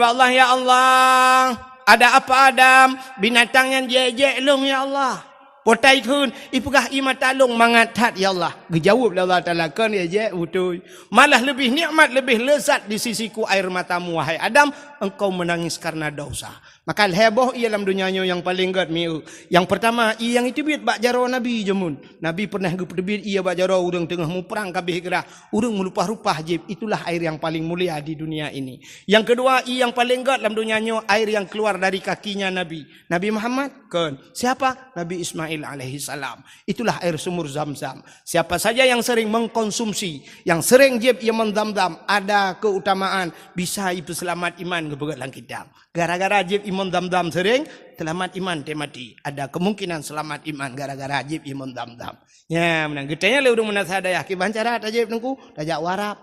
Allah ya Allah, ada apa Adam? Binatang yang jejek long ya Allah. Potai kun, ipugah ima talung mangatat ya Allah. Gejawab Allah Ta'ala kan jejek betul. Malah lebih nikmat, lebih lezat di sisiku air matamu wahai Adam, engkau menangis karena dosa. Maka heboh ia dalam dunianya yang paling gad miu. Yang pertama, ia yang itu biat bak jaro Nabi jemun. Nabi pernah gepedebit ia bak jaro urang tengah mu perang kabeh gerah. Urang melupah-rupah jib. Itulah air yang paling mulia di dunia ini. Yang kedua, ia yang paling gad dalam dunianya air yang keluar dari kakinya Nabi. Nabi Muhammad kan. Siapa? Nabi Ismail alaihi salam. Itulah air sumur Zam-Zam. Siapa saja yang sering mengkonsumsi, yang sering jib ia mendam-dam, ada keutamaan bisa itu selamat iman kebegat langkidam. Gara-gara jib iman dam-dam sering, selamat iman dia mati. Ada kemungkinan selamat iman gara-gara jib iman dam-dam. Ya, menang getanya le udung menat hadayah ki bancara tajib nungku, tajak warap.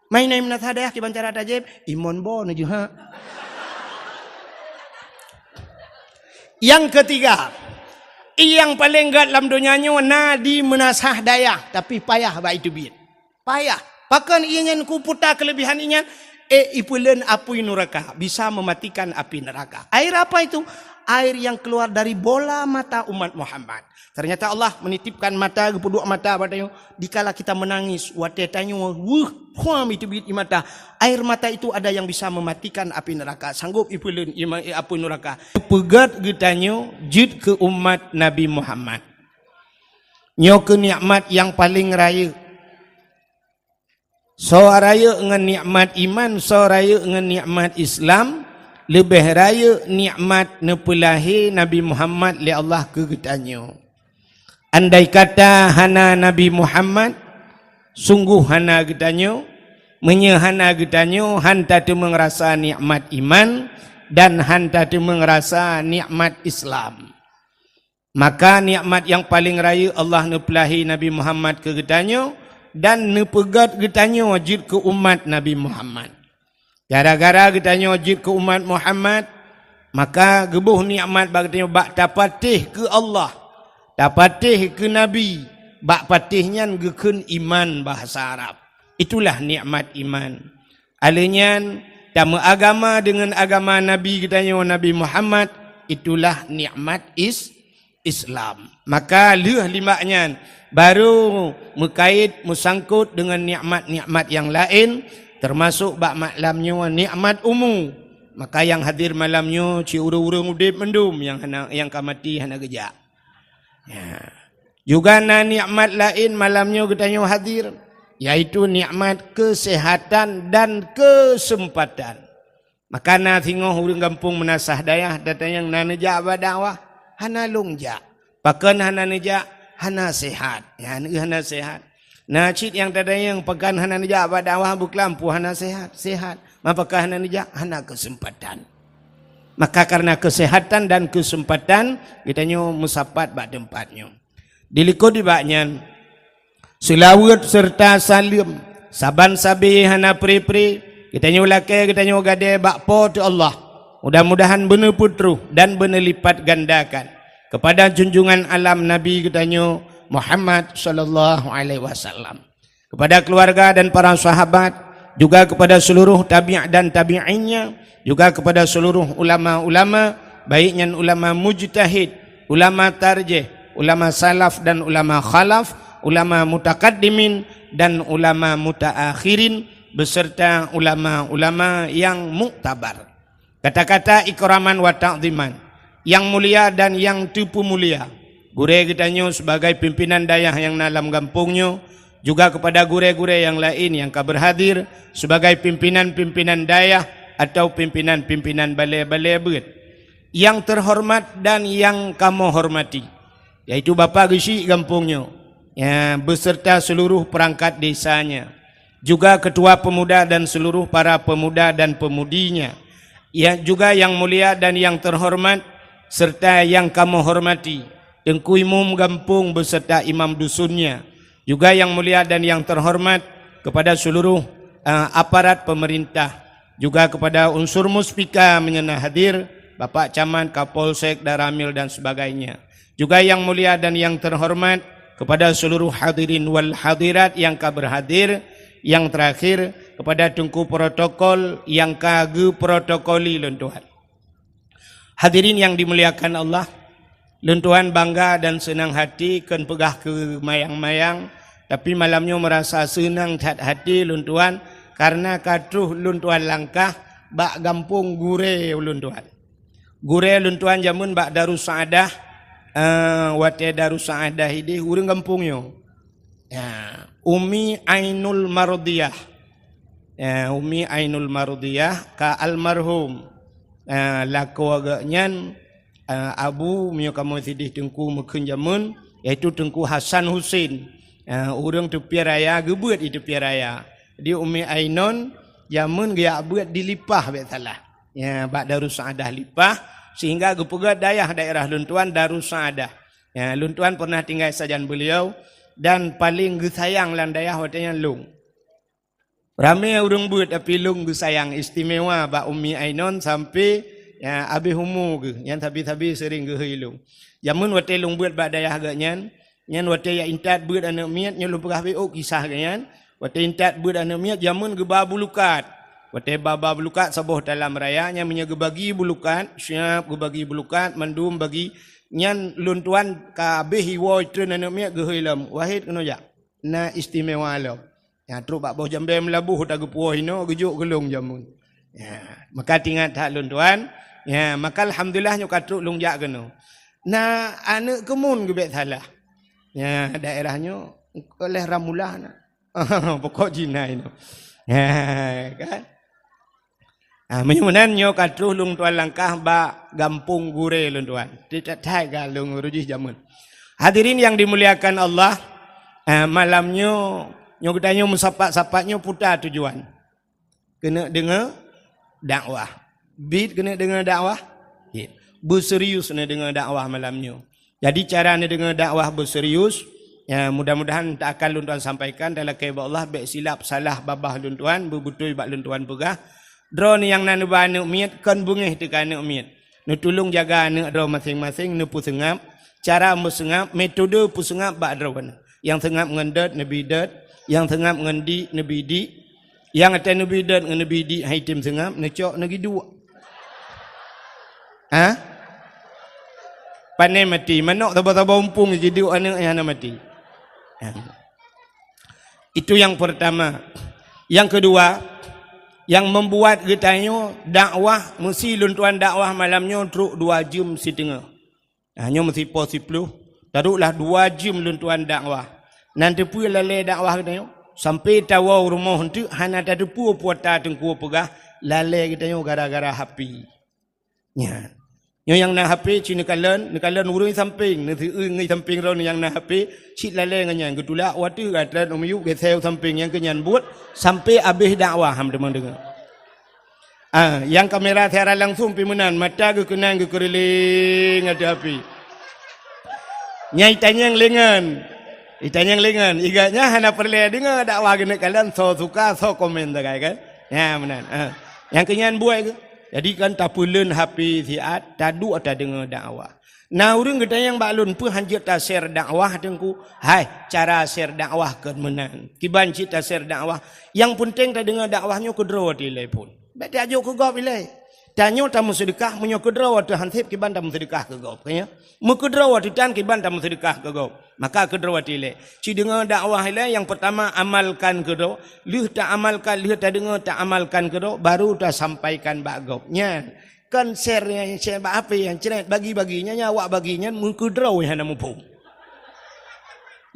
Main naik menat hadayah ki bancara tajib, iman bo nuju ha. Yang ketiga, yang paling gad dalam dunianya nadi menasah dayah, tapi payah ba itu biat. Payah. Pakan ianya ku putar kelebihan ianya ipulen api neraka, bisa mematikan api neraka. Air apa itu? Air yang keluar dari bola mata umat Muhammad. Ternyata Allah menitipkan mata kedua mata padanya dikala kita menangis watetanya huam itu bit mata. Air mata itu ada yang bisa mematikan api neraka. Sanggup ipulen api neraka. Pegat getanya jid ke umat Nabi Muhammad. Nyo ke nikmat yang paling raya. So raya dengan nikmat iman, so raya dengan nikmat Islam, lebih raya nikmat nepelahi Nabi Muhammad li Allah ke getanyo. Andai kata hana Nabi Muhammad, sungguh hana getanyo, menyehana getanyo, hanta tu mengerasa nikmat iman dan hanta tu mengerasa nikmat Islam. Maka nikmat yang paling raya Allah nepelahi Nabi Muhammad ke getanyo, dan nepegat getanya wajib ke umat Nabi Muhammad. Gara-gara getanya wajib ke umat Muhammad, maka gebuh nikmat bagtanya bak tapatih ke Allah, tapatih ke Nabi, bak patihnya gekun iman bahasa Arab. Itulah nikmat iman. Alenyan tama agama dengan agama Nabi getanya Nabi Muhammad, itulah nikmat Islam. Maka leuh limaknya baru mengkait musangkut dengan nikmat-nikmat yang lain, termasuk bak malamnya nikmat umum. Maka yang hadir malamnya ci urang-urang udip mendum yang kamati hana gejak. Ya. Juga na nikmat lain malamnya getanya hadir, yaitu nikmat kesehatan dan kesempatan. Maka na tengok urang kampung menasah dayah datang yang na nejak badakwah hana longja. Pakan hana nejak hana sehat, ya hana sehat. Nah cit yang tadi yang pekan hana nejak badakwah buklampu hana sehat. Maka hana nejak hana kesempatan. Maka karena kesehatan dan kesempatan kitanya musapat bak tempatnya. Diliko di baknya selawat serta salim saban sabi hana pri-pri kitanya ulake kitanya gade bak po tu Allah. Mudah-mudahan benar putru dan benar lipat gandakan kepada junjungan alam Nabi katanya Muhammad sallallahu alaihi wasallam, kepada keluarga dan para sahabat, juga kepada seluruh tabi' dan tabi'innya, juga kepada seluruh ulama-ulama, baiknya ulama mujtahid, ulama tarjih, ulama salaf dan ulama khalaf, ulama mutakaddimin dan ulama mutaakhirin, beserta ulama-ulama yang muktabar. Kata-kata ikraman wa ta'ziman, yang mulia dan yang tipu mulia. Gure kitanya sebagai pimpinan dayah yang dalam kampungnya, juga kepada gure-gure yang lain yang berhadir sebagai pimpinan-pimpinan dayah atau pimpinan-pimpinan balai-balai berit. Yang terhormat dan yang kamu hormati, yaitu Bapak Gesi kampungnya, ya, beserta seluruh perangkat desanya, juga ketua pemuda dan seluruh para pemuda dan pemudinya, ya, juga yang mulia dan yang terhormat serta yang kamu hormati, Tengku Imam Gampung beserta imam dusunnya, juga yang mulia dan yang terhormat kepada seluruh aparat pemerintah, juga kepada unsur muspika menyenah hadir, Bapak Camat, Kapolsek, Daramil dan sebagainya, juga yang mulia dan yang terhormat kepada seluruh hadirin wal hadirat yang berhadir, yang terakhir kepada tungku protokol yang kage protokoli lun Tuhan. Hadirin yang dimuliakan Allah, lun Tuhan bangga dan senang hati kan pegah ke mayang-mayang, tapi malamnya merasa senang hati lun Tuhan karena katruh lun Tuhan langkah bak gampung gure lun Tuhan. Gure lun Tuhan jamun bak Darus Saadah, wate Darus Saadah ini urang gampungnya. Ya, Umi Ainul Mardiyah. Ya, Umi Ainul Mardiyah ka almarhum laku agaknyan abu mio kamu sidih tengku mekun jamun iaitu Tengku Hasan Husin. Urang tepi raya gebeut di tepi raya. Di Umi Ainon jamun dia buat dilipah bet salah. Ya, bak Darus Saadah lipah sehingga gepega daerah lun Tuan Darus Saadah. Ya, lun Tuan pernah tinggal sajan beliau dan paling gesayang lan daerah watanya lung. Ramai urang buat tapi lung gesayang istimewa bak Umi Ainon sampai ya abi humu ke yang tabi-tabi sering ge hilung. Jamun wate lung buat bak daerah agaknyan, nyan wate ya intat buat anak miat nya lung pegah beok kisah ganyan. Wate intat buat anak miat jamun ge babulukat. Wate baba bulukat saboh dalam raya nya menye ge bagi bulukat, siap ge bagi bulukat mandum bagi nyan lun Tuan kabeh hiwo tren anak miat ge hilam. Wahid kena jak. Na istimewa lo. Ya truk bak bawah jambe melabuh tak gepuh ino gejuk gelung jamun. Ya, maka tingat hak lun Tuan. Ya, maka alhamdulillah nyo katruk lung jak keno. Nah, anak kemun ge bet salah. Ya, daerahnya oleh ramulah na. Pokok Cina itu. Ya, kan? Menyunan nyo katruk lung Tuan langkah bak gampung gure lun Tuan. Tidak tai ga lung rujih jamun. Hadirin yang dimuliakan Allah, malamnya nyo katanya musapak-sapaknya putar tujuan. Kena dengar dakwah. Bid kena dengar dakwah. Berserius kena dengar dakwah malamnya. Jadi cara nak dengar dakwah berserius, ya mudah-mudahan tak akan lun Tuan sampaikan dalam kehebab Allah baik silap salah babah lun Tuan, betul bak lun Tuan pegah. Dro ni yang nanu ba anak miat kan bungih tekan anak miat. Nu tolong jaga anak dro masing-masing nu pusengap, cara mesengap, metode pusengap bak dro mana. Yang sengap ngendet nabi det, yang sengap ngendi nabi di, yang ada nabi det ngan nabi di hai tim sengap necok nagi dua. Pandai mati, manok tabah-tabah umpung jadi anak yang mati. Itu yang pertama. Yang kedua, yang membuat getanya dakwah mesti lun Tuan dakwah malamnya truk 2 jam setengah. Hanya mesti pos 10. Taruklah 2 jam lun Tuan dakwah. Nanti pun lalai dakwah getanya sampai tawau rumah hentu hana ada pu puata tengku pegah lalai getanya gara-gara HP. Ya. Yang nak HP cina kalan urang samping nanti ngai samping ro yang nak HP cik lalai ngan getulak watu gatlan umyu gesel samping yang kenyan buat sampai habis dakwah ham demang dengar. Yang kamera siaran langsung pimenan mata ke kenan ke keriling ada HP. Nyai tanyang lengan. Itanyang lengan iganya hana perle dengar dakwah gene kalan so suka so komen dah kan. Ya menan. Yang kenyan buat ke jadi kan tak pulen HP siat tadu atau dengar dakwah. Nah urang kita yang baklun pun hanjut ta share dakwah tengku. Hai cara share dakwah ke menang. Kiban cita share dakwah. Yang penting ta dengar dakwahnya kedro tilai pun. Beti ajo ke gop ilai. Tanyo tamu sedekah menyo kedro tu hansip kiban tamu sedekah ke gop kanya. Mekedro tu tan kiban tamu sedekah ke gop. Maka kedro tilai. Ci dengar dakwah ilai yang pertama amalkan kedro. Lih tak amalkan, lih tak dengar tak amalkan kedro baru tak sampaikan bak gopnya. Kan share apa yang cerita bagi-baginya awak baginya mengkudraw yang nak mumpung.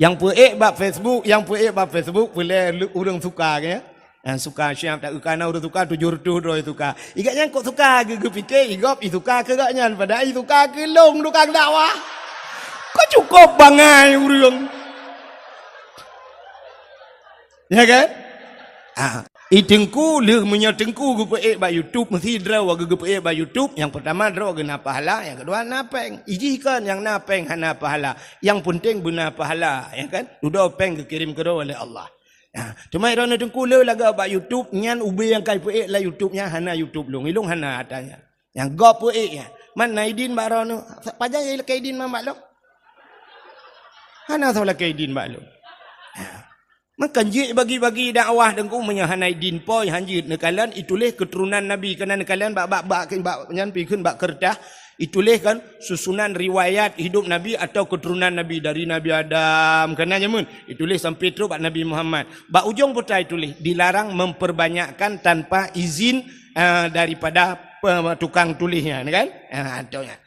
Yang puek bab Facebook, yang puek bab Facebook boleh urang suka ke? Yang suka siap tak ukana urang suka tujur tu doi suka. Igaknya kok suka ge fikir igop i suka ke gaknya pada i suka ke long tukang dakwah. Kok cukup bangai urang. Ya kan? Itengku leh menyatengku gupe ba YouTube mesti draw gupe ba YouTube. Yang pertama draw gena pahala, yang kedua napeng. Ijikan yang napeng hana pahala. Yang penting guna pahala, ya kan? Udah peng dikirim ke oleh Allah. Ya, cuma irona tengku leh laga ba YouTube nyan ubi yang kai pe la YouTube-nya hana YouTube long. Ilung hana atanya. Yang gop pe ya. Man naidin ba rono. Pajang ya kaidin ma maklum. Hana sola kaidin maklum. Maka je bagi-bagi dakwah dengku menyahanai din poi hanjit nekalan itulah keturunan Nabi kena nekalan bak nyan pikun bak kertas itulah kan susunan riwayat hidup Nabi atau keturunan Nabi dari Nabi Adam kena nyamun itulah sampai terus bak Nabi Muhammad bak ujung putai itulah dilarang memperbanyakkan tanpa izin daripada tukang tulisnya kan adanya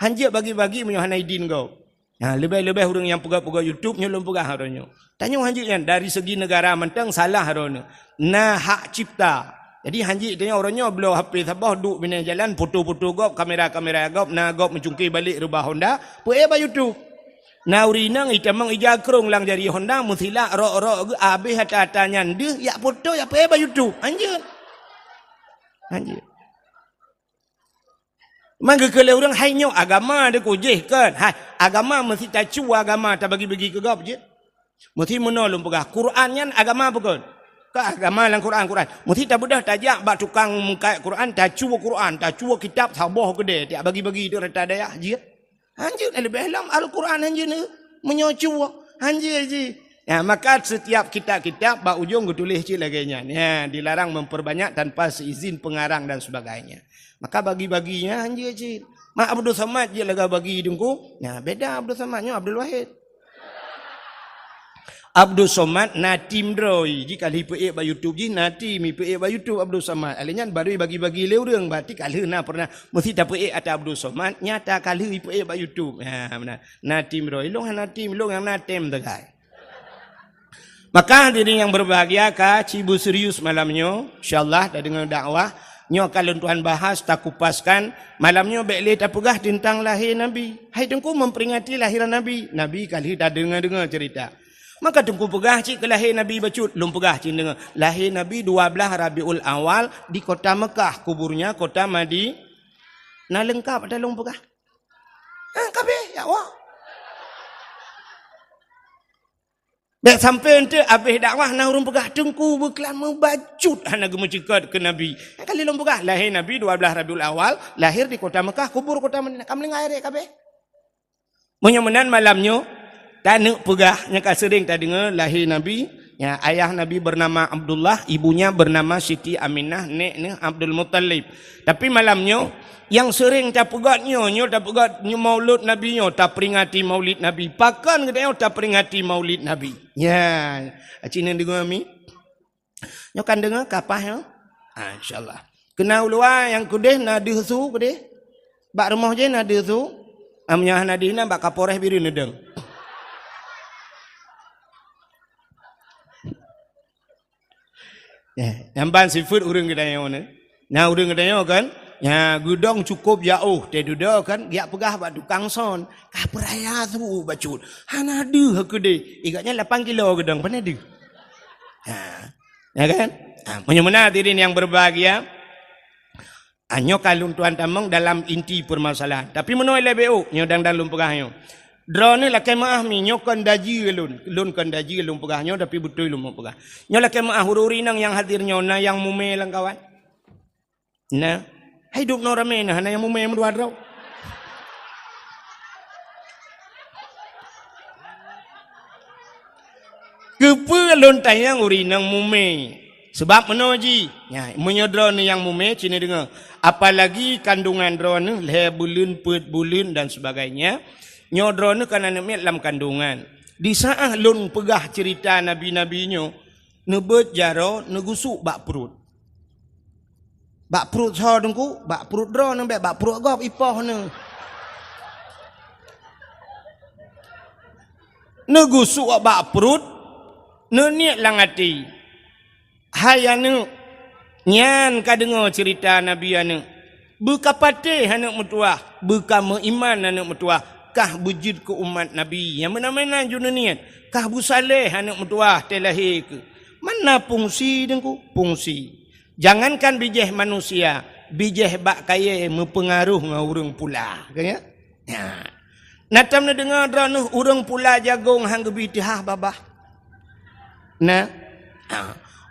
hanjit bagi-bagi menyahanai din kau. Lebih-lebih orang yang pegah-pegah YouTube nyolong pegah haronyo. Tanya hanjitnya dari segi negara mentang salah haronyo. Nah hak cipta. Jadi hanjit tanya orangnya belum HP sabah duk bina jalan foto-foto gop kamera-kamera gop na gop mencungkir balik rubah Honda puai ba YouTube. Na urinang itamang ijakrong lang jari Honda musila ro-ro habis hata-hatanya ndeh ya foto ya puai ba YouTube. Hanjit. Maka kalau orang hanya agama dia kujih kan. Agama mesti tak cua agama tak bagi-bagi ke gap je. Mesti menolong pegah. Quran kan agama apa kan? Ke agama dalam Quran. Mesti tak mudah tajak bak tukang mengkait Quran tak cua Quran, tak cua kitab sabah ke dia. Tak bagi-bagi dia rata daya je. Hanjir lebih dalam Al-Quran hanjir ni menyocua. Hanjir je. Ya, maka setiap kitab-kitab bak ujung tulis je lagi nya. Ya, dilarang memperbanyak tanpa seizin pengarang dan sebagainya. Maka bagi-baginya hanjir je. Mak Abdul Samad je laga bagi dengku. Nah, beda Abdul Samadnya Abdul Wahid. Abdul Samad natim droi. Jika lipe ba YouTube ji nati mi pe ba YouTube Abdul Samad. Alenya baru bagi-bagi le urang berarti kalau na pernah mesti tak pe atau Abdul Samad nyata kalau pe ba YouTube. Ha benar. Natim droi long natim long yang natem tegai. Maka hadirin yang berbahagia ka cibu serius malamnya insyaallah dah dengar dakwah nyo kalau Tuhan bahas tak kupaskan malamnya bekle tak pegah tentang lahir Nabi. Hai tengku memperingati lahiran Nabi. Nabi kali dah dengar cerita. Maka tengku pegah cik ke lahir Nabi bacut. Lum pegah cik dengar. Lahir Nabi 12 Rabiul Awal di kota Mekah. Kuburnya kota Madi. Nah lengkap ada lum pegah. Kabeh ya Allah. Baik sampai ente habis dakwah nah urang pegah tengku berkelan membacut hana gemucikat ke Nabi. Kali long pegah lahir Nabi 12 Rabiul Awal, lahir di kota Mekah, kubur kota Madinah. Kamling air kabeh. Menyemenan malamnya tanek pegah nya ka sering tak dengar lahir Nabi, ya ayah Nabi bernama Abdullah, ibunya bernama Siti Aminah, neknya Abdul Muttalib. Tapi malamnya yang sering tak pegatnya, nyo tak pegat maulud Nabi nyo, tak peringati maulid Nabi. Pakan katanya tak peringati maulid Nabi. Ya, acina dengar mi. Nyo kan dengar kapah ya? Insyaallah. Kena ulua yang kudeh nadi su kudeh. Bak rumah je nadi su. Amnya nadina bak kapolres biru nedeng. Ya, nampan seafood urang katanya ni. Nah urang katanya kan ya gudang cukup jauh dia duduk kan dia pegah bak tukang son kah peraya tu bacut hana de hakde igaknya 8 kilo gedang pana de ya kan menyemena hadirin yang berbahagia anyo kalun tuan tamang dalam inti permasalahan tapi menoi lebeu nyo dang lum pegahnya drone la kemaah mi nyo kan daji lun kan daji lum pegahnya tapi betul lum pegah nyo la kemaah hururinang yang hadirnya na yang mume lang kawan nah hidup no rame nah hana yang mume mendua draw. Kepa lontai yang urinang mume. Sebab menoji. Ya, menyodro ni yang mume cina dengar. Apalagi kandungan drone le bulan put bulan dan sebagainya. Nyodro ni kan anak dalam kandungan. Di saat lon pegah cerita nabi-nabinyo nebet jaro negusuk bak perut. Bak perut so dengku, bak perut dro nang bak perut gop ipoh ne. Negusuk bak perut, ne niat lang ati. Hayane nyan ka dengar cerita Nabi ane. Buka pate anak mertua, buka meiman anak mertua, kah bujud ke umat Nabi. Yang mana-mana juna niat, kah bu saleh anak mertua telahir ke. Mana fungsi dengku? Fungsi. Jangankan bijih manusia, bijih bak kaya mempengaruh dengan orang pula. Kaya? Ya. Natam na dengar drone orang pula jagung hang gebitih babah. Nah.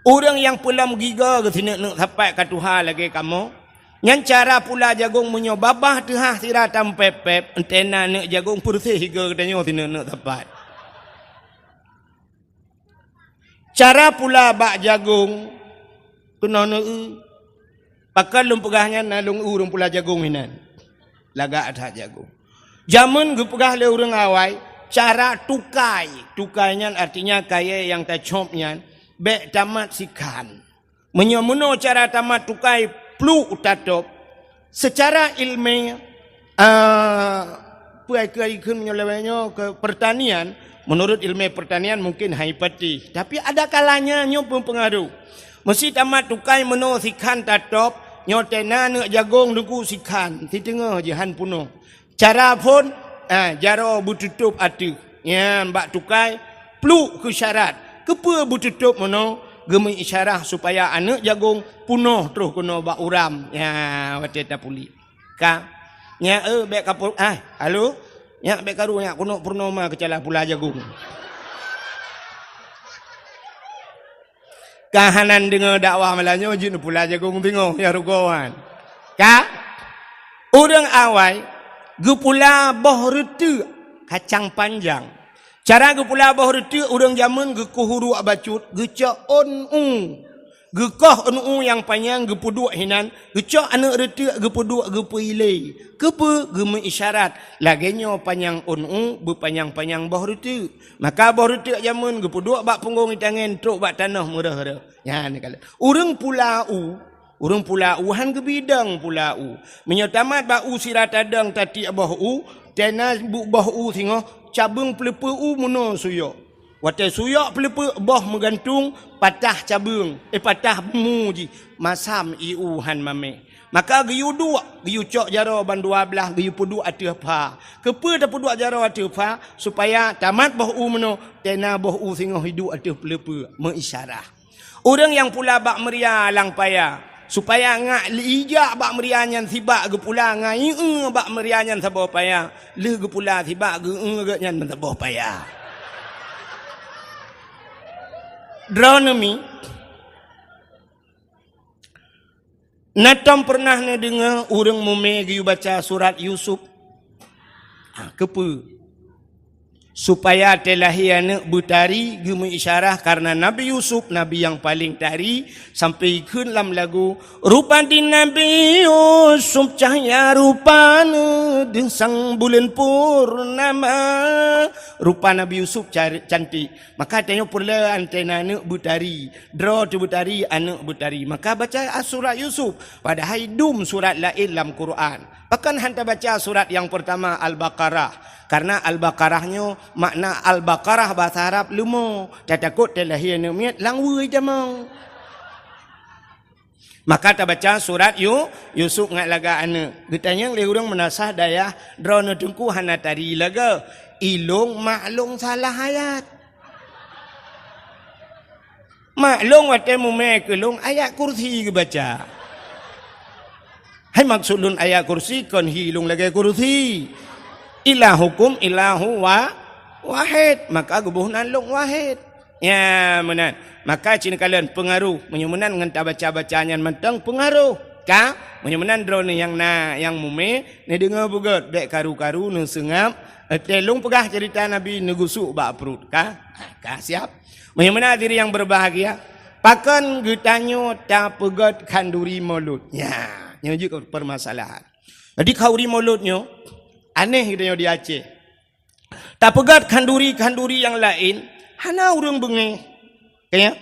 Orang yang pula giga ke sini nak sampai ke Tuhan lagi kamu. Yang cara pula jagung menyo babah tuhah siratam pepep entena nak jagung bersih higa katanya sini nak sampai. Cara pula bak jagung kena pakai lumpugahnya nalung urung pula jagung hinan. Lagak ada jagung. Zaman gepegah le urang awai cara tukainya artinya kaya yang tacopnya bek tamat sikan. Menyomuno cara tamat tukai plu utatop secara ilmiah puai-puai menyolewanya ke pertanian. Menurut ilmu pertanian mungkin haipati, tapi ada kalanya nyo pun pengaruh. Mesti tamat tukai meno sikan tatop, nyo tena nak jagung duku sikan, ti tengah jahan puno. Cara pun jaro bututup atu. Ya, mbak tukai plu ke syarat. Kepa bututup meno gemi isyarah supaya anak jagung puno terus kena bak uram. Ya, wate tapuli. Ka nya bek kapul halo. Ya bek karu nya kuno purnama kecalah pula jagung. Kahanan dengar dakwah malanyo jin pula jagung bingung ya rugowan. Ka urang awai gepula boh retu kacang panjang. Cara gepula boh retu urang zaman gekuhuru abacut geca gekoh yang panjang gepuduk hinan gecok anak retu gepuduk gepuile kepe geme isyarat lagenyo panjang berpanjang-panjang boh retu maka boh retu zaman gepuduk bak punggung tangan truk bak tanah murah-murah ya ni kala urang pulau han ke bidang pulau menyotamat bau sirat adang tati boh tena boh singo cabung pelepe muno suyo. Wate suyok pelepe boh menggantung patah cabung patah muji masam iuhan mame maka giyu dua giyu cok jaro ban 12 giyu pudu atu apa kepe ta pudu jaro atu apa supaya tamat boh meno tena boh singoh hidu atu pelepe mengisyarah orang yang pula bak meria lang paya supaya ngak lijak bak meria nyan sibak ge pula ngai bak meria nyan sabo paya le ge pula sibak ge nyan sabo paya. Dronomi Natam pernah dengar orang mume giyu baca surat Yusuf kepe supaya telahi anak butari giyu mengisyarah karena Nabi Yusuf Nabi yang paling tari sampai ke dalam lagu rupa di Nabi Yusuf cahaya rupanya sang bulan purnama rupa Nabi Yusuf cantik maka tanya pula antena anak butari draw tu butari anak butari maka baca surat Yusuf padahal hidum surat lain dalam Quran bahkan hantar baca surat yang pertama Al-Baqarah karena Al-Baqarahnya makna Al-Baqarah bahasa Arab lumo takut telahi anak langwui jamang maka tak baca surat Yusuf ngat laga anak getanya le urang menasah daya drone tungku hana tari laga ilung maklung salah ayat maklung wate mume kelung ayat kursi ke baca hai maksudun ayat kursi kon hilung lagi kursi ilahukum ilahu wahid maka gubuhnan long wahid ya menan maka cina kalian pengaruh menyemenan dengan tak baca-bacanya mentang pengaruh ka menyemenan drone yang mume ne dengar bugat dek karu-karu ne sengap telung pegah cerita Nabi negusuk bak perut ka siap menyemenan diri yang berbahagia pakan getanyo tak pegat kanduri mulut ya nya juga permasalahan jadi kauri mulutnya aneh gitu di Aceh. Tak pegat kanduri yang lain, hana urang bengi. Kaya,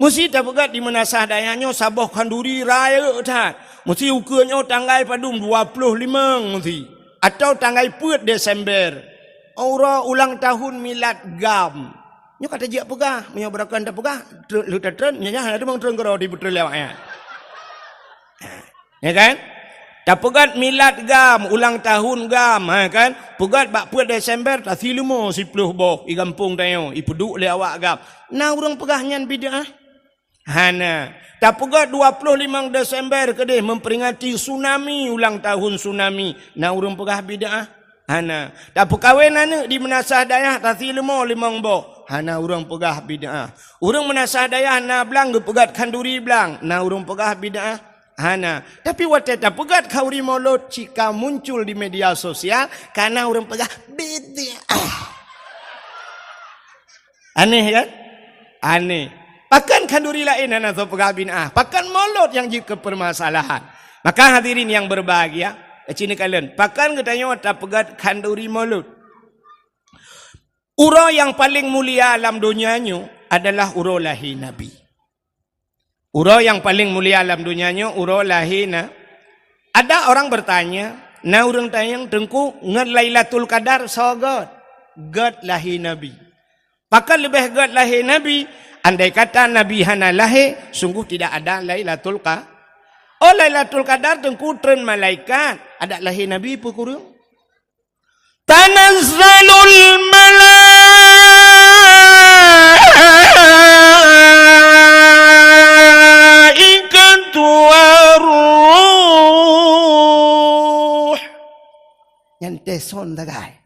mesti tak pegat di menasah dayanya saboh kanduri raya tat. Mesti ukurnya tanggal padum 25 mesti. Atau tanggal 4 Desember. Aura ulang tahun milad gam. Nyo kata dia pegah, menyabarakan tak pegah. Lu tak tren, nyanya ada bang tren kerau di betul lewatnya. Ya kan? Tak pegat milad gam, ulang tahun gam, kan? Pegat bak 4 Desember, tak silumo 10 boh, i kampung tayo, i peduk le awak gam. Nah urang pegah nyan bid'ah. Hana. Tak pegat 25 Desember kedeh memperingati tsunami, ulang tahun tsunami. Nah urang pegah bid'ah. Hana. Tak perkahwin anak di menasah dayah, tak silumo 5 boh. Hana urang pegah bid'ah. Urang menasah dayah, na belang, pegat kanduri belang. Nah urang pegah bid'ah. Hana. Tapi waktu tak pegat kauri mulut jika muncul di media sosial karena orang pegah bid'ah. Aneh kan? Aneh. Pakan kanduri lain hana so pegabinah. Pakan mulut yang jika permasalahan. Maka hadirin yang berbahagia, cina kalian, pakan katanya tak pegat kanduri mulut. Ura yang paling mulia alam dunianya adalah ura lahir Nabi. Ura yang paling mulia alam dunianya ura lahir na. Ada orang bertanya, na orang tanya tengku ngat Lailatul Qadar so god lahir Nabi. Pakan lebih god lahir Nabi. Andai kata Nabi hana lahir, sungguh tidak ada Lailatul Qadar. Oh, Lailatul Qadar tengku tren malaikat. Ada lahir Nabi apa kurang? Tanazzalul malaikatu waruh. Nyante son tagay.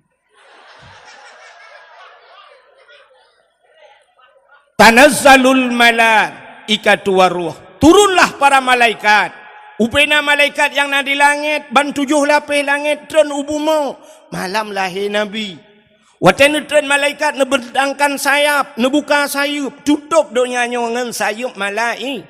Tanazzalul malaikatu waruh. Turunlah para malaikat. Upena malaikat yang ada di langit, ban 7 lapis langit tren ubumo. Malam lahir Nabi. Watan tren malaikat ne berdangkan sayap, ne buka sayup, tutup donyanya dengan sayup malaik.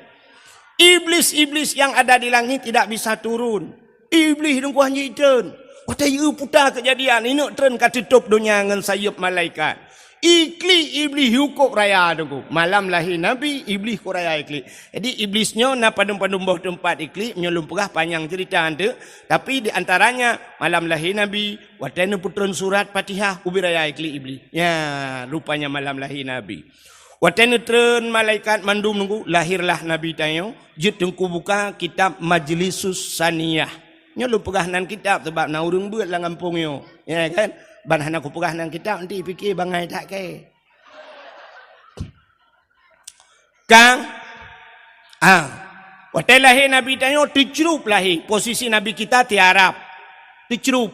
Iblis-iblis yang ada di langit tidak bisa turun. Iblis dengku hanya tren. Watan yu putar kejadian ini tren ka tutup donya dengan sayup malaikat. Ikli iblis hukum raya dengku. Malam lahir Nabi, iblis ko raya ikli. Jadi iblisnya na padum-padum bawah tempat ikli, nyolong pegah panjang cerita anda. Tapi di antaranya malam lahir Nabi, watana putron surat Fatihah, ubi raya ikli iblis. Ya, rupanya malam lahir Nabi. Watana tren malaikat mandum nunggu, lahirlah Nabi tayo. Jut dengku buka kitab Majlisus Saniyah. Nyolong pegah nan kitab sebab na urung buat lah ngampungnya. Ya kan? Ban hana ku pegah nang kitab nanti fikir bangai tak ke. Kang waktu lahir Nabi tanya dicrup lahir. Posisi Nabi kita tiarap. Dicrup.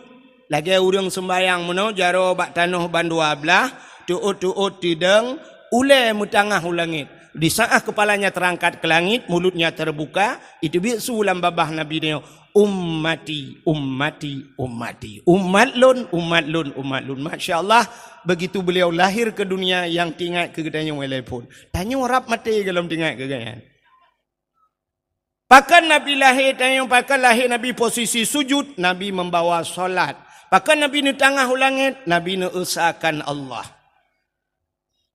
Lagi urang sembayang meno jaro bak tanah ban 12, tuut tideng, ule mutangah ulangit. Di saat kepalanya terangkat ke langit, mulutnya terbuka, itu bisu ulam babah Nabi dia. Ummati, ummati, ummati. Umat lun. Masya Allah, begitu beliau lahir ke dunia yang tinggal kegedanya walaupun. Tanya orang mati kalau tinggal kegedanya. Pakan Nabi lahir, tanya pakan lahir Nabi posisi sujud, Nabi membawa solat. Pakan Nabi ni tengah langit, Nabi ni usahakan Allah.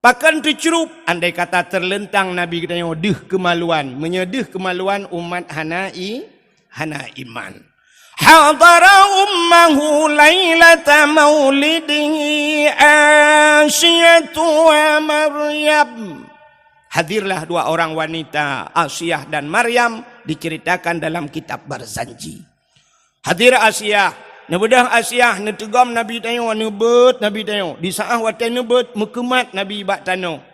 Pakan tercerup, andai kata terlentang Nabi katanya, kemaluan. Menyedih kemaluan umat hana iman. Hadara ummahu lailata maulidihi Asyiyatu wa Maryam. Hadirlah 2 orang wanita, Asyiyah dan Maryam, diceritakan dalam kitab Barzanji. Hadir Asyiyah, nebedah Asyiyah, netegam Nabi tayo, nebet Nabi tayo. Di saat waktu nebet, mekemat Nabi bak tano.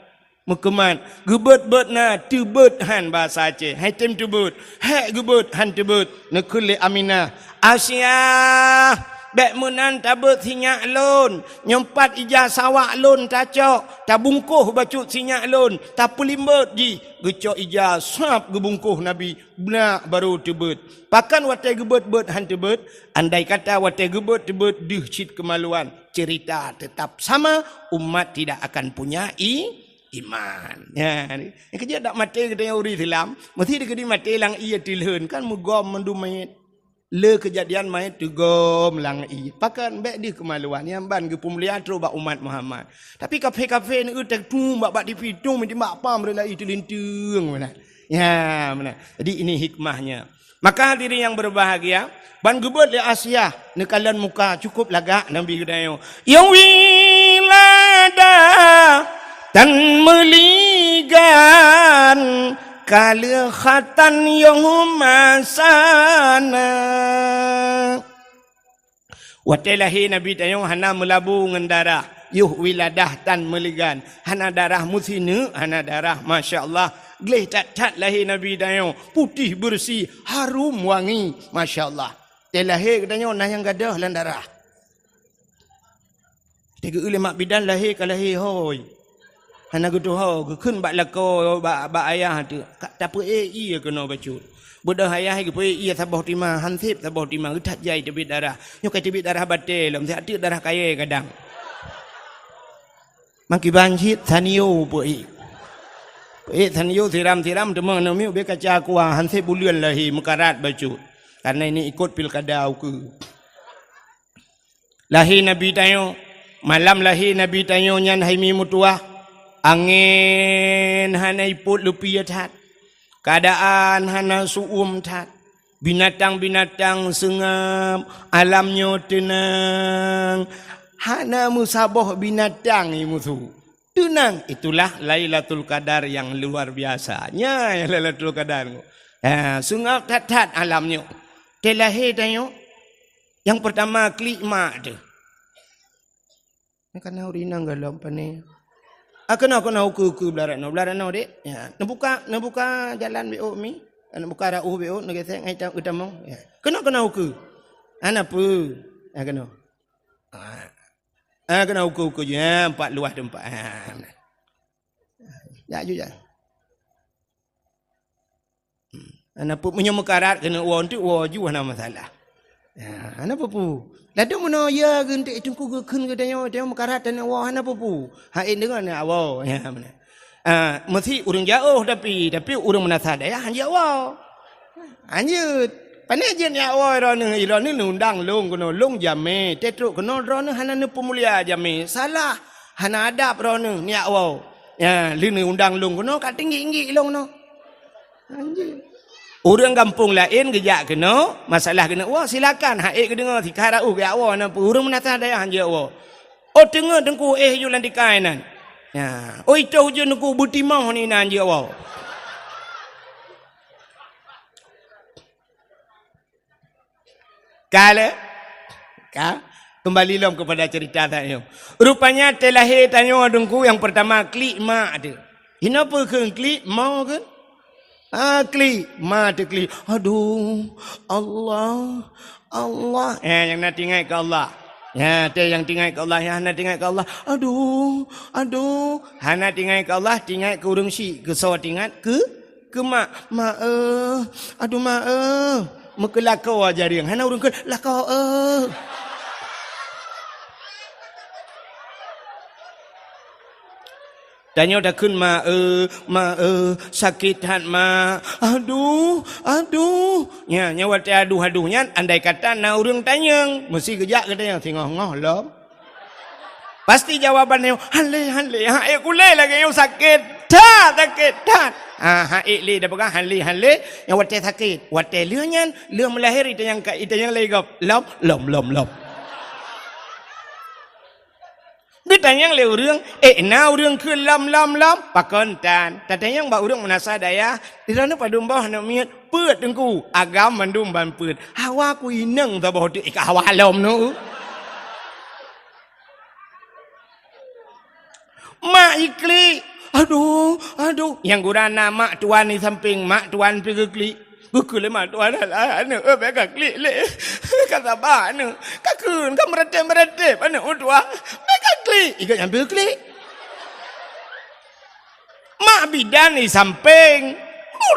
Mekemat, gebet-bet na, tebet han bahasa Aceh. Hai tem tebet, hai gebet han tebet. Nekule Aminah, Asyiyah, bek menan tabet sinyak lon. Nyempat ijah sawak lon tacok. Tabungkuh bacut sinyak lon. Tapulimbet ji, gecok ijah sap gebungkuh Nabi. Benak baru tebet. Pakan watai gebet-bet han tebet. Andai kata watai gebet tebet, cit kemaluan. Cerita tetap sama, umat tidak akan punya iman. Ya, ni kerja dak mati kita yang uri Islam, mesti dia kedi mati lang ia tilhun kan mugom mendu mayit. Le kejadian mayit tugom lang i. Pakan bek di kemaluan yang ban ke pemulihan tru bak umat Muhammad. Tapi kafe-kafe ni utek tu bak di pitung mesti mak pam rela itu lintung mana. Ya, mana. Jadi ini hikmahnya. Maka hadirin yang berbahagia, ban gebet le Asyiyah ni kalian muka cukup lagak Nabi kedayo. Ya wilada dan meligan kalikhatan yang masana. Watilahi Nabi tayong hana melabu ngendara. Yuh wiladah tan meligan. Hana darah musinu, hana darah Masya Allah. Gleh tat lahir Nabi tayong. Putih bersih, harum wangi. Masya Allah. Tilahi tayong nah yang gadah lan darah. Tiga ulama bidan lahir ka lahir hoi. Hana gitu ho, keun bak lako bak ayah tu. Tak apa iya kena bacut. Bodoh ayah ke pe iya sabah timah hansip sabah timah utat jai tebit darah. Nyo kai tebit darah batel, mesti ati darah kaya kadang. Maki banjit sanio pe. Than yu tiram-tiram demang nami be kaca kuah hanse bulian lahi mekarat baju. Karena ini ikut pilkada aku. Lahi Nabi tayo, malam lahi Nabi tayo nyan haimi mutuah. Angin hana iput lupi tat. Keadaan hana suum tat. Binatang-binatang sengam, alamnya tenang. Hana musabah binatang ni musuh. Tenang. Itulah Lailatul Qadar yang luar biasanya. Lailatul Qadar. Sengam tat-tat alamnya. Telahir tayo. Yang pertama klik mak tu. Kena urinang galau pani. Kena uku belaran dek. Ya, nak buka jalan BO mi. Nak buka rauh BO nak gesek ngai utama. Ya. Kena uku. Ana apa? Kena. Kena uku je. Empat luas tempat. Ya juga. Ana apa punya mekarat kena won tu ju ana masalah. Ana apa pu? Ladu mana ya gentik tungku gekun ke dia mekarat dan wah ana apa pu? Hain dengan awak ya mana. Mesti urang jauh tapi urang menasah daya hanya awak. Hanya pandai je ni awak ron ni undang long kono long jame tetruk kono ron hana ne pemulia jame salah hana adab ron ni awak. Ya li undang long kono kat tinggi-tinggi long no. Anjir. Orang kampung lain gejak kena, masalah kena, wah silakan, haik ke dengar, tikai rauh ke awak, orang menatah daya hanja awak. Oh tengah tengku jualan tikai nan. Ya. Oh itu hujan tengku butimah ni nan hanja awak. Kembali lom kepada cerita tadi. Rupanya telahir tanya tengku yang pertama klik mak dia. Kenapa ke klik mau ke? Klik, mata klik. Aduh, Allah. Yang nak tinggal ke Allah. Ya, yang tinggal ke Allah, yang nak tinggal ke Allah. Aduh. Hana tinggal ke Allah, tinggal ke urang si, ke sawa tinggal ke mak. Aduh mak. Mekelakau aja dia. Hana urang ke lakau. Tanya dah kun ma sakit hat ma. Aduh. Ya nyawa te aduh nya andai kata na urang tanyang mesti kejak ke tanyang tengah-tengah lom. Pasti jawabannya hale. Ha kulai lagi yang sakit. Sakit. Le dah pegang hale yang wate sakit. Wate leu nyan leu melahir itu yang legap. Lom. Ditanya le urang, na urang ke lam pakontan. Tatanya ba urang menasa daya, dirana padum bawah nak miat peut engku, agam mandum ban peut. Hawa ku ineng ta bawah tu hawa lom no. Mak ikli, aduh. Yang gurana mak tuan ni samping mak tuan pergi kli. Buku lemah tuan lah, mereka klik le, kata bah, kakun, kan meretep, tuan, mereka klik, ikut ambil klik. Mak bidan ni samping,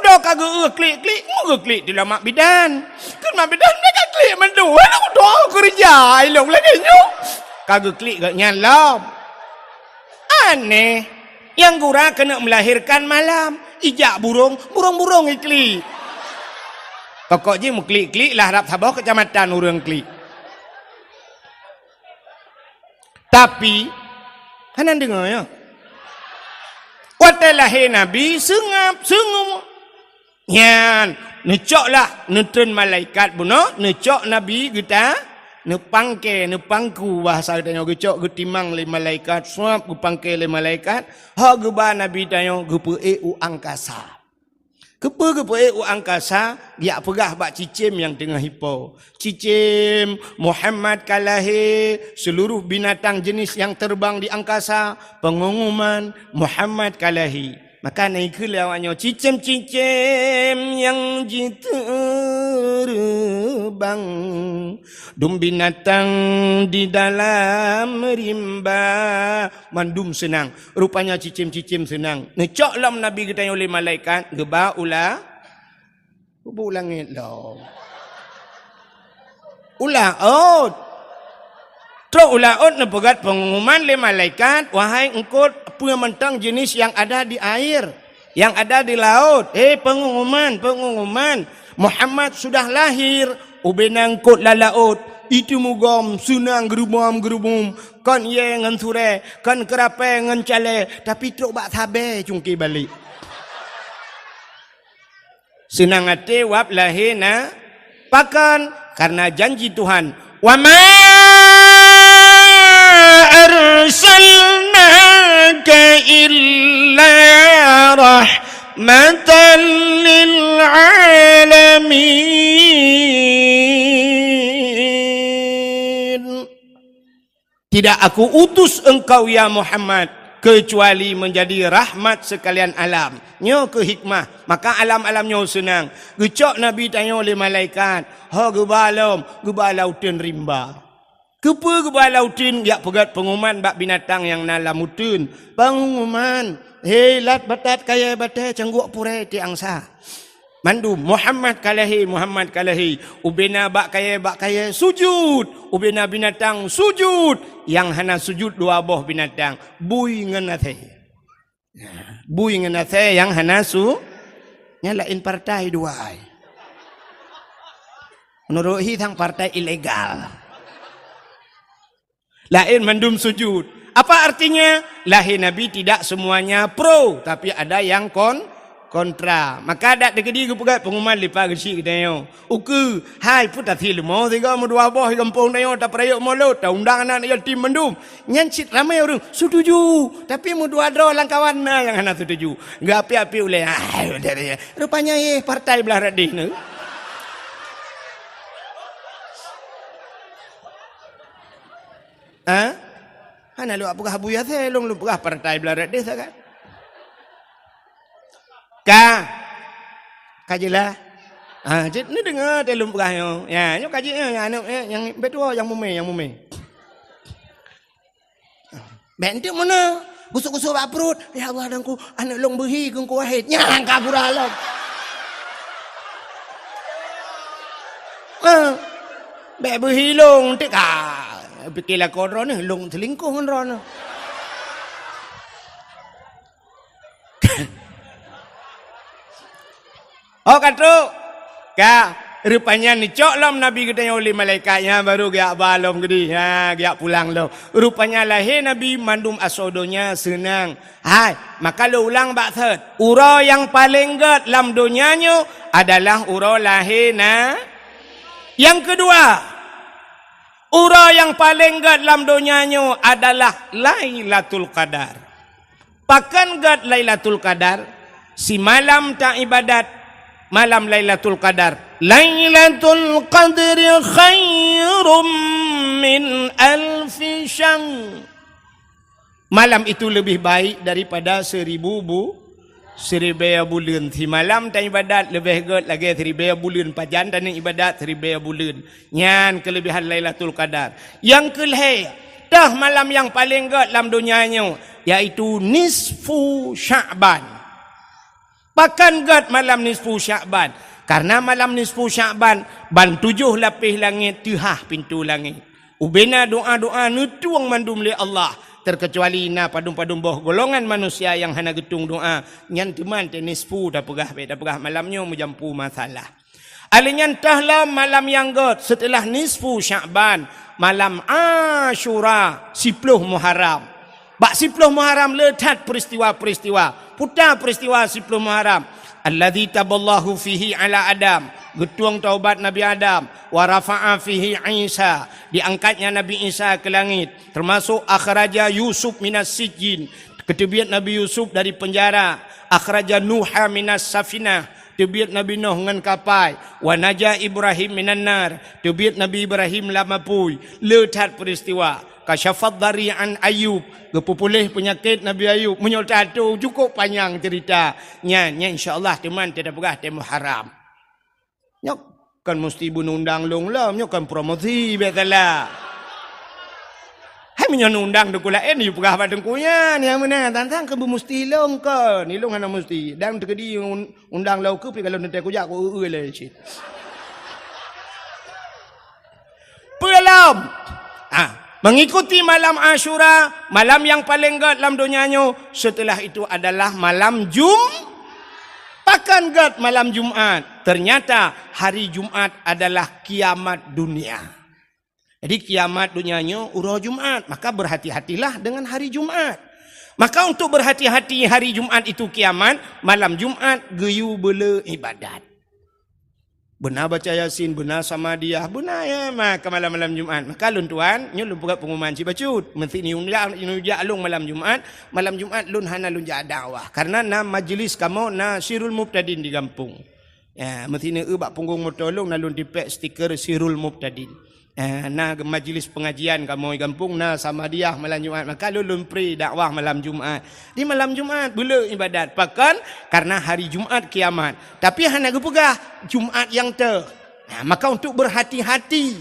udah kagak klik, mau klik di dalam mak bidan, kan mak bidan mereka klik mendua, udah kerja, ilong lagi nyuk, kagak klik gak nyalam, aneh, yang gura kena melahirkan malam, ijak burung iklik. Pokok je mu klik lah harap Sabah kecamatan urang klik. Tapi hanan dengar ya. Waktu lahir Nabi sengap. Nyan, necoklah netun malaikat buno, necok Nabi kita nepangku bahasa tanya gecok getimang le malaikat, suap gepangke le malaikat, ha geba Nabi tanya gepe angkasa. Kepa angkasa dia pegah bak cicim yang tengah hipau. Cicim Muhammad kalahi seluruh binatang jenis yang terbang di angkasa pengumuman Muhammad kalahi. Maka naik ke lawaknya cicim-cicim yang terbang dum binatang di dalam rimba mandum senang. Rupanya cicim-cicim senang. Necok lam Nabi kita oleh malaikat geba langit lah. Terus nepegat pengumuman le malaikat, wahai engkau punya mentang jenis yang ada di air. Yang ada di laut. Pengumuman. Muhammad sudah lahir. Ubenangkut la laut. Itu mugam sunang gerubum. Kan ye ngan sure. Kan kerape ngan cale. Tapi truk bak sabe cungki balik. Senang hati wap lahir na. Pakan. Karena janji Tuhan. Wa ma arsalnaka illa rahmatan lil alamin. Tidak aku utus engkau ya Muhammad kecuali menjadi rahmat sekalian alam. Nyo ke hikmah, maka alam-alam nyo senang. Gecok Nabi tanya oleh malaikat, ha gebalautin rimba. Kepa gebalautin yak pegat pengumuman bak binatang yang nalamutun. Pengumuman, lat batat kaya batai cangguk pure ti angsa. Mandum Muhammad kalahi. Ubena bak kaya sujud. Ubena binatang sujud. Yang hana sujud dua boh binatang. Bui ngenathe. Bui ngenathe yang hana nyalain partai dua. Menurut hitang partai ilegal. Lain mandum sujud. Apa artinya? Lahir Nabi tidak semuanya pro. Tapi ada yang kontra. Maka ada dekedi kepegat pengumuman lipa gesi kita. Uku, hai pun tak thilu mau tiga mau dua boh kampung nayo tak perayuk molo tak undang anak yatim mendum. Nyancit ramai orang setuju. Tapi mau dua draw langkawan na yang hana setuju. Enggak api-api oleh. Rupanya partai belah radih ni. Hana lu apakah buya saya lu apakah partai belah radih kan? Kajilah. Jadi ni dengar dalam perahnya. Ya, nyo kaji yang betul yang mume. Bentuk mana? Gusuk-gusuk bak perut. Ya Allah dangku anak long berhi kengku wahid. Nyang kabur alam. Bek berhi long tik fikirlah kau ron ni long selingkuh kan ron. Oh kata, rupanya ni cok lam Nabi kita yang oleh malaikatnya baru giak balom gedi, giak pulang lo. Rupanya lahir Nabi mandum asodonya senang. Hai, maka lo ulang bak third. Ura yang paling ged lam dunianya adalah ura lahir na. Yang kedua, ura yang paling ged lam dunianya adalah Lailatul Qadar. Pakan ged Lailatul Qadar, si malam tak ibadat. Malam Lailatul Qadar. Lailatul Qadri khairum min alfi syahr. Malam itu lebih baik daripada 1000 bulan. Si malam tak ibadat lebih good lagi 1000 bulan. Pajan dan ibadat 1000 bulan. Nyan kelebihan Lailatul Qadar. Yang kelih, dah malam yang paling good dalam dunianya, yaitu nisfu Sya'ban. Bahkan gad malam nisfu Sya'ban. Karena malam nisfu Sya'ban, ban 7 lapis langit, tihah pintu langit. Ubena doa-doa nutuang mandum li Allah. Terkecuali na padum-padum boh golongan manusia yang hana getung doa. Nyan teman te nisfu dah pegah malamnya menjampu masalah. Alinyan tahlah malam yang gad setelah nisfu Sya'ban. Malam Ashura, 10 Muharram. Bak 10 Muharram letat peristiwa-peristiwa. Putar peristiwa 10 Muharram. Alladzi taballahu fihi ala Adam. Getuang taubat Nabi Adam. Wa rafa'a fihi Isa. Diangkatnya Nabi Isa ke langit. Termasuk akhraja Yusuf minas sijin. Ketebiat Nabi Yusuf dari penjara. Akhraja Nuha minas safinah. Tebiat Nabi Nuh dengan kapal. Wa naja Ibrahim minan nar. Tebiat Nabi Ibrahim lamapui. Letat peristiwa. Kasyafat dari'an Ayub. Kepupulih penyakit Nabi Ayub. Menyoltat tu cukup panjang cerita. Nya insyaAllah teman tidak pegah temu haram. Nyok kan mesti bunundang long lah. Nyok kan promosi biasalah. Hai menyonundang dukulain. Yu pegah badengkunya. Yang mana tantang ke mesti long kan. Ni long hana mesti. Dan terkedi undang lau ke. Kalau nanti aku jak aku lah. Pelam. Mengikuti malam Ashura, malam yang paling gad dalam dunianya. Setelah itu adalah malam Pakan gat malam Jumat. Ternyata hari Jumat adalah kiamat dunia. Jadi kiamat dunianya urah Jumat. Maka berhati-hatilah dengan hari Jumat. Maka untuk berhati-hati hari Jumat itu kiamat, malam Jumat geyu bela ibadat. Benar baca Yasin, benar Samadiyah, benar ya maka malam-malam Jumat. Maka lun tuan, nyo lun buka pengumuman cibacut. Mesti ni unjak alung malam Jumat lun hana lun jak dakwah. Karena na majlis kamu na Sirul Mubtadin di kampung. Ya, mesti ni bak punggung motolong na lun dipek stiker Sirul Mubtadin. Na majlis pengajian kamu di kampung na Samadiyah malam Jumat. Maka lun pri dakwah malam Jumat. Di malam Jumat bela ibadat. Pakan karena hari Jumat kiamat. Tapi hana gepegah Jumat yang maka untuk berhati-hati.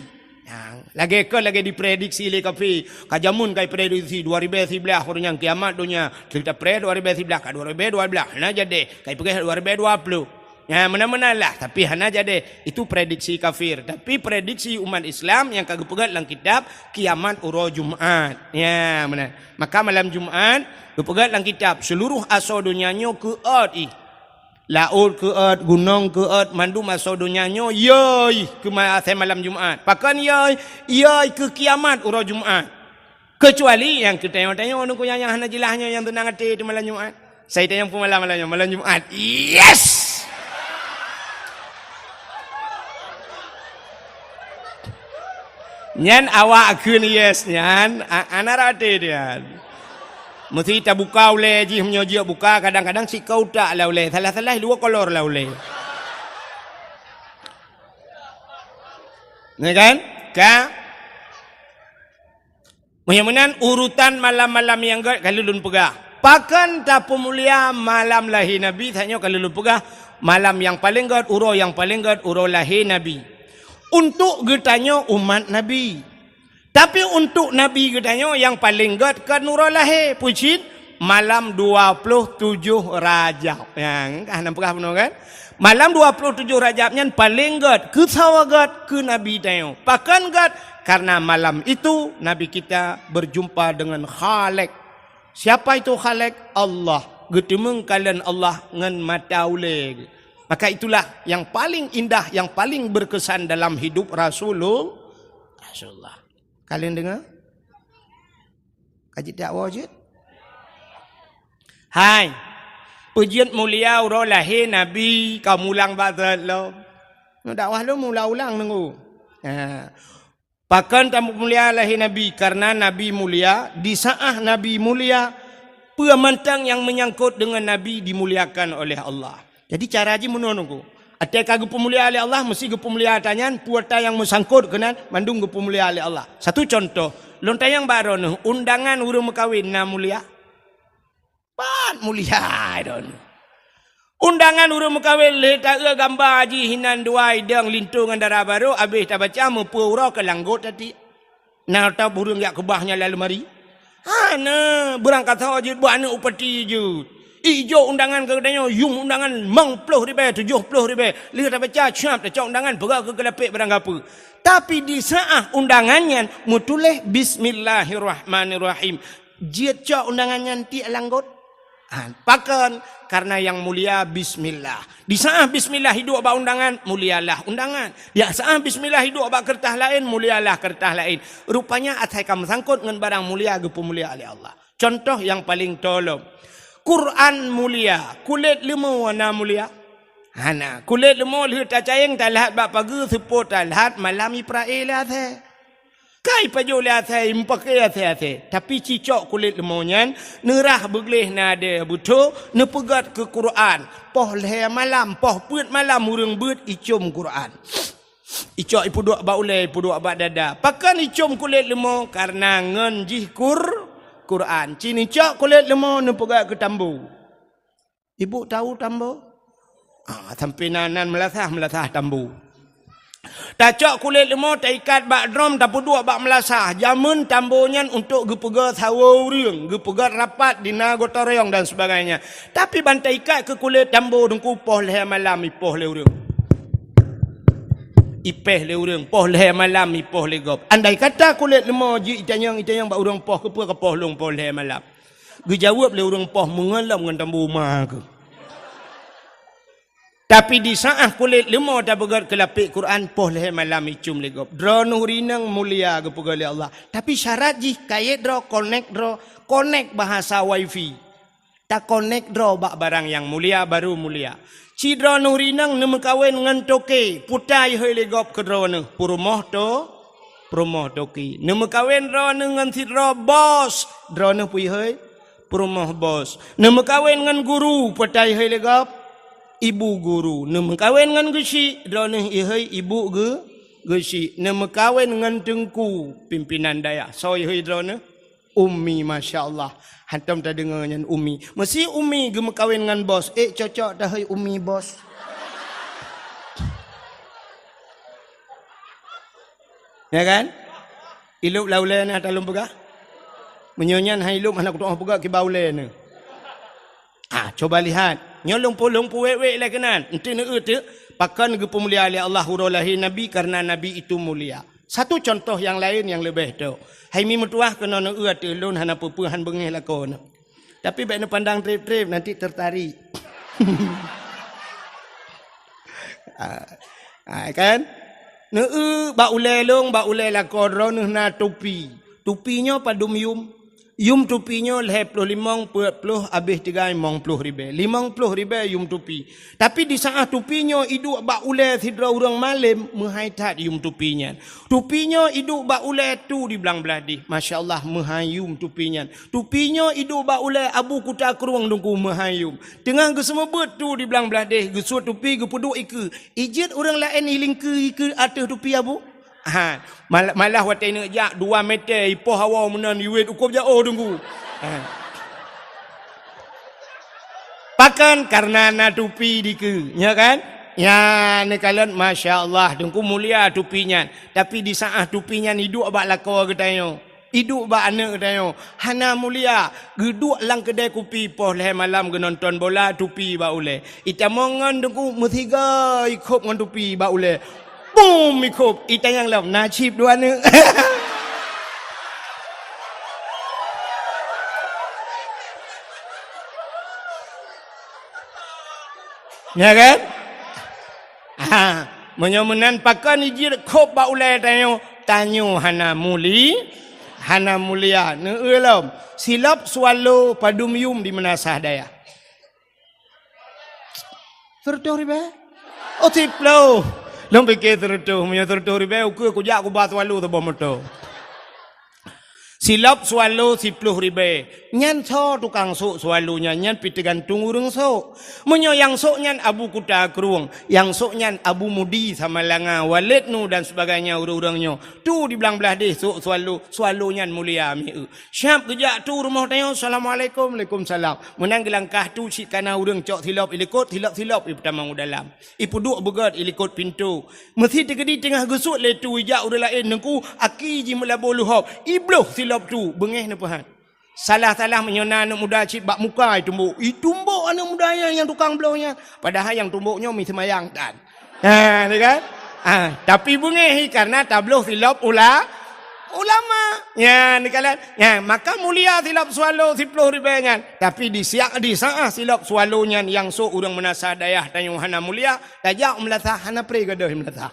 Lagi diprediksi oleh kafe. Kajamun kai prediksi 2011 orang kiamat dunia. Kita pred 2011 ka 2012. Nah jadi kai pergi 2020. Ya mana-mana lah. Tapi hana jadi itu prediksi kafir. Tapi prediksi umat Islam yang kagak pegat dalam kitab kiamat uro Jumat. Ya mana. Maka malam Jumat pegat dalam kitab seluruh asal dunianya ke adi. Laut ke adi, gunung ke adi, mandum asal dunianya yoi ke malam Jumat. Pakan yoi ke kiamat uro Jumat. Kecuali yang kita tanya orang yang hana jelahnya yang tenang hati di malam Jumat. Saya tanya pun malam Jumat. Yes. Nyan awak akun yes nyan anarate dia. Mesti tak buka oleh ji menyoji buka kadang-kadang si kau tak lah oleh salah-salah dua kolor lah oleh. Ni kan? Mudah-mudahan urutan malam-malam yang kalau lun pegah. Pakan tak pemulia malam lahir Nabi tanya kalau lun pegah malam yang paling gad uro yang paling gad uro lahir Nabi. Untuk getanya umat Nabi. Tapi untuk Nabi getanya yang paling gad kan nurul lahir. Pucit malam 27 Rajab. Yang nampak benar kan? Malam 27 Rajabnya paling gad. Kesawa gad ke Nabi tanya. Pakan gad karena malam itu Nabi kita berjumpa dengan Khalik. Siapa itu Khalik? Allah. Getemeng kalian Allah ngan mata ulek. Maka itulah yang paling indah, yang paling berkesan dalam hidup Rasulullah. Kalian dengar? Kaji dakwah je? Hai. Pujian mulia uro lahir Nabi kau mulang badat lo. Dakwah lo mula-ulang nunggu. Pakan tamu mulia lahir Nabi karena Nabi mulia, di saat Nabi mulia, pemantang yang menyangkut dengan Nabi dimuliakan oleh Allah. Jadi cara haji menunggu. Ada kagak pemulia oleh Allah, mesti ke pemulia tanyan, puata yang mesangkut kena mandung ke pemulia oleh Allah. Satu contoh, lontar yang baru nih, undangan urung kawin na mulia. Pat mulia don. Undangan urung kawin letak gambar haji hinan dua idang lintungan darah baru, habis tak baca mempura ke langgut tadi. Nah tak burung yak kebahnya lalu mari. Hana berangkat haji buat anak upati je. Ijo undangan ke katanya, yung undangan mang 10,000, 70,000. Lihat tak baca, siap tak cak undangan, berak ke kelapik barang apa. Tapi di saat undangannya, mutuleh Bismillahirrahmanirrahim. Jiat cak undangannya ti alanggot. Pakan, karena yang mulia Bismillah. Di saat Bismillah hidup abak undangan, mulialah undangan. Di saat Bismillah hidup abak kertas lain, mulialah kertas lain. Rupanya atai kamu sangkut dengan barang mulia, gepemulia oleh Allah. Contoh yang paling tolong. Quran mulia, kulit lemau warna mulia. Hana, kulit lemau lihat cacing tak lihat bak pagi sepot tak lihat malam Israel ada. Kai paju lihat saya impakai ada. Tapi cicok kulit lemaunya nerah begleh nade buto nepegat ke Quran. Poh leh malam, poh put malam urang beut icum Quran. Icok ipu dua bak ulai, ipu dua bak dada. Pakan icum kulit lemau karena ngenjih Quran. Cini cak kulit lemau nepegak ke tambu. Ibu tahu tambu? Sampai nanan melasah tambu. Tak cak kulit lemau tak ikat bak drum tak dua bak melasah. Jamun tambunya untuk gepega sawo riang, gepega rapat dina gotoreyong dan sebagainya. Tapi bantai ikat ke kulit tambu dengku poh leh malam ipoh leh riang. Ipeh le urang poh le malam ipoh le gop. Andai kata kulit lemau ji itanyang bak urang poh ke poh long poh le malam. Ge jawab le urang poh mengalam ngan tambu mah ke. Tapi di saat kulit lemah dah begat kelapik Quran poh leh malam icum legop. Dro nurinang mulia ke pegali Allah. Tapi syarat jih kait dro connect bahasa wifi. Tak connect dro bak barang yang mulia baru mulia. Ci dro nurinang nemu kawin ngan toke putai hoi legop ke dro ne purumoh toki. Nemu kawin dro ngan si dro bos dro ne pui hoi purumoh bos. Nemu kawin ngan guru putai hoi legop ibu guru. Nemu kawin ngan gesi dro ne hoi ibu gesi. Nemu kawin ngan tengku pimpinan daya. So hoi dro ne Umi, Masya Allah. Hantam tak dengar yang Umi. Mesti Umi gema kawin dengan bos. Cocok dah hai Umi bos. Ya kan? Ilup laulai ni atalum pegah. Menyonyan hai ilup anak kutuk pegah ke baulai ni. Coba lihat. Nyolong pu wek lah kenan. Enti ni tu. Pakan ke pemulia oleh Allah hurulahi Nabi karena Nabi itu mulia. Satu contoh yang lain yang lebih tu. Hai mi mutuah kena nak tu lun hana pupuhan bengih lakon. Tapi baik nak pandang trip-trip nanti tertarik. Kan? Ba ulai long ba ulai lakon ron na topi. Topinya padum yum. Yum tupinya leh puluh limang puluh habis 30 ribu. 50 ribu yum tupi. Tapi di saat tupinya iduk bak ulai sidra orang malam menghaitat yum tupinya. Tupinya iduk bak ulai tu di belang beladi. Masya Allah menghayum tupinya. Tupinya iduk bak ulai abu kuta keruang dungku menghayum. Tengah ke semua tu di belang beladi. Gesut tupi ke puduk ike. Ijit orang lain hiling ke atas tupi abu. Malah watai nak jak 2 meter ipoh hawa menan yuit ukur jauh tunggu. Pakan karena na tupi dike, ya kan? Ya ni kalian Masya Allah tunggu mulia tupinya. Tapi di saat tupinya hidup bak lakor katanya. Hidup bak anak katanya. Hana mulia. Geduk lang kedai kopi poh leh malam ke nonton bola tupi bak ule. Ita mongan tunggu metiga ikut ngan tupi bak ule. Boom ikut ita yang lam nasib dua ni. Ya kan? Menyomenan pakan ijir kop ba ulai tanyo hana mulia ne elam silap swallow padum yum di menasah daya. Tertuh riba? Oh tiplo. Long fikir tertuh, punya tertuh riba ukur kujak ku bat swallow tu bomoto. Silap swallow 10 ribu. Nyan so tukang sok swallownya nyan pitegan tungurung sok. Menyo yang sok nyan Abu Kuta Keruang, yang sok nyan Abu Mudi sama Langa, Walid nu dan sebagainya urang-urangnya. Tu di belang belah deh sok swallow nyan mulia mi. Syap kejak tu rumah tanya Assalamualaikum, Waalaikumsalam. Menang gelangkah tu si kana urang cok silap ilikot silap pertama dalam. Ipu duk begat ilikot pintu. Mesti tegedi tengah gesuk le tu ijak urang lain nengku aki ji melabo luhop. Ibloh silap tu bengih ni pahat. Salah-salah menyona anak muda cip bak muka tumbuk. Tumbuk anak muda yang tukang blownya. Padahal yang tumbuknya mi semayang dan. Ni kan? Tapi bengih karena tabloh silap ulama. Ya ni kalian. Ya maka mulia silap swallow 10 ribu kan. Tapi di saat silap swallownya yang so urang menasa dayah tanyung hana mulia, tajak melatah hana pre gadah melatah.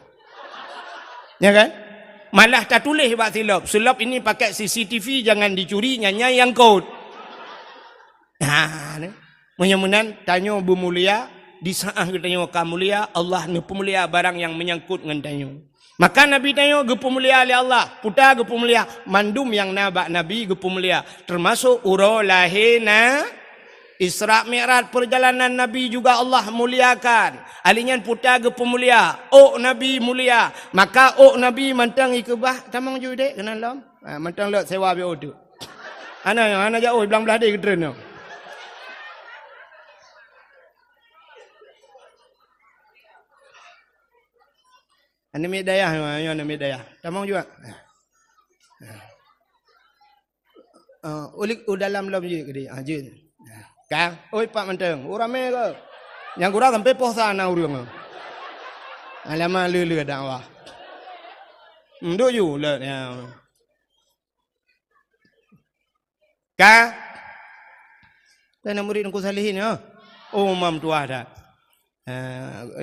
Ya kan? Malah tak tulis buat silap. Silap ini pakai CCTV jangan dicuri nyanya yang kod. Menyemenan tanya Bu Mulia di saat tanya kamu mulia Allah ne pemulia barang yang menyangkut dengan tanya. Maka Nabi tanya ge pemulia oleh Allah, puta ge pemulia mandum yang nabak Nabi ge pemulia termasuk uro lahina Isra Mi'raj perjalanan Nabi juga Allah muliakan. Alinyan puta ge pemulia, Nabi mulia. Maka Nabi mantang ikebah tamang ju dek kenal lam. Mantang lek sewa be tu. Ana jauh belang belah dek kedren. Ana medayah, ana medayah. Tamang juga. Ulik dalam lam je ke dia. Je. Kang, oi Pak Menteng, urame ke? Yang kurang sampai poh sana urang. Alamak lele dakwah. Nduk ju le ya. Kang. Dan murid aku salihin ya. Oh mam tua dah.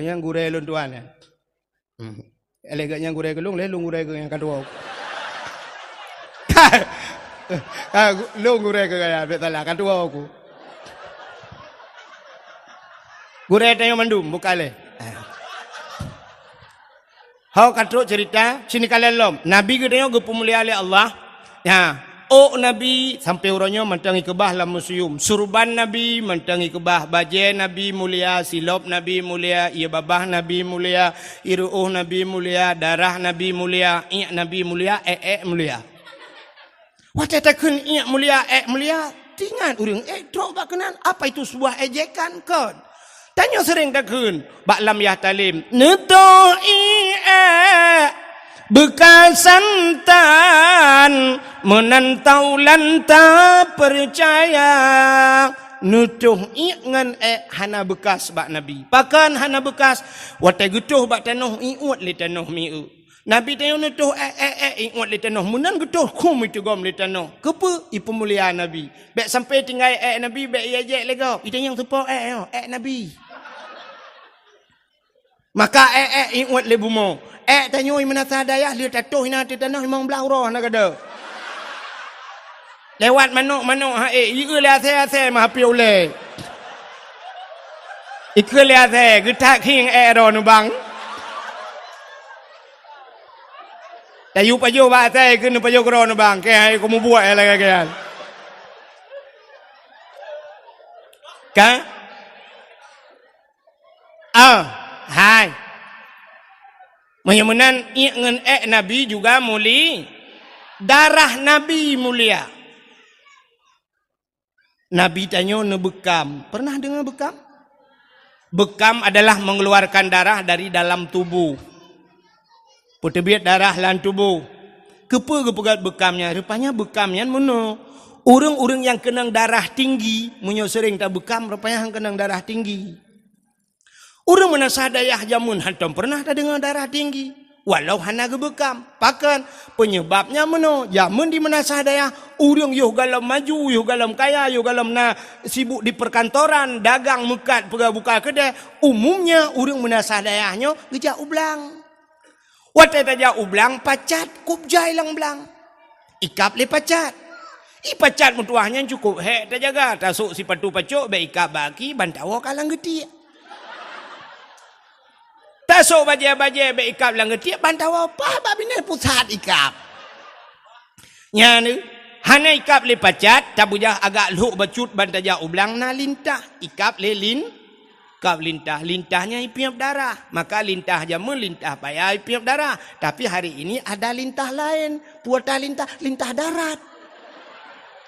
Yang gurai lun tuan ya. Eleganya gurai gelung, lelung gurai ke yang kedua. Lu gurai ke gaya, betul lah kedua aku. Gurai tanya mandum, bukan le. Hau katruk cerita, sini kalian lom. Nabi ke tanya pemulia oleh Allah. Ya, oh Nabi sampai orangnya mentangi kebah dalam museum. Surban Nabi mentangi kebah, baju Nabi mulia, silop Nabi mulia, ia babah Nabi mulia, iruh Nabi mulia, darah Nabi mulia, Nabi mulia, mulia. Wata takun mulia, mulia. Tingan urang, trok bakanan. Apa itu sebuah ejekan kod? Tanya sering takun, bak lam yah talim. Netoi bekas santan menantau lanta percaya nutuh ngan hana bekas bak Nabi. Pakan hana bekas watai getuh bak tanah iut li tanah miu. Nabi tayo nutuh iut li tanah munan getuh kum itu gom li tanah. Kepa ipu mulia Nabi. Bek sampai tinggal Nabi bek ia jek lego. Itu yang tepo Nabi. Maka iut li bumo. Tanya mana sadaya dia tatuh ina tanah memang belah roh nak ada. Lewat manuk ieu le ase mah api ule. Ikut le ase getak king ro nu bang. Tayu payo ba ase ke nu payo ro nu bang ke hai ko mu buat la kan. Ka? Hai. Menyemunan ngan Nabi juga mulia. Darah Nabi mulia. Nabi tanya bekam. Pernah dengar bekam? Bekam adalah mengeluarkan darah dari dalam tubuh. Pertebiat darah dalam tubuh. Kepa kepegat bekamnya? Rupanya bekamnya mana? Orang-orang yang kenang darah tinggi, munyo sering tak bekam, rupanya yang kenang darah tinggi. Orang mana sadayah jamun hantam pernah tak dengar darah tinggi. Walau hana gebekam. Pakan penyebabnya mana? Jamun di mana sadayah. Orang yuh galam maju, yuh galam kaya, yuh galam na sibuk di perkantoran, dagang mekat, buka kedai. Umumnya orang mana sadayahnya gejak ublang. Watai tajak ublang, pacat, kubjai lang belang. Ikap le pacat. Pacat mutuahnya cukup. Tak jaga. Tasuk si patu pacuk, baik ikap baki, bantawa kalang getik. Tasuk baje-baje be ikap lang getik bantau apa bab bini pusat ikap. Nya ni hana ikap le pacat tabujah agak luk bacut bantaja ublang na lintah ikap le kap lintahnya ipiap darah. Maka lintah jamun lintah payah ipiap darah. Tapi hari ini ada lintah lain, puata lintah darat.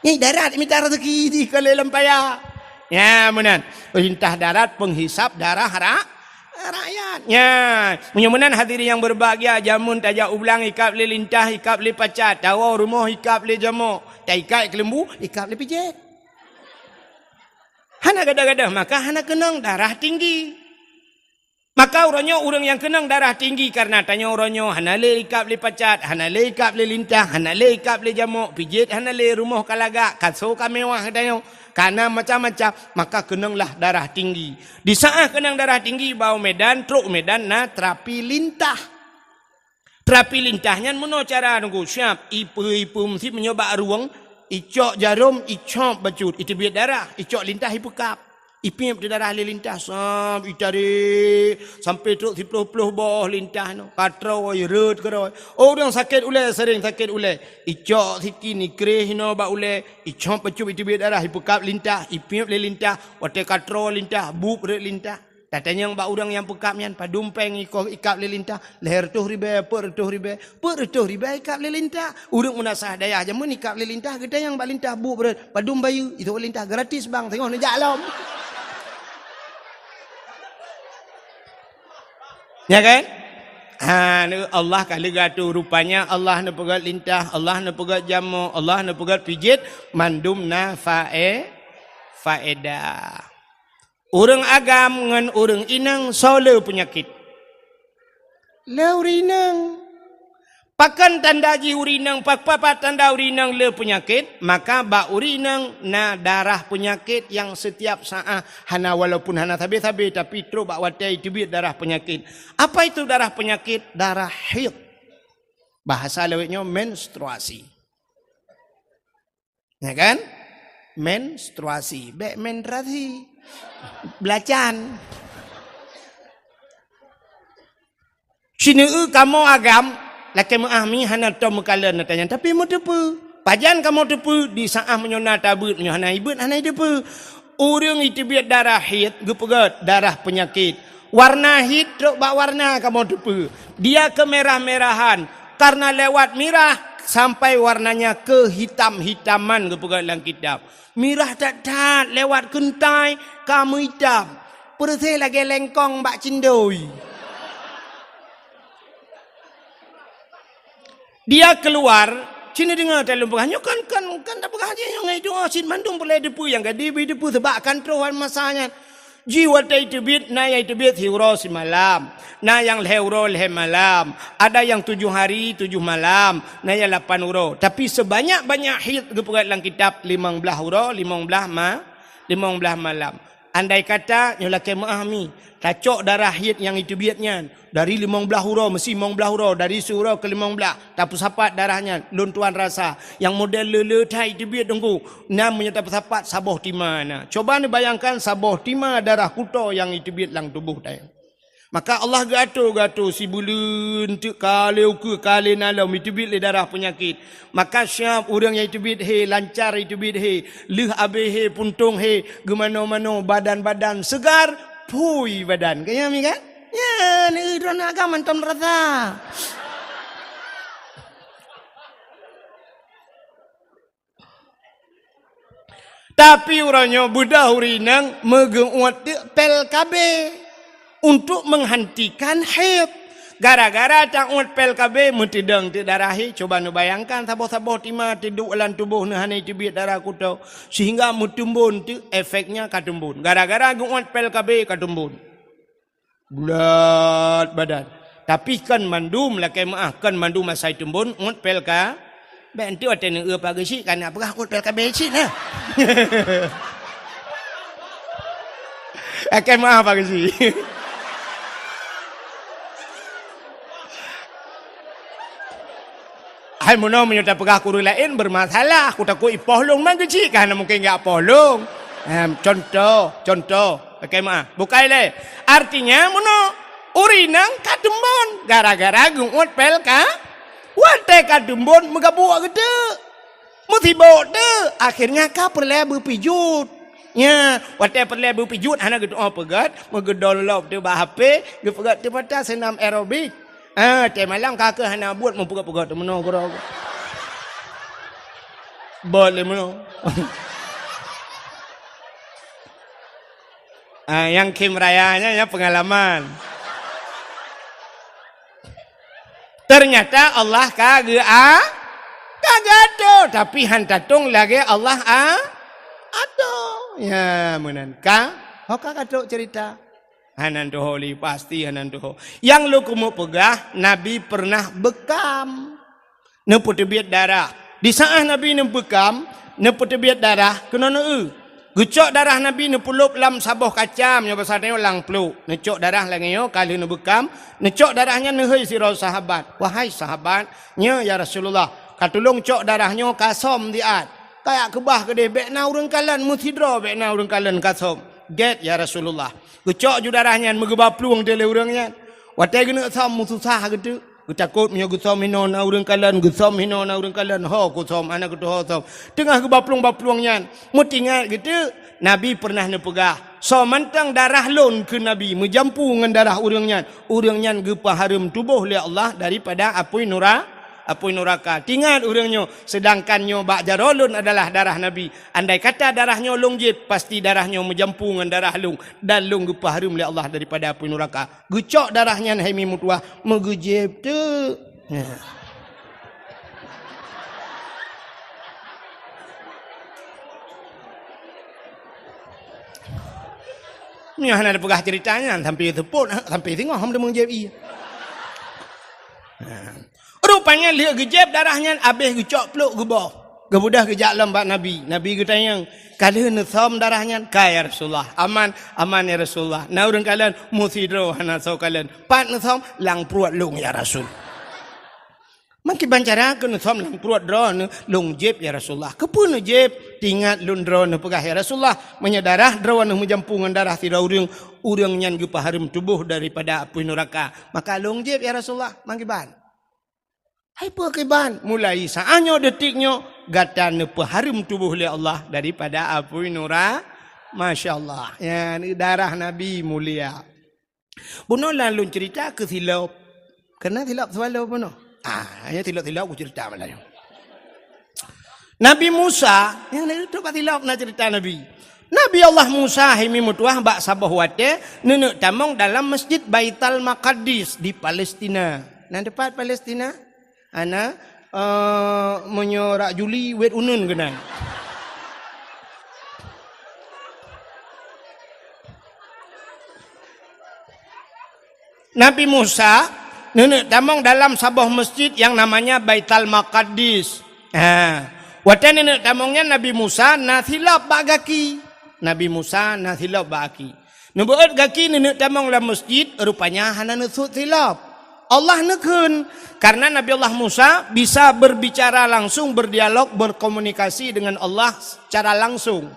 Ni darat minta rezeki di kalelam payah. Ya menan lintah darat penghisap darah rakyatnya. Menyemenan hadirin yang berbahagia, jamun tajak ublang ikap le lintah, ikap le pacat, tawa rumah ikap le jamuk, tak ikat kelembu, ikap le pijet. Hana gada-gada, maka hana kenang darah tinggi. Maka orang yang kenang darah tinggi karena tanya orangnya hana le ikap le pacat, hana le ikap le lintah, hana le ikap le jamuk, pijet hana le rumah kalagak, kaso kamewah tanya. Karena macam-macam, maka kenanglah darah tinggi. Di saat kenang darah tinggi, bau medan, truk medan, na terapi lintah. Terapi lintahnya, mana cara nunggu? Siap, ipu mesti menyoba ruang, icok jarum, icok bacut, itu biar darah, icok lintah, ipukap. Ipim di darah lintah, sampai truk 10 bawah lintah. Katrau, rut, keroi. Orang sakit ulai, sering sakit ulai. Icok siki ni kereh, ba ulai. Icok bacut, itu biar darah, ipukap lintah, ipim le lintah. Watai katrau lintah, buk rut lintah. Katanya yang orang yang pekapnya, padumpeng ikap le lintah. Leher tuh ribe, per tuh ribe, ikap le lintah. Orang menasah daya aja, ikap le lintah. Kita yang bak lintah, buk rut, padum bayu. Itu lintah gratis bang, tengok ni jalam. Ya kan? Allah kali gatu rupanya Allah na pegat lintah, Allah na pegat jamu, Allah na pegat pijit, mandum na faedah. Orang agam ngan orang inang sole penyakit. Lau rinang. Pakan tanda ji urinang pakpapa tanda urinang le penyakit, maka ba urinang na darah penyakit yang setiap saat hana walaupun hana tabi-tabi tapi terus bak watai tibit darah penyakit. Apa itu darah penyakit? Darah haid. Bahasa lewatnya menstruasi. Ya kan? Menstruasi. Bek menstruasi. Belacan. Sini kamu agam laki mengahmi hana tom kala natanya tapi mu tepu pajan kamu tepu di saah menyona tabut nyo hana ibut hana tepu urang itu biat darah haid gepegat darah penyakit warna haid truk bak warna kamu tepu dia kemerah-merahan karena lewat merah sampai warnanya ke hitam-hitaman gepegat dalam kitab merah tak lewat kentai kamu hitam perse lagi lengkong bak cindoi. Dia keluar, cina dengar dalam pengahnya kan tak pengahnya yang itu asin mandung boleh depu yang gadi depu sebab kontrol masanya. Jiwa itu bit, na yang itu bit hiro si malam, na yang lehuro leh malam, ada yang 7 hari 7 malam, na yang 8 euro. Tapi sebanyak-banyak hit kepegat dalam kitab 15 euro, 15 malam. Andai kata nyolake memahami, kacok darah hit yang itu biatnya. Dari 15 huruf, mesti 15 huruf. Dari surau ke 15. Tak sapat darahnya. Luntuan rasa. Yang model lele tai dibiat tunggu. Namanya tak sapat saboh timana. Coba ni bayangkan saboh tima darah kuto yang itu biat lang tubuh tay. Maka Allah gato si bulun tu kali uku kali nalau itu biat le darah penyakit. Maka siap orang yang itu biat he lancar itu biat he leh abe he puntung he gemano-mano badan-badan segar pui badan. Kaya mi kan? Ya, ni drone agama mantam rasa. Tapi orangnya budak urinang megenguat pel kabe untuk menghentikan haid. Gara-gara tak uat pel kabe mentidang ti darahi. Coba nu bayangkan saboh-saboh tima tiduk dalam tubuh nu hanai tibit darah kutau sehingga mutumbun tu efeknya katumbun. Gara-gara guat pel kabe katumbun. Bulat badan. Tapi kan mandum lah kemaah kan mandum masai tumbun ngut pel ka. Bentu ada neu pagi si kan apa ngut pel ka beci nah. Akan maaf pagi si. Hai mono menyudah pegah kuru lain bermasalah. Aku takut ipohlong man kecil kan mungkin enggak pohlong. Contoh. Bagaimana? Bukai le. Artinya mono urinang kadembon gara-gara gungut pel ka. Wate kadembon megabuak gede. Mutibo de akhirnya ka perle berpijut. Ya, wate perle berpijut hana gitu pegat, megedol lob de ba HP, gepegat de pada senam aerobik. Te malam kakak hana buat mempegat-pegat mono goro. Boleh mono. Yang Kim Rayanya ya pengalaman. Ternyata Allah kagak tapi hantatung lagi Allah ado. Ya menanka, kagak cerita. Hanan doholi pasti hanan doho. Yang lu kumu pegah Nabi pernah bekam. Neput biat darah. Di saat Nabi bekam, neput biat darah kena Gucok darah Nabi nepulup lam saboh kacam yang besar ni lang peluk. Necok darah lagi yo kali nebekam, necok darahnya nehoi sira sahabat. Wahai sahabat, nya ya Rasulullah, katulung cok darahnya kasom diat. Kayak kebah gede bekna urang kalan muthidro bekna urang kalan kasom. Get ya Rasulullah. Gucok ju darahnya megebah pluang tele urangnya. Watai gena sam mususah gitu. Takut punya gusom hino na urang kalan gusom hino na urang kalan ho gusom anak gitu ho som tengah ke baplung-baplungnya mutingat gitu Nabi pernah nepegah so mantang darah lon ke Nabi menjampu dengan darah urangnya gepa harum tubuh oleh Allah daripada apui neraka tingat urangnya sedangkan nyo bak jarolun adalah darah Nabi andai kata darahnya long jeb pasti darahnya menjampu dengan darah lung dan lung gepa harum oleh Allah daripada apui neraka gucok darahnya hemi mutwah megejeb tu ni hana ada pegah ceritanya sampai itu pun sampai tengok ham dia mengjeb iya rupanya lihat gejep darahnya habis gecok peluk gebah. Kemudah kejak lembat Nabi. Nabi kata yang kalau nusam darahnya kaya Rasulullah. Aman ya Rasulullah. Nah orang kalian musidro hana sau kalian. Pat nusam lang pruat lung ya Rasul. Mungkin bancara ke nusam lang pruat drone lung jeb ya Rasulullah. Kepun jeb tingat lun drone pegah ya Rasulullah. Menyadarah drawan menjampungan darah tidak urang nyan gepaharum tubuh daripada api neraka. Maka lung jeb ya Rasulullah mangkiban. Hai pekiban mulai saanyo detiknya gatan peharum tubuh oleh Allah daripada api neraka. Masya Allah. Ya, ini darah Nabi mulia. Buno lalu cerita ke silap. Kena silap selalu buno. Hanya tilap-tilap aku cerita malah. Nabi Musa, yang itu tilap nak cerita Nabi. Nabi Allah Musa himi mutuah bak sabah wate nenek tamong dalam Masjid Baitul Maqdis di Palestina. Nan dekat Palestina, ana menyorak Juli wet unun kena. Nabi Musa nenek tamong dalam sebuah masjid yang namanya Baitul Maqdis. Watan nenek tamongnya Nabi Musa nathilap bagaki. Nabi Musa nathilap bagaki. Nubuat gaki nenek tamong dalam masjid rupanya hana nusut silap. Allah nekun karena Nabi Allah Musa bisa berbicara langsung, berdialog, berkomunikasi dengan Allah secara langsung.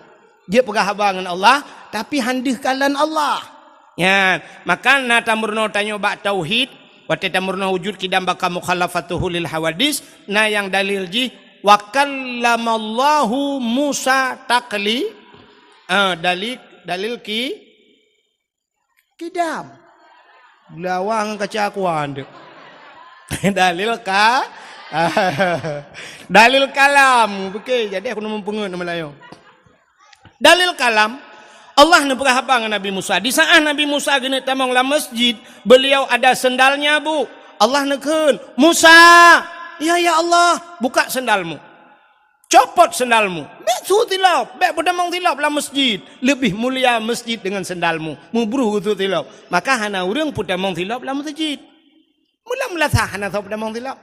Dia pegah dengan Allah tapi handih kalan Allah. Ya, maka na tamurno tanyo bak tauhid wa tamurno wujud kidam baka mukhalafatuhu lil hawadis na yang dalil ji wa kallamallahu Musa takli dalil ki kidam lawang kacakuan dalil ka dalil kalam okey jadi aku mempengen Melayu dalil kalam Allah nak berhaba dengan Nabi Musa. Di saat Nabi Musa gini tamang la masjid, beliau ada sendalnya bu. Allah nekun, Musa, ya Allah, buka sendalmu. Copot sendalmu. Bek su tilap, bek berdamang tilap la masjid. Lebih mulia masjid dengan sendalmu. Mubruh tu tilap. Maka hana urang pudamang tilap la masjid. Mula sah hana tau pudamang tilap.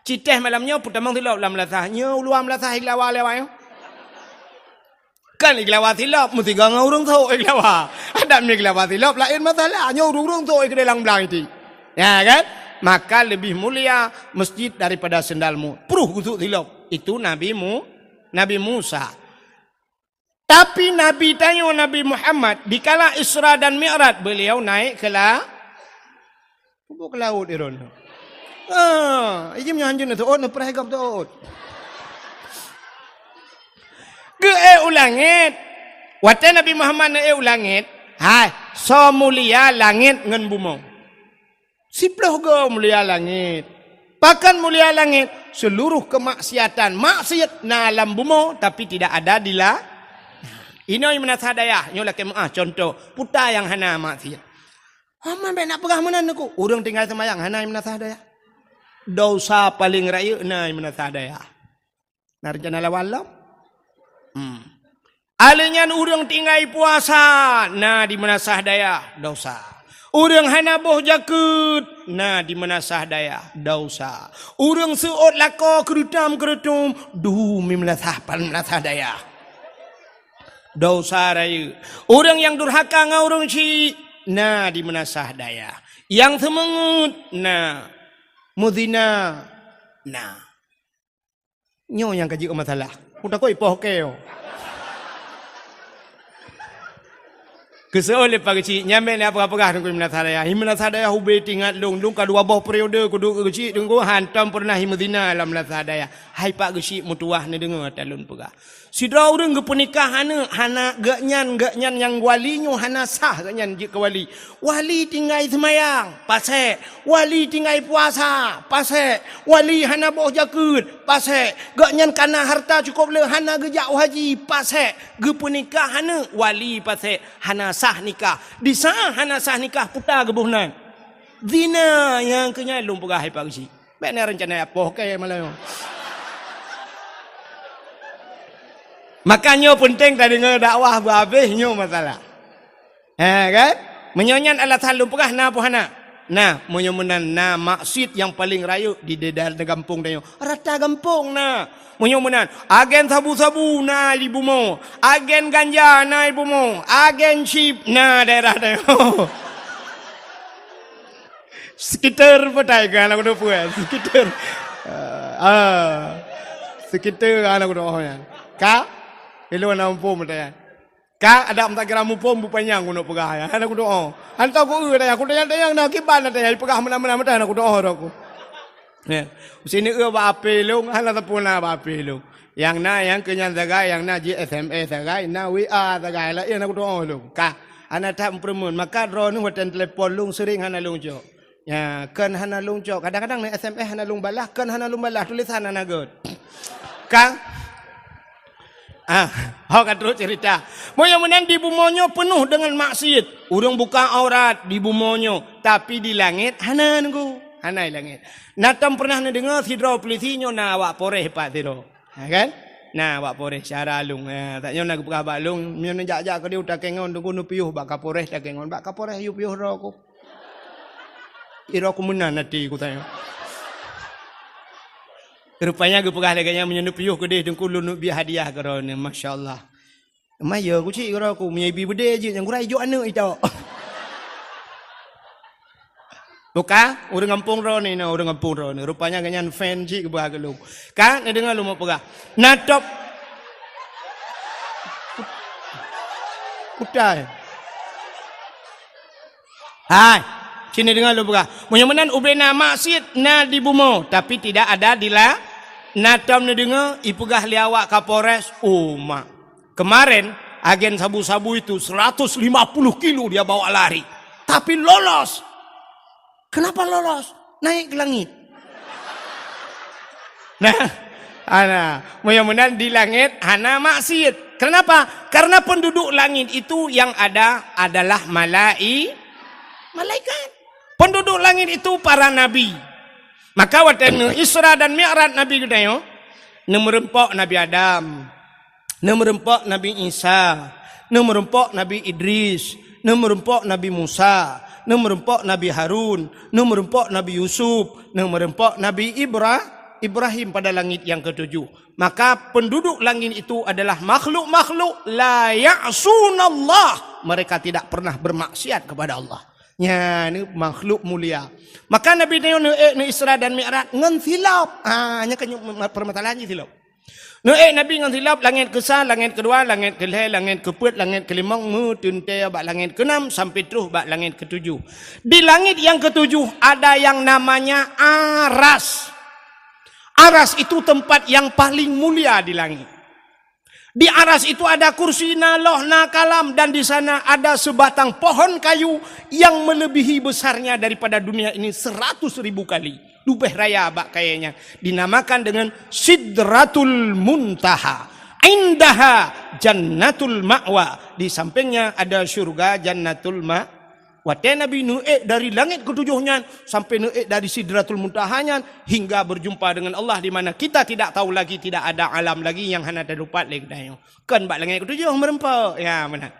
Citeh malamnya pudamang tilap la melasahnya, uluam melasah ilawa-lewa. Kan iklawa tilap mesti gang urang tu iklawa. Ada iklawa tilap lain masalahnya urang tu ikdelang belang itu. Ya kan? Maka lebih mulia masjid daripada sendalmu. Pruh untuk tilap. Itu Nabi Musa. Tapi Nabi tanya Nabi Muhammad dikala Isra dan Mi'raj beliau naik ke laut iron. Ini menyanjung tu na perhagap tu. Ke ulangit. Wate Nabi Muhammad na ulangit. Hai, so mulia langit ngan bumong. Siploh go mulia langit. Pakan mulia langit seluruh kemaksiatan, maksiat na alam bumo tapi tidak ada di la. Inoy menasadaya, nyola ke contoh, puta yang hana maksiat. Aman be nak pegah menan aku. Urang tinggal semayang hana menasadaya. Dosa paling raya na menasadaya. Narjana lawalam. Alenyan urang tinggai puasa na di menasah daya dosa. Urang hana boh jakut na di menasah daya dosa. Urang seot lako kerutam dumi menasah pan menasah daya dosa raya. Urang yang durhaka ngau urang ci na di menasah daya. Yang semengut na mudina na. Nyo yang kaji masalah. Udah kau ipoh keo. Keseoleh pagi nyampe ni apa-apa dengan menasadaya. Menasadaya hube tinggal lung kadua bawah periode kudu kecil tunggu hantam pernah himedina dalam menasadaya. Hai pak kecil mutuah ni dengar talun pegah. Sidra urang ke pernikahan hana gaknyan yang walinyo hana sah gaknyan je ke wali. Wali tinggal semayang, pasek. Wali tinggal puasa, pasek. Wali hana boh jakut, pasek. Gaknyan kana harta cukup le hana gejak haji, pasek. Ge pernikahan wali pasek hana sah nikah. Di sah hana sah nikah puta gebuhnan. Zina yang kenya lum pegah hai pak si. Benar rencana apa ke malayo. Makanya penting tadi dengar dakwah berhabisnya masalah. Kan? Menyonyan Allah Taala pegah na apa hana? Nah, menyomenan na maksud yang paling raya di dalam kampung dia. Rata kampung na. Menyomenan agen sabu-sabu na ibu mo. Agen ganja na ibu mo. Agen chip na daerah dia. Sekitar petai kan aku dah puas. Sekitar. Sekitar anak aku dah. Kak, hello nampu mata. Kak ada tak kira mumpung bupanya aku nak pegah ya. Aku doa. Hantar aku aku tanya nak kiban nak tanya pegah mana-mana mata aku doa aku. Ya. Sini ba ape long hala tapuna ba ape long. Yang na yang kenyan zagai yang na GSMA zagai na WA zagai lah aku doa long. Kak ana tak permun maka ro nu hotel telefon long sering hana long jo. Ya kan hana long jo kadang-kadang na SMS hana long balah kan hana long balah tulisan hana god. Kak Hak terus cerita. Mudah-mudahan di bumonyo penuh dengan maksiat. Urang buka aurat di bumonyo, tapi di langit hana nunggu. Hana di langit. Natam pernah dengar sidro polisinyo na awak poreh pak sidro. Kan? Nah, awak poreh syara alung. Taknya nak buka balung, nyo jak-jak ke dia utak kengon tunggu nu piuh bak kaporeh tak kengon. Bak kaporeh yu piuh ro aku. Iro aku menan nanti aku tanya. Rupanya aku pegah lagi yang menyentuh piuh ke dia dan kulun biar hadiah kerana masya-Allah. Maya aku cik kerana aku punya ibu bede je yang kurai jo anak itu. Buka, orang kampung ro ni, orang kampung ro ni. Rupanya ganyan fan cik ke bah lu. Kan ni dengar lu mau pegah. Natop kutai. Hai, sini dengar lu pegah. Mudah-mudahan ubena maksud na di bumo tapi tidak ada di la. Natam ni dengar ipegah liawak Kapolres mak. Kemarin agen sabu-sabu itu 150 kilo dia bawa lari. Tapi lolos. Kenapa lolos? Naik ke langit. Nah, mudah-mudahan di langit hana maksiat. Kenapa? Karena penduduk langit itu yang ada adalah malaikat. Penduduk langit itu para nabi. Maka waktu Isra dan Mi'raj Nabi kita yo, merempok Nabi Adam, merempok Nabi Isa, merempok Nabi Idris, merempok Nabi Musa, merempok Nabi Harun, merempok Nabi Yusuf, merempok Nabi Ibrahim pada langit yang ketujuh. Maka penduduk langit itu adalah makhluk-makhluk la ya'sunallah. Mereka tidak pernah bermaksiat kepada Allah. Ya, ini makhluk mulia. Maka Nabi ni Isra dan Mi'raj ngan silap. Nya kan permasalahannya silap. Nabi ngan silap langit ke-1, langit kedua, langit ke-2, langit ke-4, langit ke-5, tunte bak langit ke-6 sampai terus bak langit ke-7. Di langit yang ke-7 ada yang namanya aras. Aras itu tempat yang paling mulia di langit. Di aras itu ada kursi na loh na kalam dan di sana ada sebatang pohon kayu yang melebihi besarnya daripada dunia ini 100.000 kali. Lubeh raya bak kayaknya dinamakan dengan Sidratul Muntaha. Indaha Jannatul Ma'wa. Di sampingnya ada surga Jannatul Ma'wa. Waktu Nabi Nuh dari langit ketujuhnya sampai Nuh dari Sidratul Muntahanya hingga berjumpa dengan Allah di mana kita tidak tahu lagi, tidak ada alam lagi yang hanya terlupat lagi dah. Kan bak langit ketujuh merempau. Ya benar.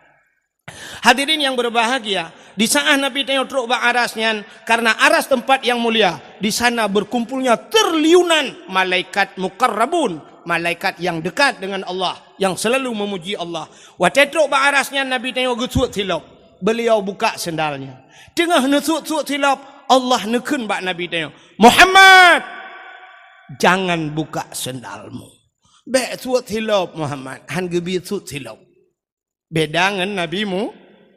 Hadirin yang berbahagia, di saat Nabi tengok truk bak arasnya karena aras tempat yang mulia, di sana berkumpulnya triliunan malaikat muqarrabun, malaikat yang dekat dengan Allah, yang selalu memuji Allah. Waktu truk bak arasnya Nabi tengok gesut silap. Beliau buka sendalnya. Tengah nesut-sut silap, Allah nekun bak Nabi tengok. Muhammad, jangan buka sendalmu. Bek sut silap Muhammad, han gebi sut silap. Beda dengan nabimu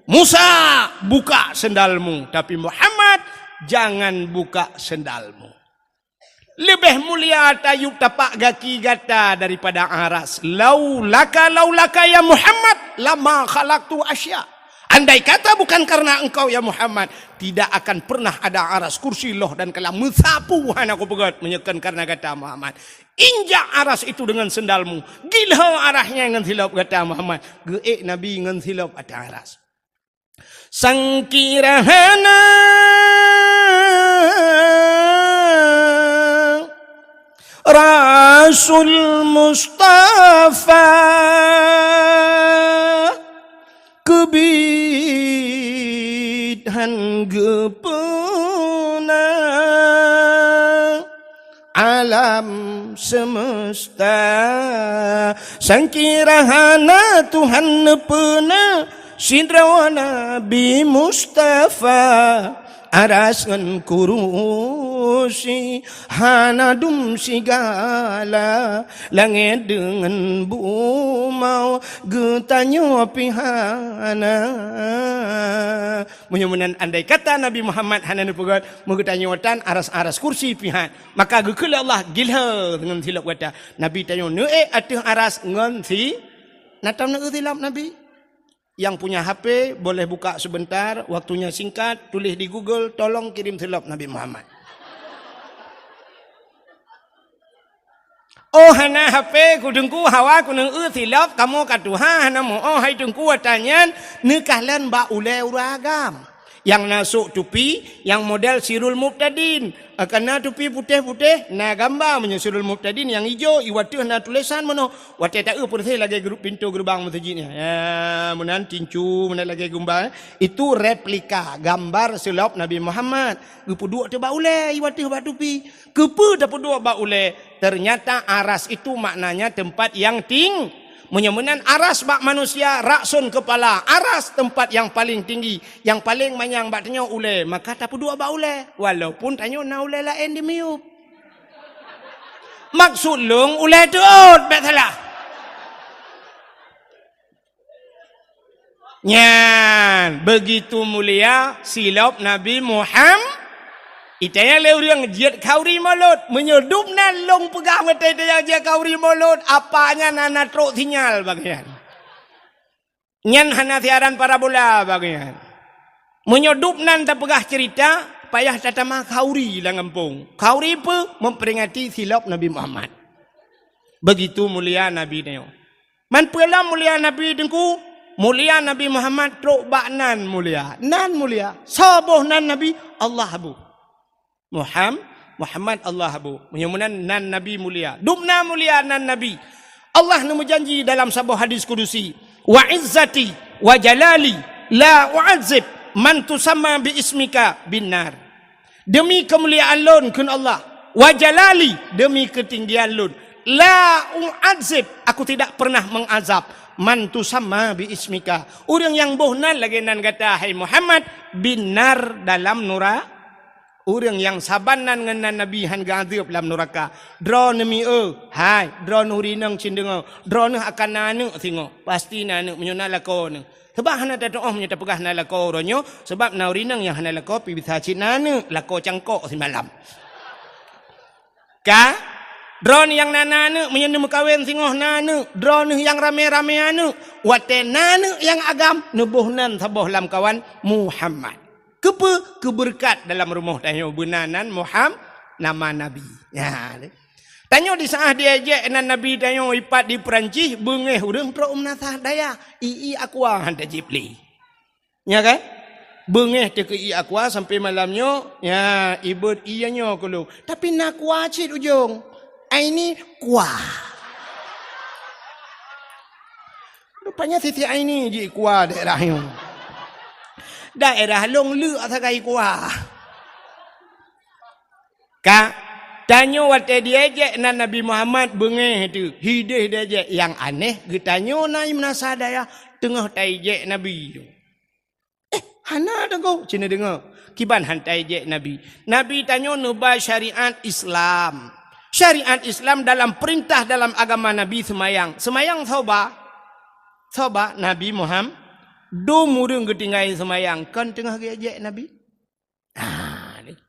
Musa, buka sendalmu. Tapi Muhammad, jangan buka sendalmu. Lebih mulia tayub tapak kaki gata daripada aras. Laulaka ya Muhammad, lama khalaqtu asya. Andai kata bukan karena engkau ya Muhammad, tidak akan pernah ada aras, kursi, loh dan kalam mensapu aku pegat menyekan karena kata Muhammad. Injak aras itu dengan sendalmu. Gila arahnya dengan silap kata Muhammad. Geek Nabi dengan silap ada aras. Sangkirahana Rasul Mustafa kebidhan gepe alam semesta. Sangkirahana Tuhan nepena sidrawa Nabi Mustafa. Aras ngan kurusi hanadum sigala. Langit dengan bumau getanyo pihana. Mudah-mudahan andai kata Nabi Muhammad hananu pegat mengetanyotan aras-aras kursi pihan, maka gekul Allah gilha dengan silap kata Nabi tanyo ne atuh aras ngan si natam nak silap Nabi. Yang punya HP boleh buka sebentar, waktunya singkat, tulis di Google, tolong kirim silap Nabi Muhammad. Oh hana HP kudengku hawa kuneng silap kamu katuha hana mo oh hai tengku watanyan nekahlan ba ule uragam. Yang nasuk tupi yang model Sirul Muqtadin, karena tupi putih-putih na gambar punya Sirul Muqtadin yang hijau iwatuh na tulisan mono wate tak putih lagi grup pintu gerbang masjidnya ya munan tincu munan lagi gambar itu replika gambar silap Nabi Muhammad gepuduk tu ba ule iwatuh ba tupi kepu dapuduk ba ule. Ternyata aras itu maknanya tempat yang tinggi. Menyemunan aras bak manusia raksun kepala, aras tempat yang paling tinggi, yang paling manyang bak tanya ule, maka tak dua bak ule, walaupun tanya na ule lain di miup. Maksud lung ule tuut bak salah. Nyan, begitu mulia silap Nabi Muhammad. Itanya leuriang jiat kauri mulut menyedupna long pegang mata dia jiat kauri mulut apanya nana truk sinyal bagian. Nyan hana siaran parabola bagian. Menyedupna tak pegah cerita payah tatama kauri lah ngampung. Kauri pe memperingati silap Nabi Muhammad. Begitu mulia Nabi neo. Man pula mulia Nabi dengku, mulia Nabi Muhammad truk bak nan mulia. Nan mulia. Saboh nan Nabi Allah abu. Muhammad Allah abu. Mudah-mudahan nan Nabi mulia. Dubna mulia nan Nabi. Allah nemu janji dalam sebuah hadis kudusi. Wa izzati wa jalali la u'adzib man tusamma bi ismika binar. Demi kemuliaan lun kun Allah. Wa jalali demi ketinggian lun. La u'adzib aku tidak pernah mengazab. Man tusamma bi ismika. Orang yang bohnan lagi nan kata hai Muhammad binar dalam neraka. Orang yang sabanan dengan Nabi han gadib dalam neraka. Dro nemi hai, dro nurinang cindengo. Dro ne akan nanu singo. Pasti nanu menyuna lako ne. Sebab hana tak doa menyata pegah na lako ronyo. Sebab nurinang yang hana lako pi bisa cin nanu lako cangkok si malam. Ka dro yang nanu menyuna mekawin singoh nanu. Dro ne yang rame-rame anu. Wate nanu yang agam nubuhnan saboh lam kawan Muhammad. Keberkat dalam rumah tanya benanan Muhammad nama Nabi. Ya. Tanya di saat dia je nan Nabi tanya ipat di Perancis bengeh urang pro umnasah daya ii aqua hantar jipli. Ya kan? Bengeh te ke ii aqua sampai malamnya ya ibut ianya kalau. Tapi nak kuacit ujung. Ini kuah. Rupanya sisi ini je kuah daerahnya. Daerah long lu atakai kuah. Ka tanya wate dia je nan Nabi Muhammad bengeh tu hidih dia je yang aneh getanyo nai menasa daya tengah tai je Nabi tu. Hana dengo cina dengar kiban hantai je Nabi. Nabi tanyo nuba syariat Islam. Syariat Islam dalam perintah dalam agama Nabi semayang. Semayang soba Nabi Muhammad do murung ketinggai semayang kan tengah gejek Nabi.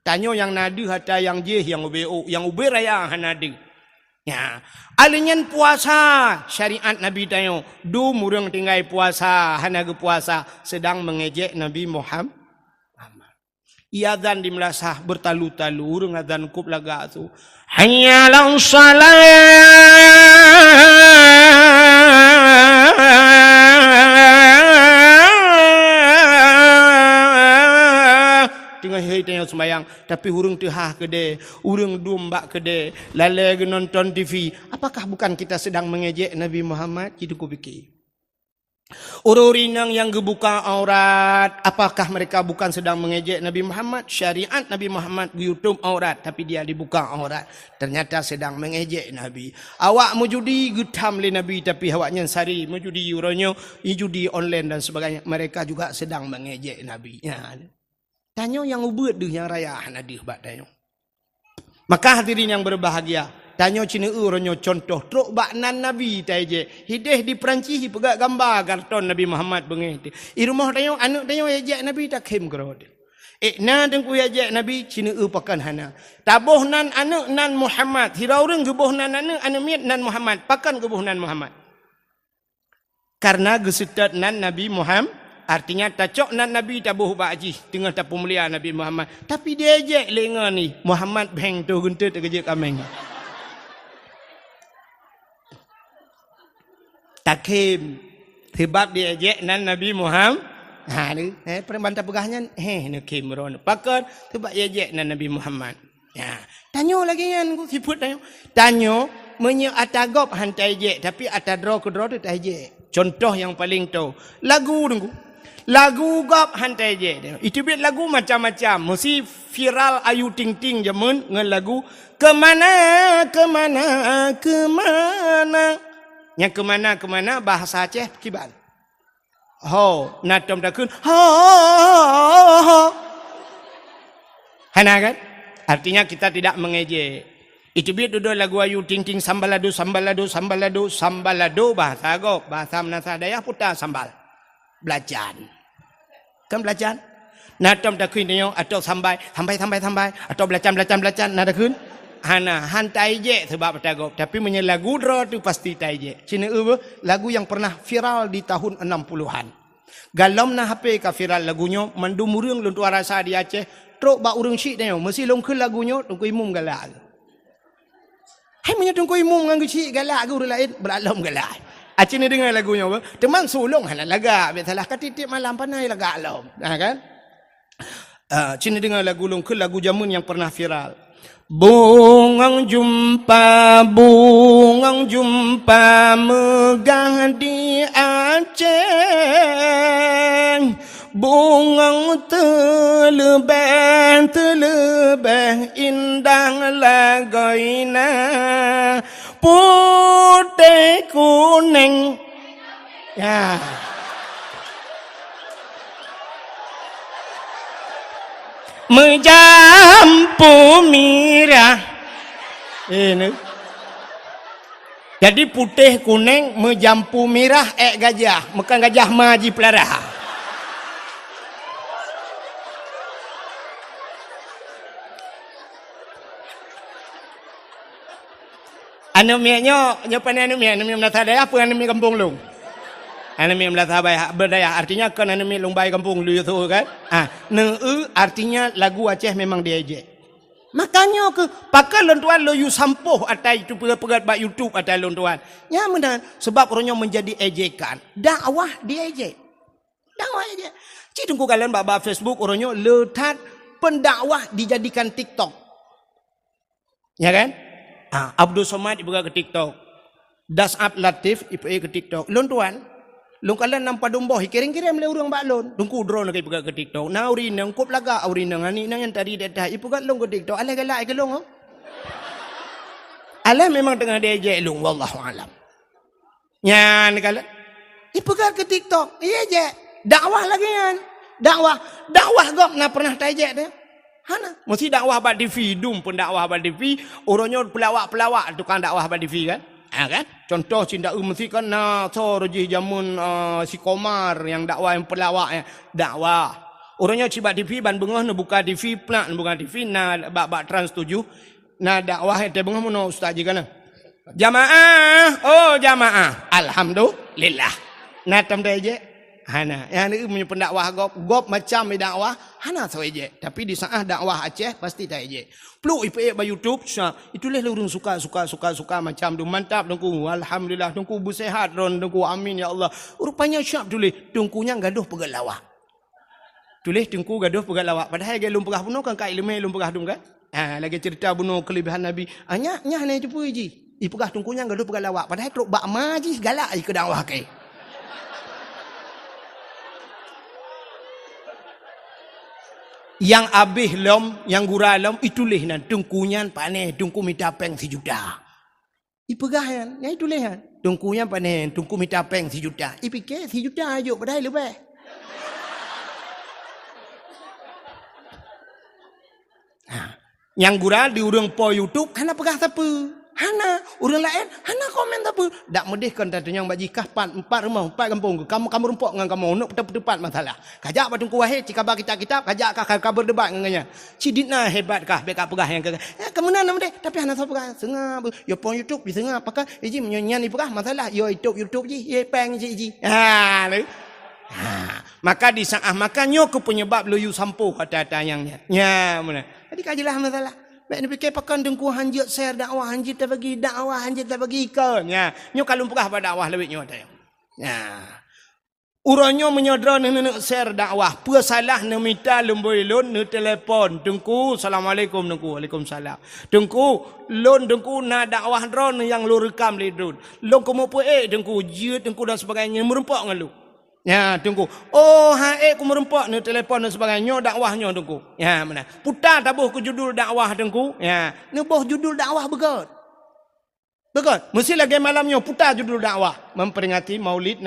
Tanya yang nadi hata yang je yang ubeo yang ube raya hanadi. Ya, alinyan puasa syariat Nabi tanya do murung tinggai puasa hanaga puasa sedang mengejek Nabi Muhammad. Iadzan di melasah bertalu-talu urang adzan kup laga tu. Hayya 'alas shalah. Tengah hari tengah semayang tapi urang tehah kede, urang domba kede, lalai nonton TV. Apakah bukan kita sedang mengejek Nabi Muhammad? Itu ku fikir. Ururinang yang gebuka aurat, apakah mereka bukan sedang mengejek Nabi Muhammad? Syariat Nabi Muhammad YouTube aurat, tapi dia dibuka aurat. Ternyata sedang mengejek Nabi. Awak mujudi getam le Nabi, tapi awaknya sari mujudi uronyo, judi online dan sebagainya. Mereka juga sedang mengejek Nabi. Ya. Tanya yang ubud tu yang raya nadih bak tanya. Maka hadirin yang berbahagia, tanya Cina uronyo contoh truk baknan Nabi taje. Hideh di Perancis pegak gambar karton Nabi Muhammad bengeh. I rumah tanya anak tanya ejek Nabi tak kem kerod. Na dengku ejek Nabi Cina pakan hana. Tabuh nan anak nan Muhammad. Hiraureng gebuh nan anak miat nan Muhammad. Pakan gebuh nan Muhammad. Karena gesetat nan Nabi Muhammad. Artinya tacok nan Nabi tabuh baji tengah tapu mulia Nabi Muhammad. Tapi dia ejek lenga ni Muhammad beng tu guntur terkejek kameng. Takim sebab dia ejek nan Nabi Muhammad. Ha ni perembantah pegahnya ni kimron. Pakar sebab dia ejek nan Nabi Muhammad. Ya, tanyo lagi kan ku siput tanyo. Tanyo menye atagop hantai ejek tapi atadro kedro tu tak ejek. Contoh yang paling tahu lagu tunggu. Lagu gop hantai ejek. Itu bit lagu macam-macam. Mesti viral Ayu Ting Ting jamun ngan lagu kemana kemana kemana. Yang kemana-kemana bahasa Aceh kibal. Ho, natom takun. Ho. Hana kan? Artinya kita tidak mengejek. Itu biar duduk lagu Ayu Ting Ting sambalado sambalado sambalado sambalado bahasa agop, bahasa Menasa Daya putar sambal. Belajan. Kan belajan? Natom takun dia atau sambai atau belacan nada kun. Hana hantai je sebab bertagop tapi lagu dra tu pasti tai je. Cina lagu yang pernah viral di tahun 60-an. Galom na HP ka viral lagunya mandu murung luntua rasa di Aceh truk ba urang syik dia mesti longkeun lagunya tungku imum galak. Hai punya tungku imum nganggu syik galak guru lain beralom galak. Cina dengar lagunya apa? Teman sulung hana laga biasalah katitip malam panai laga alom. Ha kan? Cina dengar lagu longkeun lagu jamun yang pernah viral. Bungang jumpa megah di Aceh. Bungang telebeh indah lagoina. Putih kuning. Ya. Menjampu mirah. Ini. Jadi putih kuning menjampu mirah gajah, bukan gajah maji pelarah. Anu miaknya nyopan anu miak Menasa Daya apa anu miak kampung lu? Anu miak Menasa Berdaya artinya kan anu miak lumbai kampung lu itu kan? Artinya lagu Aceh memang diejek. Makanya ke pakai lontuan lo you sampuh atai itu pegat-pegat bak YouTube atai lontuan. Ya benar sebab orangnya menjadi ejekan. Dakwah diejek. Dakwah ejek. Ci tunggu kalian bak Facebook orangnya letat pendakwah dijadikan TikTok. Ya kan? Abdul Somad ibu ke TikTok. Dasab Latif ibu ke TikTok. Lontuan Long kalian nampak domboh kirim-kirim le urang baklon. Dungku drone ke pegat ke TikTok. Na uri nang kop laga uri nang ani nang yang tadi dah ipu kat long ke TikTok. Aleh galak ke long. Aleh memang tengah diejek long wallahu alam. Nyan kala ipu kat ke TikTok. Iya je. Dakwah lagi kan. Dakwah gop na pernah tajek dia. Hana mesti dakwah bad TV dum pun dakwah bad TV. Orangnya pelawak tukang dakwah bad TV kan. Kan? Contoh cinta mesti kan so rojih jamun si Komar yang dakwah yang pelawak dakwah. Orangnya cibat TV ban bengah na buka TV pula buka TV na bak trans 7 na dakwah te bengah mono ustaz je kana. Jamaah, alhamdulillah. Na tam je. Hana, yang ni punya pendakwah gop macam dakwah hana so je. Tapi di saat dakwah Aceh pasti tak je. Pluk ipe ba YouTube itulah lurung suka macam tu mantap dengku alhamdulillah dengku bersehat ron dengku amin ya Allah. Rupanya syap tulis dengkunya gaduh pegat lawak. Tulis dengku gaduh pegat lawak padahal dia lum pegah bunuh kan kai lemai lum pegah dum kan. Lagi cerita bunuh kelebihan Nabi. Nya ni cepu ji. I pegah dengkunya gaduh pegat lawak padahal truk bak maji galak ke dakwah kai. Yang abih lom, yang gura lom, itulah nan tungkunyan paneh, tungku minta peng 1 juta. Ipegahan, ya itulah kan. Tungkunya paneh, tungku minta peng 1 juta. Ipikir 1 juta ajuk padahal lebih. Yang gura di urang po YouTube, hana pegah tapu. Hana, orang lain, hana komen tapu. Dak medih kan tanya yang bajikah 4 rumah, 4 kampung. Kamu rumpok dengan kamu, nak tepat masalah. Kajak batungku wahid, cik kabar kita, kajak kah berdebat dengannya. Ciditna hebat kah, beka pegah yang kagak. Kamu nama deh, tapi hana sa pegah. Sengah, yo pon YouTube, bisa ngah, apakah? Iji menyanyi ni pegah masalah. Yo YouTube ji, ye peng ji. Maka di saat makanya aku penyebab lu yu sampu kata tayangnya. Ya, mana? Jadi kajilah masalah. Baik ni fikir pakan dengku hanjit share dakwah hanjit tak bagi dakwah hanjit tak bagi ikon. Ya, nyo kalau pegah pada dakwah lebih nyo tayang. Ya. Uranyo menyodra nak share dakwah. Apa salah nak minta lemboi lon nak telefon. Dengku, assalamualaikum dengku. Waalaikumsalam. Dengku, lon dengku nak dakwah drone yang lu rekam le drone. Lon komo pu dengku, jut dengku dan sebagainya merempak dengan lu. Ya, tunggu. Oh, aku merempak ni telefon dan sebagainya dakwahnya tunggu. Ya, mana? Putar tabuh ke judul dakwah tunggu. Ya, ni boh judul dakwah begot. Begot. Mesti lagi malamnya putar judul dakwah memperingati Maulid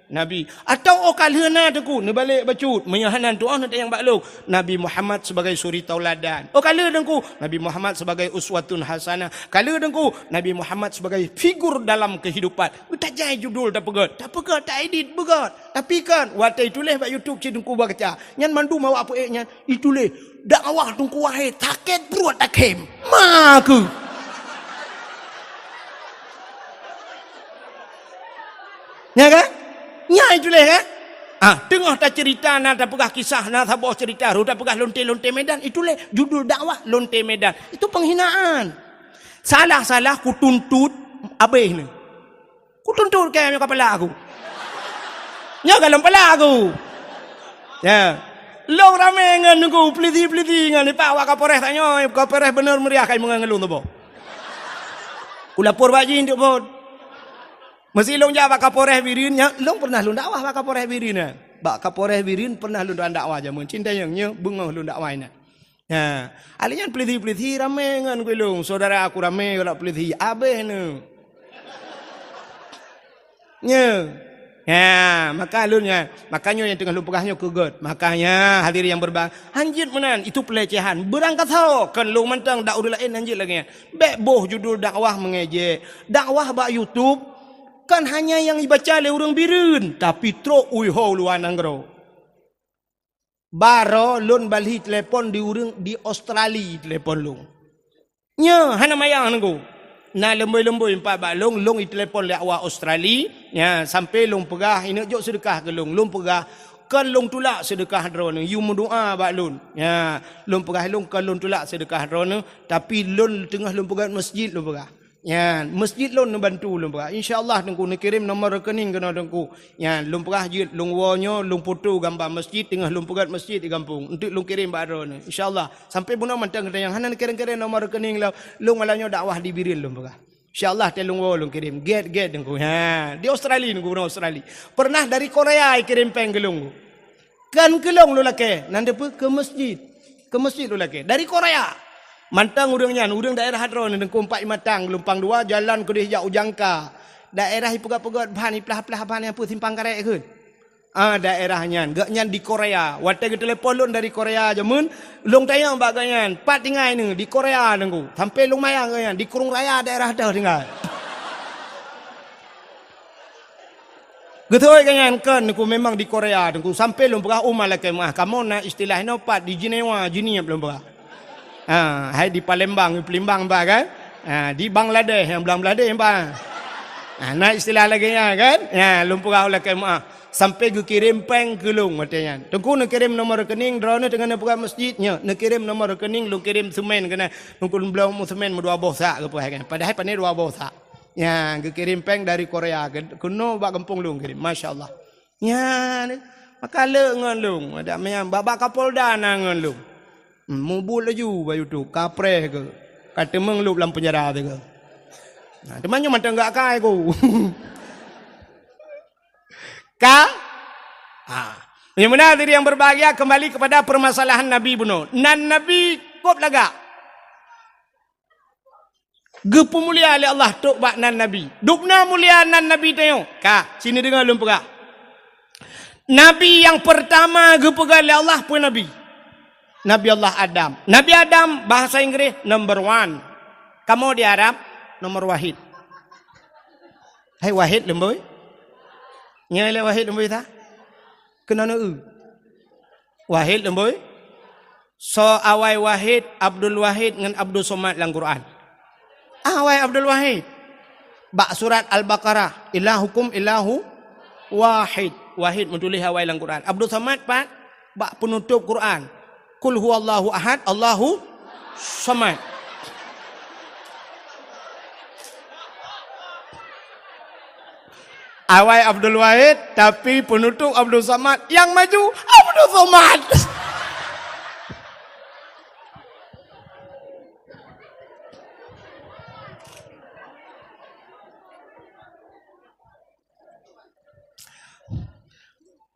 Nabi. Atau kalhana tunggu ni balik bacut menyahanan doa nak yang bakluk Nabi Muhammad sebagai suri tauladan. Kala tunggu Nabi Muhammad sebagai uswatun hasanah. Kala tunggu Nabi Muhammad sebagai figur dalam kehidupan. Tak jai judul tak pegat. Tak edit begat. Tapi kan watai tulis bak YouTube cik tunggu baca. Nyan mandu mau apa nyan itulis dakwah tunggu wahid taket beruat takem. Maku. Ya kan? Nya itulah kan? Tengah tak cerita nak tak pegah kisah nak tak bawa cerita ru tak pegah lonte-lonte medan itulah judul dakwah lonte medan. Itu penghinaan. Salah ku tuntut abih ni. Ku tuntut ke kepala aku. Nya dalam kepala aku. Ya. Long ramai ngan aku peliti-peliti ngan pak wak kapolres tanya kapolres benar meriah kai mengangelung tu bo. Ku lapor baji nduk bo. Mesti long jawab kapolres Wirin nya long pernah long dakwah bak kapolres Wirin nah. Bak kapolres Wirin pernah long dakwah jamun cinta yang nya bengah long dakwah ina. Ya, alinya peliti-peliti ramai ngan ku long saudara aku ramai kalau peliti abeh ne. Nya. Ya, makanya yang tengah lu pegahnya kegut. Makanya hadirin yang berbang, hanjit menan itu pelecehan. Berangkat tau kan lu mentang dakwah lain hanjit lagi. Bek boh judul dakwah mengejek. Dakwah bak YouTube kan hanya yang dibaca oleh orang Biren tapi tro uiho luan anggro baro lon balhi telefon di urang di Australia telefon long nya hana mayang nanggo na lemboi-lemboi empat bak long i telefon le awak Australia nya sampai long pegah ina jok sedekah ke long pegah kan long tulak sedekah drone you mendoa bak lon nya long pegah long kan long tulak sedekah drone tapi lon tengah long pegah masjid long pegah. Ya, masjid lon bantu lon pegah. Insya-Allah dengku nak kirim nombor rekening kena dengku. Ya, lon pegah jid lon wonyo lon foto gambar masjid tengah lon pegah masjid di kampung. Untuk lon kirim baro ni. Insya-Allah sampai buna mantang kena yang hanan kirim-kirim nombor rekening lon malanyo dakwah di Birin lon pegah. Insya-Allah te lon lon kirim. Get dengku. Ha, di Australia dengku orang Australia. Pernah dari Korea kirim peng ke lon. Kan ke lon lake. Nande ke masjid. Ke masjid lake. Dari Korea. Mantang urangnya, urang daerah hadron dengku 4 matang, lumpang 2 jalan ke dia Ujangka. Daerah ipegat-pegat bahan iplah-plah bahan apa simpang karek ke. Daerahnya, gaknya di Korea. Watai ke telefon lon dari Korea jamun, long tayang bagaian, 4 tinggal ni di Korea dengku. Sampai long mayang gaknya di Kurung Raya daerah dah tinggal. Getoi kanyan kan aku memang di Korea dengku sampai long pegah umah laki kamu nak istilah nopat di Jenewa, Jinia belum pegah. Hai di Palembang, kan? Di Bangladesh, yang Bangladesh bah. Nah istilah lagi kan? Ya, lumpur oleh kemaah. Sampai gue kirim peng ke lung katanya. Tunggu nak kirim nomor rekening drone dengan buka masjidnya. Nak kirim nomor rekening lu kirim semen kena. Tunggu belum semen dua bosa ke kan. Padahal pandai dua bosa. Ya, gue kirim peng dari Korea. Kuno bak kampung lung kirim. Masya-Allah. Ya, maka le ngan lung. Ada yang babak Kapolda ngan lung. Mubul laju bayu tu kapreh ke kata menglup dalam penjara tu ke temannya mata enggak kai ku ka Yang benar diri yang berbahagia kembali kepada permasalahan Nabi bunuh. Nan Nabi kop laga. Gepu mulia oleh Allah tok bak nan Nabi. Dukna mulia nan Nabi tengok. Ka, sini dengar lum pegak. Nabi yang pertama gepu oleh Allah pun Nabi. Nabi Allah Adam. Nabi Adam bahasa Inggris number 1. Kamu di Arab nomor wahid. Hai wahid lemboi. Nyai wahid lemboi ta? Kenana Wahid lemboi. So awai Wahid, Abdul Wahid dengan Abdul Somad dalam Quran. Awai Abdul Wahid. Bak surat Al-Baqarah. Ilahukum ilahu wahid. Wahid menulis awai dalam Quran. Abdul Somad bak penutup Quran. Kul huwallahu ahad, Allahu samad. Awai Abdul Wahid, tapi penutup Abdul Samad. Yang maju Abdul Somad.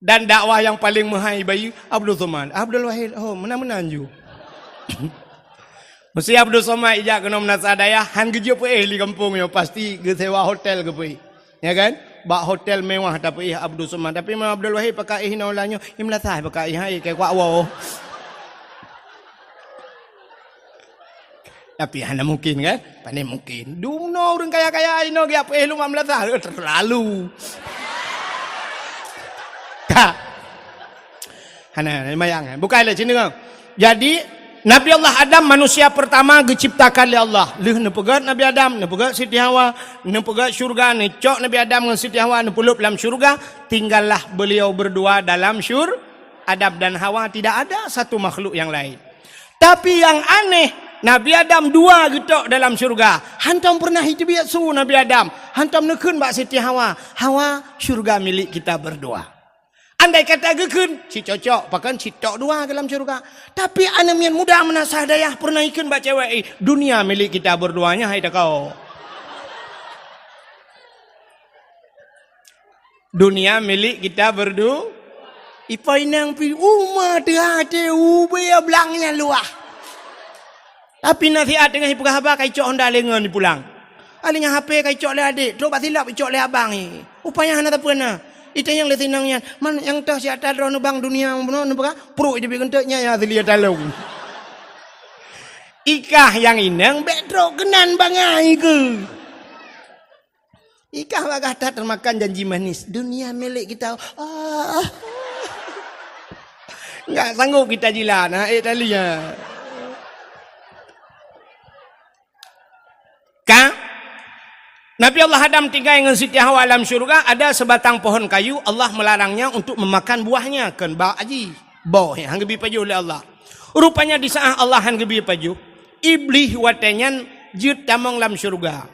Dan dakwah yang paling mahal bayi Abdul Somad. Abdul Wahid, oh menang-menang ju. Mesti Abdul Somad ijak kena menasadaya. Han kerja apa di kampung yo pasti ke sewa hotel ke pi. Ya kan? Bak hotel mewah tapi Abdul Somad. Tapi Imam Abdul Wahid pakai naulanya imlatah pakai hai kayak kuat wow. Tapi hanya mungkin kan? Pandai mungkin. Dumno orang kaya-kaya ino ge apa lu mamlatah terlalu. Ka. Hana mayang. Bukanlah sini kau. Jadi Nabi Allah Adam manusia pertama diciptakan oleh Allah. Leh nepegat Nabi Adam, nepegat Siti Hawa, nepegat syurga, necok Nabi Adam dengan Siti Hawa nepulup dalam syurga, tinggallah beliau berdua dalam Adam dan Hawa, tidak ada satu makhluk yang lain. Tapi yang aneh, Nabi Adam dua getok dalam syurga. Hantam pernah hidup su Nabi Adam. Hantam nekun bak Siti Hawa. Hawa syurga milik kita berdua. Andai kata gekun, si cocok, bahkan si tok dua dalam syurga. Tapi anak yang muda menasah dayah pernah ikun baca cewek. Dunia milik kita berduanya, hai tak kau. Dunia milik kita berdua. Ipai nang pi umah terhati ubaya belangnya luah. Tapi nanti ada dengan hipugah abang kai cok honda lengan pulang. Alinya HP kai cok le adik, coba silap cok le abang ni. Upaya hana tak pernah. Itu yang letinangnya. Man yang tahu siapa drone bang dunia mana nampak? Pro itu bikinnya ya terlihat dalam. Ikah yang inang bedro kenan bangai ke. Ikah bagah tak termakan janji manis. Dunia milik kita. Enggak sanggup kita jilat. Tali ya. Nabi Allah Adam tinggal dengan Siti Hawa alam syurga, ada sebatang pohon kayu, Allah melarangnya untuk memakan buahnya. Kan bau aji, bau yang gebi paju oleh Allah. Rupanya di saat Allah han gebi paju, iblis watenyan jut tamong alam syurga.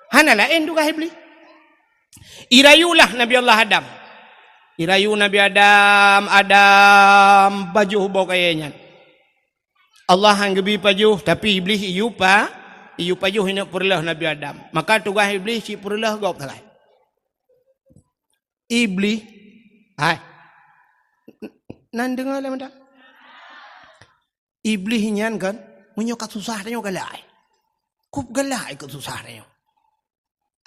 Hana lain juga iblis. Irayulah Nabi Allah Adam. Irayu Nabi Adam baju bau kayaknya. Allah han gebi paju, tapi iblis iu pajuh hina purlah Nabi Adam. Maka tugas iblis si purlah gop talai. Iblis hai. Nan dengar le mendak. Iblis nyan kan menyokat susah tanya galai. Kup galai ke susah tanya.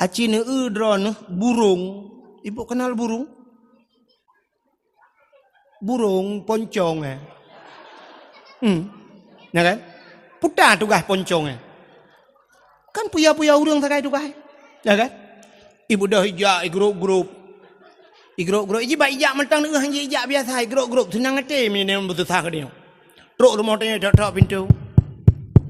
Aci ne drone burung. Ibu kenal burung? Burung poncong Ya kan? Putar tugas poncong Kan puya-puya urang sakai tu kai. Ya kan? Ibu dah ijak grup-grup. Grup-grup iji ba ijak mentang deung hang ijak biasa grup-grup senang ate min yang betul sah dia. Truk rumah tanya tok pintu.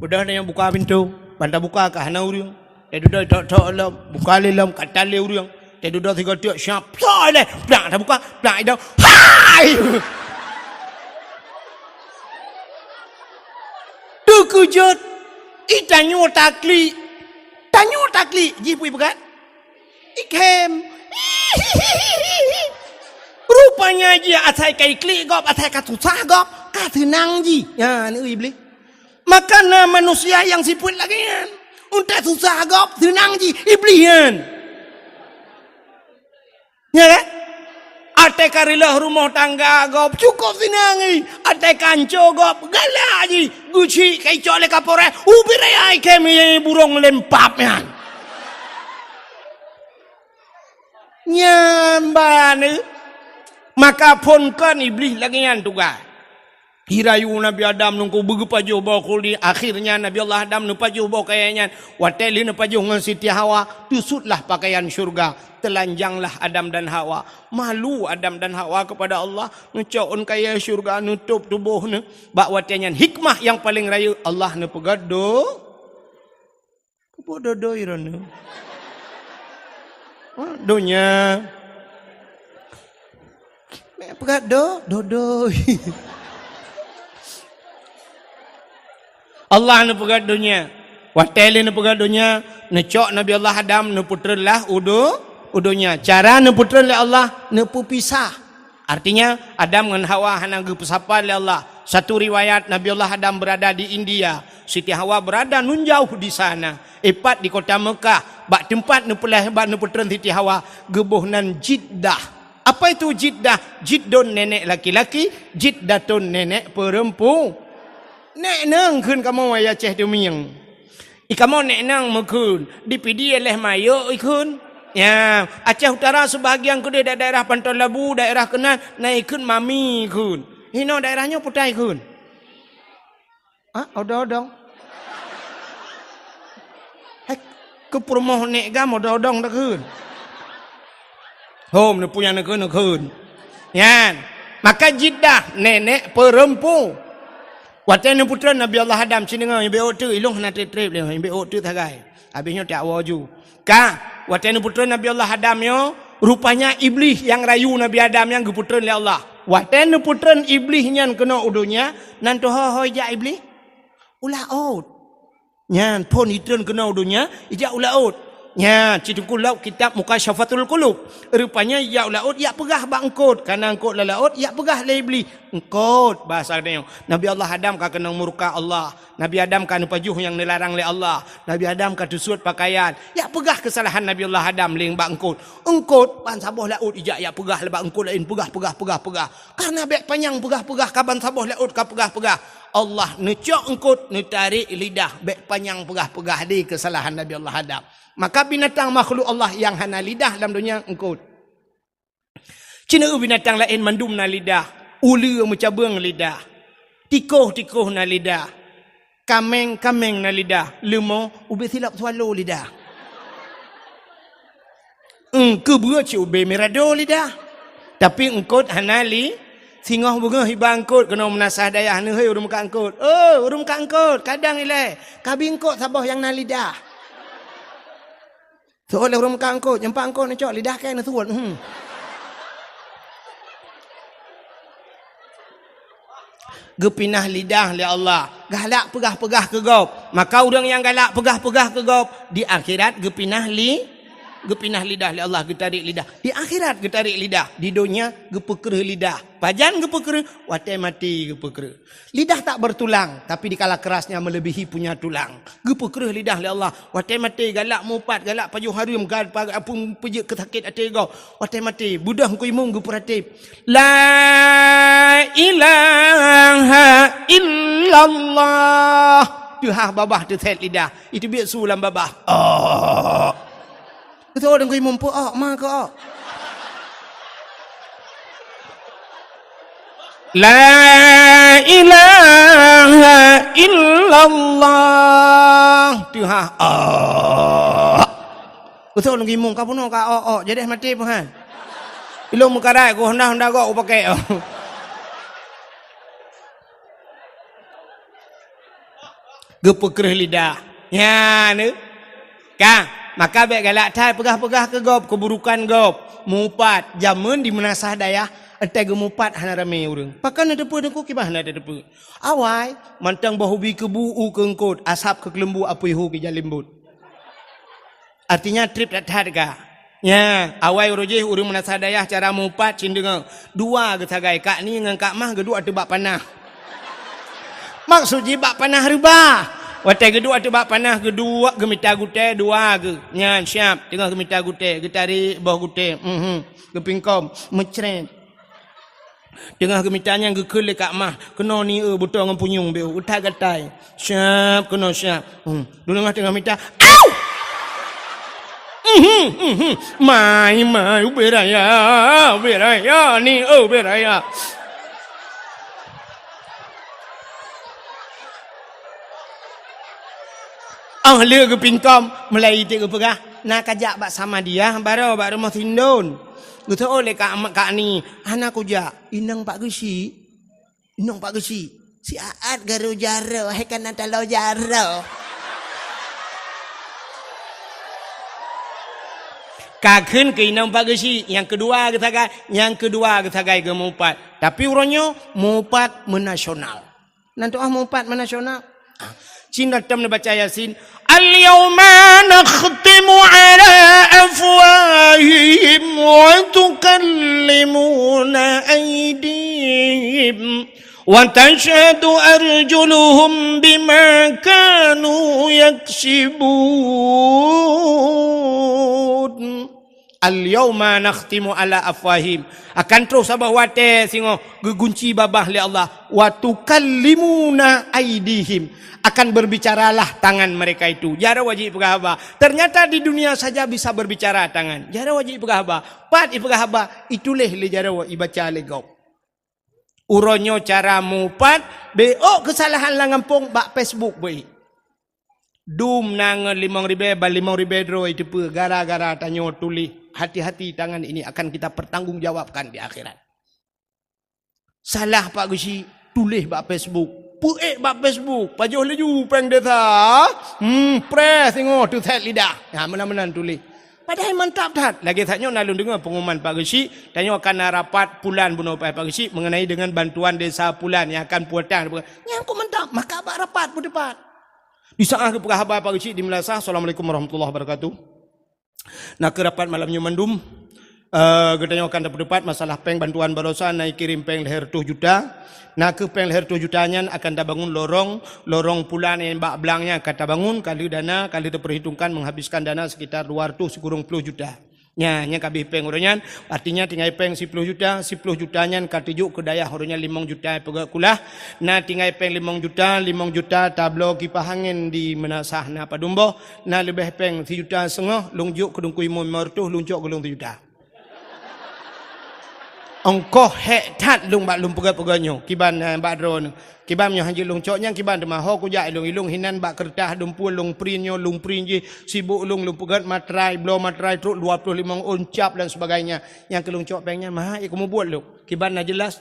Budak dia buka pintu, banta buka ke hana urang. Dia duduk tok lam, buka lelam katal le urang. Dia duduk tiga tiak syap. Soi plak dah buka, plak dah. Hai. Tu kujut. Itanyo takli. Tanyo takli, jipui begat. Ikem. Rupanya dia atai kai kli gop, atai katusah gop, katenang ji. Ya, ni iblis. Maka manusia yang siput lagi kan. Untuk susah gop, tenang ji, iblis kan. Ya kan? atai karilah rumah tangga gop cukup sinangi atai kanco gop galak ji guci kai cole kapore ubirai ai kemi burung lempapnya nyambane maka pun kan iblis lagi yang tugas hirayu Nabi Adam nungku begu pajuh bawa kuli akhirnya Nabi Allah Adam nu pajuh bawa kayaknya wateli nu pajuh ngan Siti Hawa tusutlah pakaian syurga telanjanglah Adam dan Hawa malu Adam dan Hawa kepada Allah nu caun kaya syurga nutup tubuh nu bak watenya hikmah yang paling raya Allah nu pegado podo irana donya pegado dodoi Allah nu pegadunya, wateli nu pegadunya, necok Nabi Allah Adam nu putrelah udunya. Cara nu putren le Allah nu pisah. Artinya Adam dengan Hawa hana gepesapan le Allah. Satu riwayat Nabi Allah Adam berada di India, Siti Hawa berada nun jauh di sana. Epat di kota Mekah, bak tempat nu pelah hebat nu putren Siti Hawa gebuhnan Jiddah. Apa itu Jiddah? Jiddun nenek laki-laki, Jiddatun nenek perempuan. Nek nang kun kamu waya ceh dumiang. Ikamu nek nang mekun dipidi oleh mayo ikun. Ya, Aceh Utara sebahagian ke daerah Pantai Labu, daerah Kenan naikun mami kun. Hino daerahnya putai kun. Ah, odong-odong. Hai ke promoh nek gam odong-odong dak kun. Hom ne punya nekun. Yan. Maka Jiddah nenek perempuan. Watena putra Nabi Allah Adam sini ngau yang beot tu ilung nak trip dia yang beot tu tagai. Habisnya tak waju. Ka watena putra Nabi Allah Adam yo rupanya iblis yang rayu Nabi Adam yang geputra oleh Allah. Watena putra iblis yang kena udunya nan tu hoi ja iblis. Ulaut. Nyan pon itren kena udunya ija ulaut. Nya citukul laut kitab Mukasyafatul Qulub. Rupanya ya laut ya pegah bangkot karena angkot la laut ya pegah le iblis. Engkot bahasa dia. Nabi Allah Adam ka kena murka Allah. Nabi Adam ka pajuh yang dilarang oleh Allah. Nabi Adam ka tusut pakaian. Ya pegah kesalahan Nabi Allah Adam ling bangkot. Engkot ban saboh laut ijak ya pegah le bangkot lain pegah. Karena bek panjang pegah kaban saboh laut ka pegah. Allah necok engkot tarik lidah bek panjang pegah di kesalahan Nabi Allah Adam. Maka binatang makhluk Allah yang hana lidah dalam dunia engkau. Cina binatang lain mandum na lidah, ulu mencabung lidah, tikoh na lidah, kameng na lidah, lemah ube silap swallow lidah. Kebua ci ube merado lidah. Tapi engkau hana li singoh bunga hibangkut kena menasah dayah ni hei urung kangkut. Oh, urung kangkut kadang ile. Kabingkut sabah yang na lidah. Soalnya orang kangkut, nyempak angkut ni cok lidah kan tuan. Gepinah lidah li Allah. Galak pegah ke gop. Maka orang yang galak pegah ke gop di akhirat gepinah lidah li Allah getarik lidah. Di akhirat getarik lidah, di dunia gepeker lidah. Pajan gepeker, watai mati gepeker. Lidah tak bertulang, tapi dikala kerasnya melebihi punya tulang. Gepeker lidah li Allah, watai mati galak mupat, galak pajuh harum gad apun pejek kesakit ati kau. Watai mati budah ku imung geperatip. La ilaha illallah. Tuha babah tu set lidah. Itu biar sulam babah. Oh. Itu orang kau imam pun mak kau. La ilaha illallah. Tuhan. Betul orang imam kau pun kau jadi mati pun kan. Ilmu mukarai kau hendak kau pakai. Gepeker lidah. Ya ni. Kah? Maka baik galak thai pegah ke gop keburukan gop mupat jamun di menasah dayah entai gemupat hana rame urang pakan ada depu deku kibah hana ada depu awai mantang bahubi kebu kengkot asap ke kelembu apui hu ke jalimbut artinya trip dat harga ya awai urujih urang menasah dayah cara mupat cindeng dua ke sagai kak ni ngan kak mah gedua tebak panah maksud jibak panah ribah. Watai kedua tu bak panah kedua gemita gute dua ge nyan siap tengah gemita gute getari bawah gute gepingkom mecret Tengah gemitanya gekul dekat mah. Kena ni betul dengan punyung be. Utai gatai. Siap kena siap. Dulu tengah mita. Au! Mai beraya ni beraya. Ahli ke pingkom Melayu te ke pegah nak kajak bak sama dia baru mah tindon. Gitu oleh kak ni anak kuja inang pak gesi. Si aat garu jaro hai kan talo jaro. Kakun ke inang pak gesi yang kedua ketagai ke mupat. Tapi uronyo mupat menasional. Nanti mupat menasional. Cina tam baca Yasin. Al-yawma nakhtimu ala afwahihim wa tukallimuna aydihim wa tashhadu arjuluhum bima kanu yaksibun. Al-yawma nakhtimu ala afwahim. Akan terus abah wate singo gegunci babah li Allah. Wa tukallimuna aydihim. Akan berbicaralah tangan mereka itu. Jara wajib pegahaba. Ternyata di dunia saja bisa berbicara tangan. Jara wajib pegahaba. Pat ipegahaba ituleh le jara wa ibaca legau. Uronyo cara mupat beo kesalahan langampung bak Facebook boy. Dum nang 5.000 bal 5.000 dro itu pe gara-gara tanyo tulis hati-hati tangan ini akan kita pertanggungjawabkan di akhirat. Salah Pak Gusi tulis bak Facebook. Puek bak Facebook, pajuh leju peng desa. Press tengok tu set lidah. Ha menan-menan tulis. Padahal mantap tat. Lagi taknya nalun dengar pengumuman Pak Gesi, tanya akan rapat pulan bunuh Pak Gesi mengenai dengan bantuan desa pulan yang akan puatan. Yang ku mantap, maka abak rapat pun depan. Di saat ke khabar Pak Gesi di Melasah. Assalamualaikum warahmatullahi wabarakatuh. Nak ke rapat malamnya mendum. Gedanya akan dapat masalah peng bantuan barosan naik kirim peng leher 7 juta. Nak ke peng leher 7 jutanya akan dah bangun lorong pulan yang bak belangnya akan dah bangun kali dana kali diperhitungkan menghabiskan dana sekitar 210 juta. Nya kabih peng uronyan artinya tinggal peng 10 juta 10 jutanya katijuk ke dayah uronnya 5 juta pegak kulah. Nah tinggal peng 5 juta tablo kipas angin di Menasah na Padumbo. Nah lebih peng 3 juta setengah lungjuk kedungkui mertuh luncuk gelung 3 juta. Ongkoh tat lung bak lung pegak-pegaknya kiban bak drone kiban nyo hanji lung coknya kiban demah ho kuja ilung hinan bak kertas dumpul lung prinyo lung prinji sibuk lung pegat matrai blow matrai truk 25 uncap dan sebagainya yang kelung cok pengnya mah kamu buat lu kiban na jelas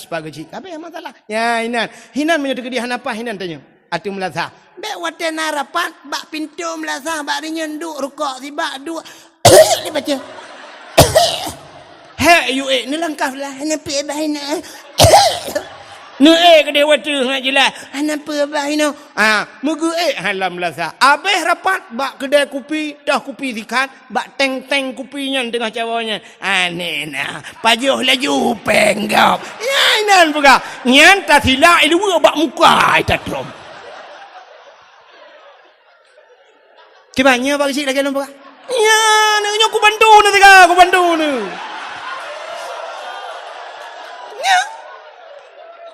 Pak Gaji apa yang masalah ya hinan menyo kedihan apa hinan tanya atu Melasah be wate narapat bak pintu Melasah bak nyenduk rukuk si bak dua dibaca Hei you ni langkah lah nampi bahina. Nu ke dewa tu ngak jelas. Nampi bahina. Mugu halam Melasah. Abeh rapat bak kedai kopi, dah kopi zikat, bak teng-teng kopinya tengah cawanya. Nena, pajuh laju penggap. Nan buka. Nyan tak silak ilu bak muka tatrom. Kibanya bak sik lagi nampak. Ya, nak aku bantu ni tega, aku bantu ni.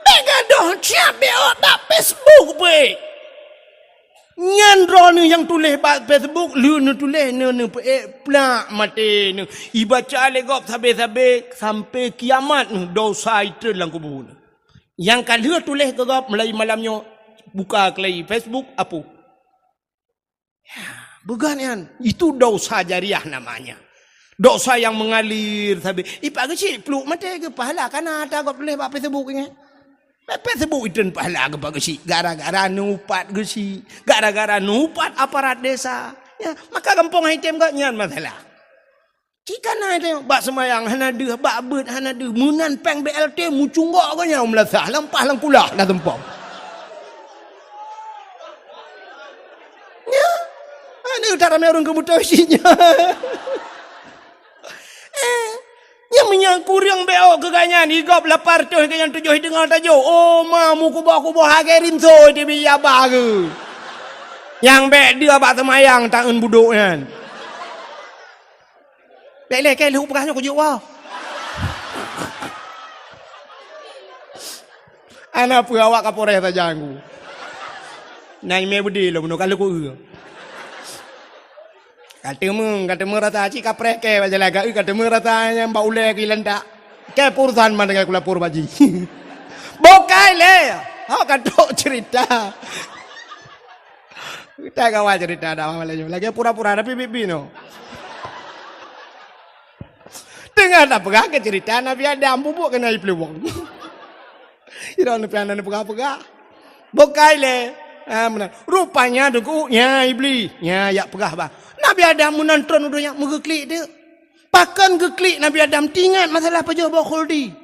Begadoh siap beot bak Facebook be. Nyan ni yang tulis bak Facebook lu nu tulis nu plak mati nu. Ibaca legop sampai kiamat dosa itu dalam kubur. Yang kalau tulis gegop mulai malamnya buka kelai Facebook apa? Ya, bukan kan? Itu dosa jariah namanya. Dosa yang mengalir tapi ipak kecil peluk mati ke pahala karena ada kau tulis bak Facebook ni. Facebook itu pahala ke Pak Gesi gara-gara nupat Gesi gara-gara nupat aparat desa ya maka kampung item kau nyan masalah jika na itu bak semayang hana deh bak bet hana deh munan peng BLT mucunggok kau nya Melasah lempah langkulah dah tempom ya ada utara merun kebutuhan isinya yang menyangkur yang beo keganyan higop lapar tu yang tujuh dengar tajuk oh mamu kubo hagerin so di biya bagu yang be dia bak semayang tahun buduk kan lek ke lu pekahnya kujuk wah Ana apa awak kapore ta janggu. Nai me budi lo meno kalau ku. Kata mu rata ci kapre ke baca laga kata mu rata yang mbak ule ki lenda. Ke purusan mana ke kula pur baji. Bokai le. Hau kata cerita. Kita kawan cerita dah lagi pura-pura tapi bibi no. Dengan apa ke cerita Nabi Adam bubuk kena iplewong. Ira Nabi Adam pegah-pegah. Bokai le. Rupanya dukunya iblis. Ya pegah bah. Nabi Adam menonton udahnya mengeklik dia. Pakan geklik Nabi Adam tingat masalah pejabat khuldi.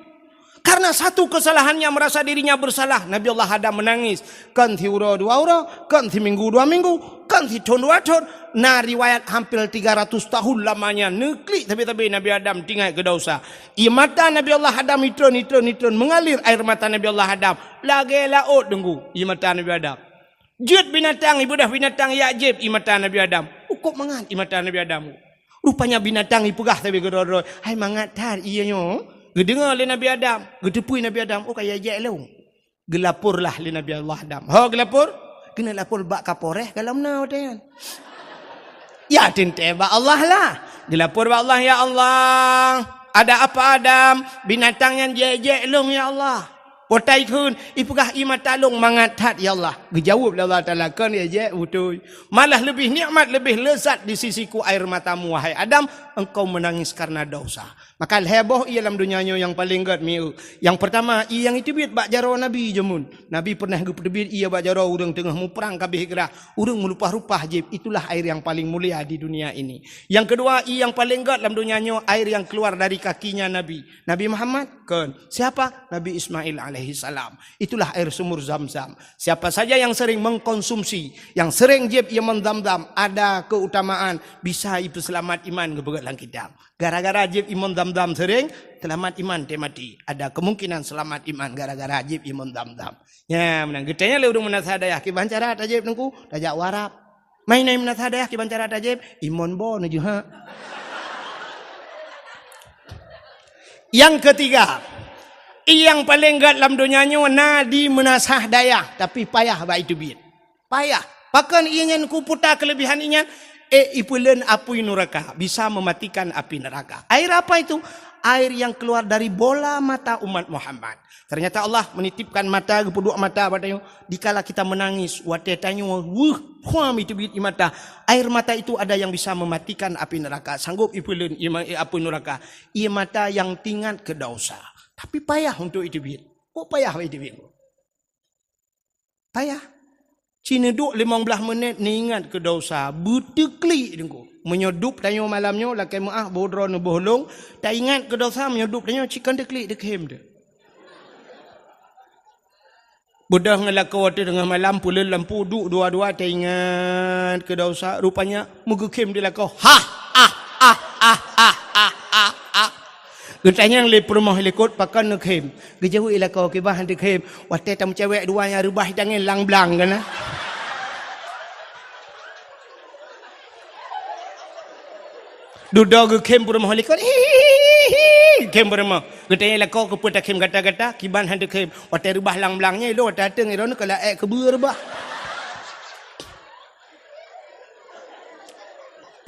Karena satu kesalahannya merasa dirinya bersalah. Nabi Allah Adam menangis. Kan thi ura 2 ura, kan thi minggu 2 minggu, kan thi tahun 2 tahun. Nah riwayat hampir 300 tahun lamanya. Neklik tapi Nabi Adam tinggal ke dosa. Ia mata Nabi Allah Adam itron mengalir air mata Nabi Allah Adam. Lagi laut dengku. Ia mata Nabi Adam. Jut binatang, ibadah binatang ya jib. Ia mata Nabi Adam. Ukuk mangat ia mata Nabi Adam. Rupanya binatang ipegah tapi gedor-gedor. Hai mangat tar iya nyo. Gedengar oleh Nabi Adam, gedepui Nabi Adam, oh kaya je lu. Gelapurlah oleh Nabi Allah Adam. Ho gelapur, kena lapor bak kaporeh kalau menau tayan. Ya tinte bak Allah lah. Gelapur bak Allah ya Allah. Ada apa Adam? Binatang yang je lu ya Allah. Potai kun, ipegah ima talung mangatat ya Allah. Gejawab Allah Taala kan ya je betul. Malah lebih nikmat, lebih lezat di sisiku air matamu wahai Adam, engkau menangis karena dosa. Maka heboh ia dalam dunianya yang paling gad miu. Yang pertama, ia yang itu biat bak jaro Nabi jemun. Nabi pernah gepedebit ia bak jaro urang tengah mu perang kabeh gerah. Urang melupah-rupah jib. Itulah air yang paling mulia di dunia ini. Yang kedua, ia yang paling gad dalam dunianya air yang keluar dari kakinya Nabi. Nabi Muhammad kan. Siapa? Nabi Ismail alaihi salam. Itulah air sumur Zam-Zam. Siapa saja yang sering mengkonsumsi, yang sering jib ia mendam-dam, ada keutamaan bisa ibu selamat iman gebegat lang kita. Gara-gara jib iman dam-dam sering, selamat iman temati. Ada kemungkinan selamat iman gara-gara jib iman dam-dam. Ya, menang gedenya le urang menasadayah ki bancara tajib nengku, tajak warap. Main nai menasadayah ki bancara tajib, iman bo nuju ha. Yang ketiga, yang paling gad dalam dunianya nadi menasah dayah tapi payah ba itu bit. Payah. Pakan ingin ku putar kelebihan inya ipulen api neraka, bisa mematikan api neraka. Air apa itu? Air yang keluar dari bola mata umat Muhammad. Ternyata Allah menitipkan mata kedua mata padanya dikala kita menangis watetanya huam itu bit mata. Air mata itu ada yang bisa mematikan api neraka. Sanggup ipulen api neraka. Ia mata yang tinggal ke dosa. Tapi payah untuk itu bit. Oh payah itu bit. Payah. Cina duk 15 minit ni ingat ke dosa. Berteklik dengku. Menyodup tanya malamnya. Lakai maaf bodro ni bohlong. Tak ingat ke dosa. Menyodup tanya cikan deklik dekhem dia. Budak ngelakau waktu tengah malam. Pula lampu duk dua-dua. Tak ingat ke dosa. Rupanya mugekem dia lakau. Getanya yang lepur mah lekot pakan nekhem. Gejauh ilakau ke bahan dekhem. Waktu tam cewek dua yang rubah jangan lang-blang kan. Duduk kem pura mah lekot. Kem pura mah. Getanya ilakau ke putar kem gata-gata. Kiban han dekhem. Waktu rubah lang-blangnya lo datang iron kalau kebur bah.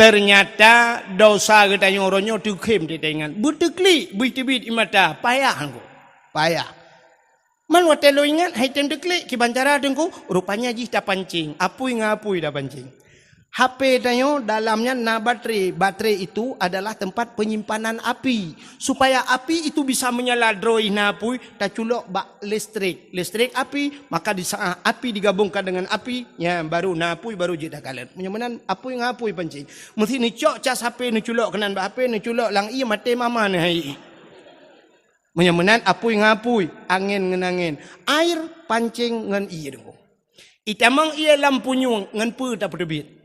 Ternyata dosa katanya orangnya tukem di tangan. Berteklik, bitibit imata, payah aku. Payah. Man watelo ingat, hai tem deklik, kibancara dengku, rupanya jih dah pancing. Apui ngapui dah pancing. HP tanya dalamnya na baterai. Baterai itu adalah tempat penyimpanan api. Supaya api itu bisa menyala droi na apui, tak culok bak listrik. Listrik api, maka di saat api digabungkan dengan api, ya baru na apui baru jeda kalian. Menyamanan apui ngapui pancing. Mesti ni cok cas HP ni culok kenan bak HP ni culok lang iya mate mama ni hai. Menyamanan apui ngapui, angin ngenangin. Air pancing ngan iya dengku. Itamang iya lampu nyung ngan pu tak pedebit.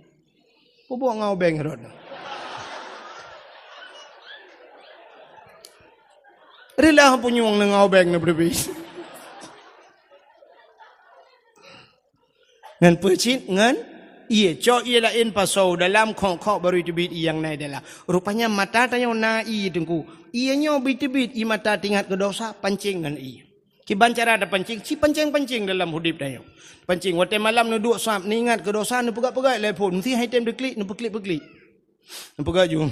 Pupuk ngau beng rod. Rela punyung ngau beng na berbis. Ngan percit ngan iya cok iya lain pasau dalam kong baru itu bit yang naik adalah. Rupanya mata tanya na iya dengku. Ianya bit i mata tingkat ke dosa pancing ngan iya. Kiban cara ada pancing, si pancing-pancing dalam hidup dia. Pancing waktu malam nu duk sap, ni ingat ke dosa nu pegat-pegat telefon, mesti high time deklik, nu peklik-peklik. Nu pegat ju.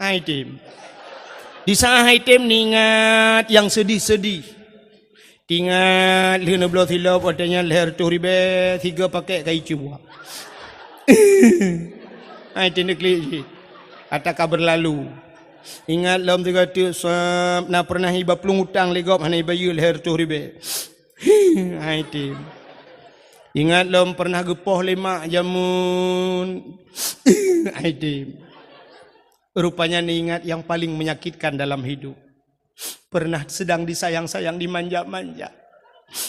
High time. Di saat high time ni ingat yang sedih-sedih. Ingat lena belah silap adanya leher tu ribe 3 paket kai cuba. Ai tindak li. Ataka berlalu. Ingat lam 300 sab na pernah hiba pelung hutang legop hanai bayu leher tu ribe. Ai tim. Ingat lam pernah gepoh lemak jamun. Ai tim. Rupanya ni ingat yang paling menyakitkan dalam hidup. Pernah sedang disayang-sayang, dimanja-manja.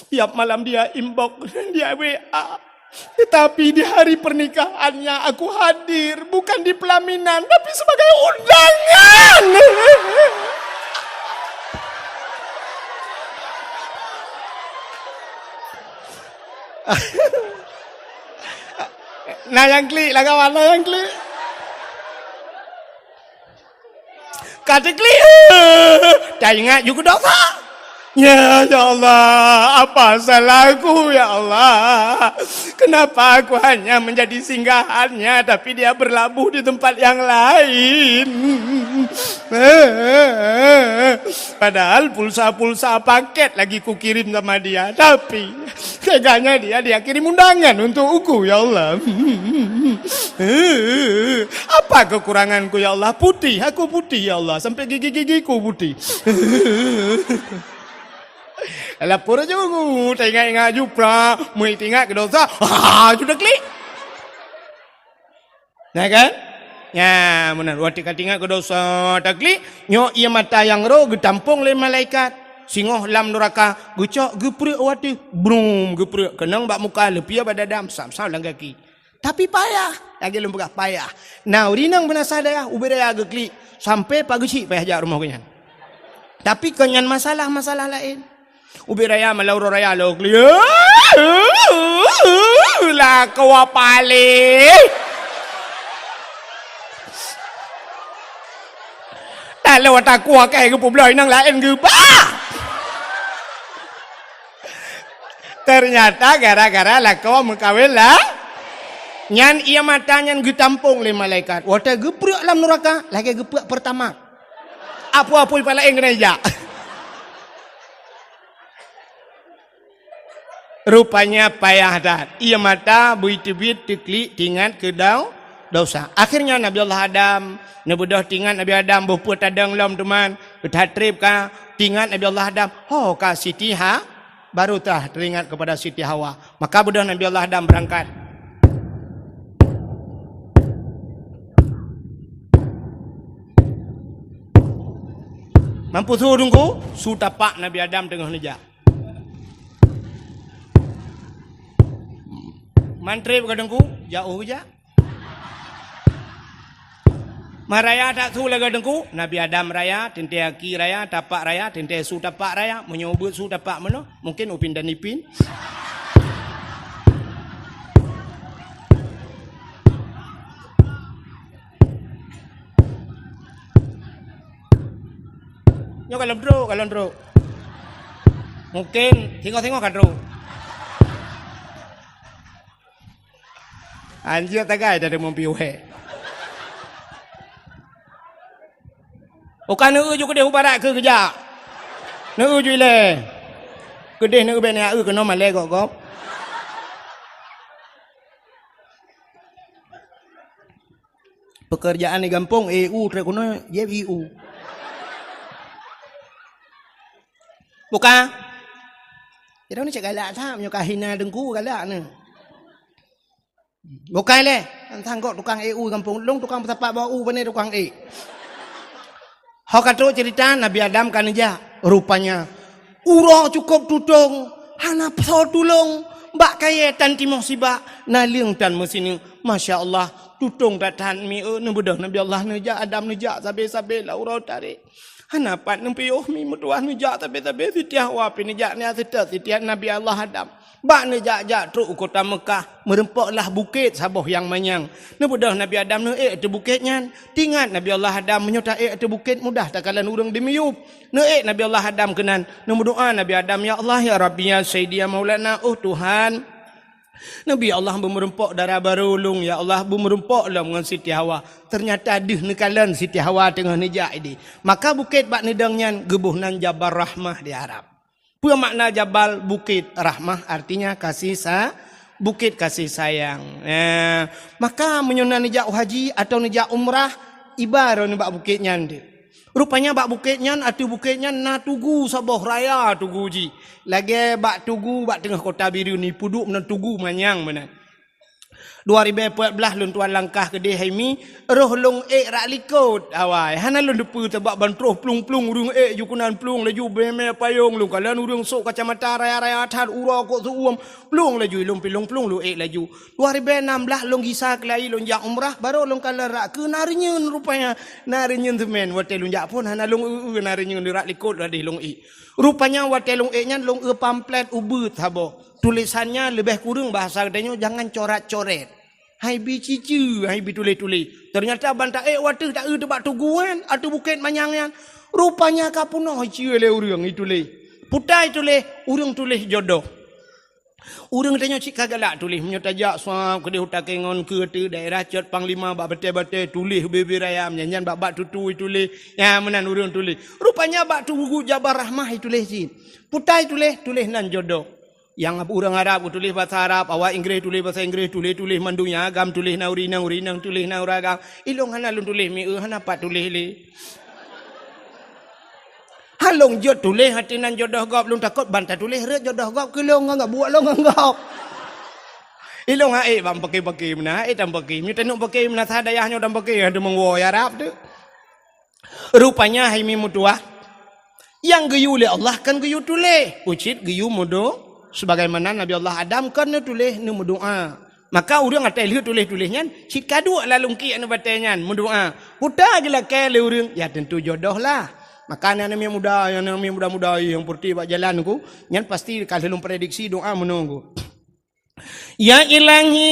Tiap malam dia inbox, dia WA. Tetapi di hari pernikahannya aku hadir. Bukan di pelaminan, tapi sebagai undangan. Nah yang klik lah kawan, nah yang klik. Kata klik. Tak ingat juga dosa. Ya Allah, apa salahku ya Allah? Kenapa aku hanya menjadi singgahannya tapi dia berlabuh di tempat yang lain? Padahal pulsa-pulsa paket lagi ku kirim sama dia, tapi teganya dia kirim undangan untuk aku ya Allah. Apa kekuranganku ya Allah? Putih, aku putih ya Allah, sampai gigi-gigiku putih. Lapor aja aku, tengok-tengok jupra, mui tengok ke dosa, sudah klik. Nah kan? Ya, benar. Waktu tengok ke dosa, tak klik. Nyok ia mata yang roh, getampung le malaikat. Singoh lam neraka, gucok, geprek waktu, brum, geprek. Kenang bak muka lepia badadam, sam-sam lang kaki. Tapi payah, lagi lembut payah. Nah, urinang benar sadaya, ubedaya geklik. Sampai pagi cik payah jak rumah kenyan. Tapi kenyan masalah-masalah lain. Ubi raya malauro raya lo klia. Lah kau apale. Tak lewat aku akai ke publoi nang lain ke ba. Ternyata gara-gara lah kau mengkawin lah. Nyan ia matanya getampung le malaikat. Wata geprek alam neraka, lagi geprek pertama. Apa-apa pala eng gereja. Rupanya payah dah. Ia mata buit-buit teklik tingat ke dosa. Akhirnya Nabi Allah Adam, nebudah tingat Nabi Adam berpuat tadang lam teman, bertatrib ka tingat Nabi Allah Adam. Oh ka Siti Ha baru tah teringat kepada Siti Hawa. Maka budah Nabi Allah Adam berangkat. Mampu suruh tunggu, sudah pak Nabi Adam tengah nejak. Mantri bergadengku, jauh je. Maraya tak su lagi gadengku, Nabi Adam raya, tente aki raya, tapak raya, tente su tapak raya, menyobot su tapak mana? Mungkin upin dan ipin. Yo kalau ndro. Mungkin tengok-tengok kan ndro. Anjir tagai dari mempiuhe. Bukan neu juga dia ubarak ke kerja. Neu ju le. Gede neu ben ya kena male kok kop. Pekerjaan di kampung EU terkono YEU. Bukan. Kita ni cakap galak tak punya kahina dengku galak ni. Bukan le, antang kok tukang EU kampung long tukang tapak bau bane tukang E. Hak kata cerita Nabi Adam kan aja rupanya urang cukup tudung, hana pasal tulung, mbak kaya tan timah sibak, naling tan mesin masya-Allah tudung tak tahan mi ne budak Nabi Allah neja Adam neja sabe-sabe la urang tarik. Hanapat nempi mi mutuah nujak tapi sitiah wapi nijak ni sitiah Nabi Allah Adam. Bak nejak truk kota Mekah merempoklah bukit saboh yang manyang. Nebudah Nabi Adam ne tu bukitnya. Tingat Nabi Allah Adam menyota tu bukit mudah takalan urang dimiyup. Ne Nabi Allah Adam kenan. Ne berdoa Nabi Adam ya Allah ya Rabbi ya Sayyidi ya Maulana Tuhan. Nabi Allah bermerempok darah barulung ya Allah bermerempok lah dengan Siti Hawa. Ternyata dih nekalan Siti Hawa tengah nejak ini. Maka bukit bak nedangnya gebuhnan Jabal Rahmah di Arab. Apa makna Jabal Bukit Rahmah artinya kasih bukit kasih sayang. Maka menyunan nejak haji atau nejak umrah ibarat bak bukitnya ni. Rupanya bak bukitnya atau bukitnya na tugu saboh raya tugu ji. Lagi bak tugu bak tengah kota biru ni puduk na tugu manyang mana. 2014 lun tuan langkah ke Haimi roh long rak likut awai hana lun depu tebak bantroh plung-plung urung jukunan plung laju beme payung lu kalan urung sok kacamata raya-raya atat ura kok suum plung laju lung pilung plung lu laju 2016 long gisa kelai long jak umrah baru long kalan rak ke narinyeun rupanya narinyeun temen wate long jak pun hana long narinyeun rak likut radih long rupanya wate long nya long pamflet ubut habo tulisannya lebih kurang bahasa katanya jangan coret-coret. Hai bi cicu, hai bi tulis-tulis. Ternyata bantah wate tak tebak tuguan atau bukit manyangnya. Rupanya kapunoh ciu le urang itulis. Putai tulis, urang tulis jodoh. Urang tanya cik kagalak tulis menyotajak suam ke hutan kengon ke tu daerah Cot Panglima bak betul-betul tulis beber ayam nyanyian bak tutu tulis. Ya menan urang tulis. Rupanya bak tugu Jabal Rahmah tulis cik. Putai tulis nan jodoh. Yang orang Arab tulis bahasa Arab, awak Inggeris tulis bahasa Inggeris, tulis mandunya agam, tulis naurinang, tulis nauragam. Ilong hana lun tulis mi hana pat tulis li. Halong jod tulis hatinan jodoh gop lun takut bantah tulis red jodoh gop kelong enggak buat long enggak. Ilong bang pakai mana tam pakai. Mi tenuk pakai mana sadayahnya tam pakai ada mengwo Arab tu. Rupanya haimi mutuah yang geyu le Allah kan geyu tulis. Ucit geyu mudo sebagaimana Nabi Allah Adam kan tulis ni berdoa. Maka orang atai lihat tulis-tulisnya cika dua lalungki anu batenya berdoa. Huta je lah ke le urang ya tentu jodoh lah. Maka yang muda yang putih bak jalan ku nyan pasti kalau prediksi doa menunggu. Ya ilahi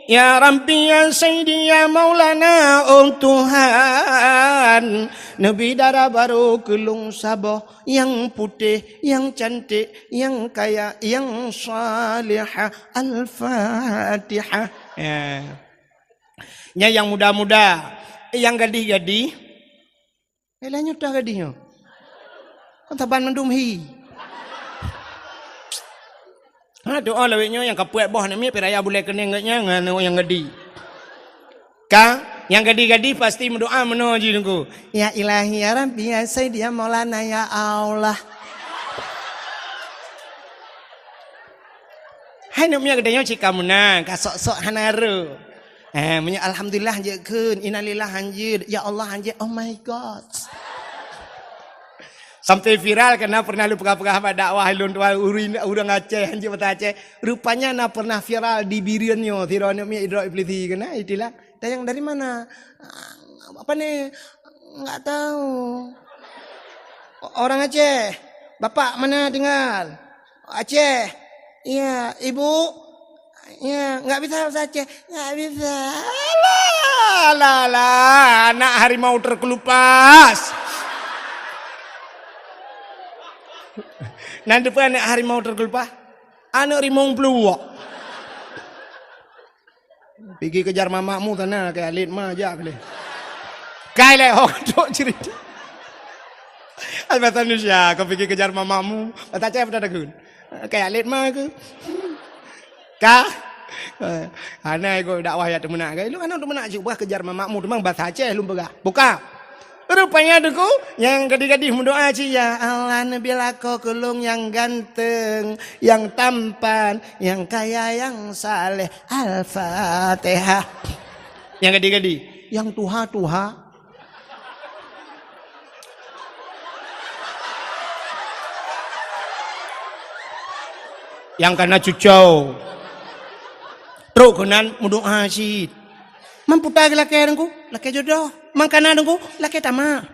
ya Rabbi ya Sayyidi ya Maulana Tuhan Nabi darah baru kelung saboh yang putih yang cantik yang kaya yang salihah Al-Fatihah ya yang muda-muda yang gadih-gadih elahnya dah gadihnya kan taban mendum hi doa lawiknya yang kapuat boh ni peraya boleh kening gatnya ngan yang gadi. Yang gadi-gadi pasti mendoa menoji nunggu. Ya ilahi ya Rabbi ya Sayyidi ya Maulana ya Allah. Hai namanya gedenya cika menang kasok-sok hanaru. Punya alhamdulillah je keun innalillah anjir ya Allah anjir oh my god. Sampai viral karena pernah lu pegah-pegah dakwah lun tua urang Aceh anjir bata Aceh. Rupanya na pernah viral di Biriannya tironya mi idra iblisi kena itilah. Tayang dari mana? Apa nih? Enggak tahu. Orang Aceh. Bapak mana tinggal? Aceh. Iya, Ibu. Iya, enggak bisa bahasa Aceh. Enggak bisa. Lah, anak harimau terkelupas. Nanti depan anak harimau terkelupas, anak harimau peluak. Pergi kejar mamamu tanah kayak alit mah aja kali. Kai le hok tok cerita. Albatan Indonesia, kau pergi kejar mamamu, kata cep dah kun. Kayak alit mah ke? Kah? Anai kau dakwah ya temenak kai. Lu kan temenak cuba kejar mamamu, memang bahasa Aceh lu begah. Buka. Rupanya duku yang gadis-gadis mendoa ya Allah nabilah kau kelung yang ganteng, yang tampan, yang kaya, yang saleh. Al-Fatihah. Yang gadis-gadis, yang tuha-tuha. Yang kena cucau. Teruk kenan mendoa sih. Mampu tak laki-laki aku, laki jodoh. mangkana nunggu laki tama.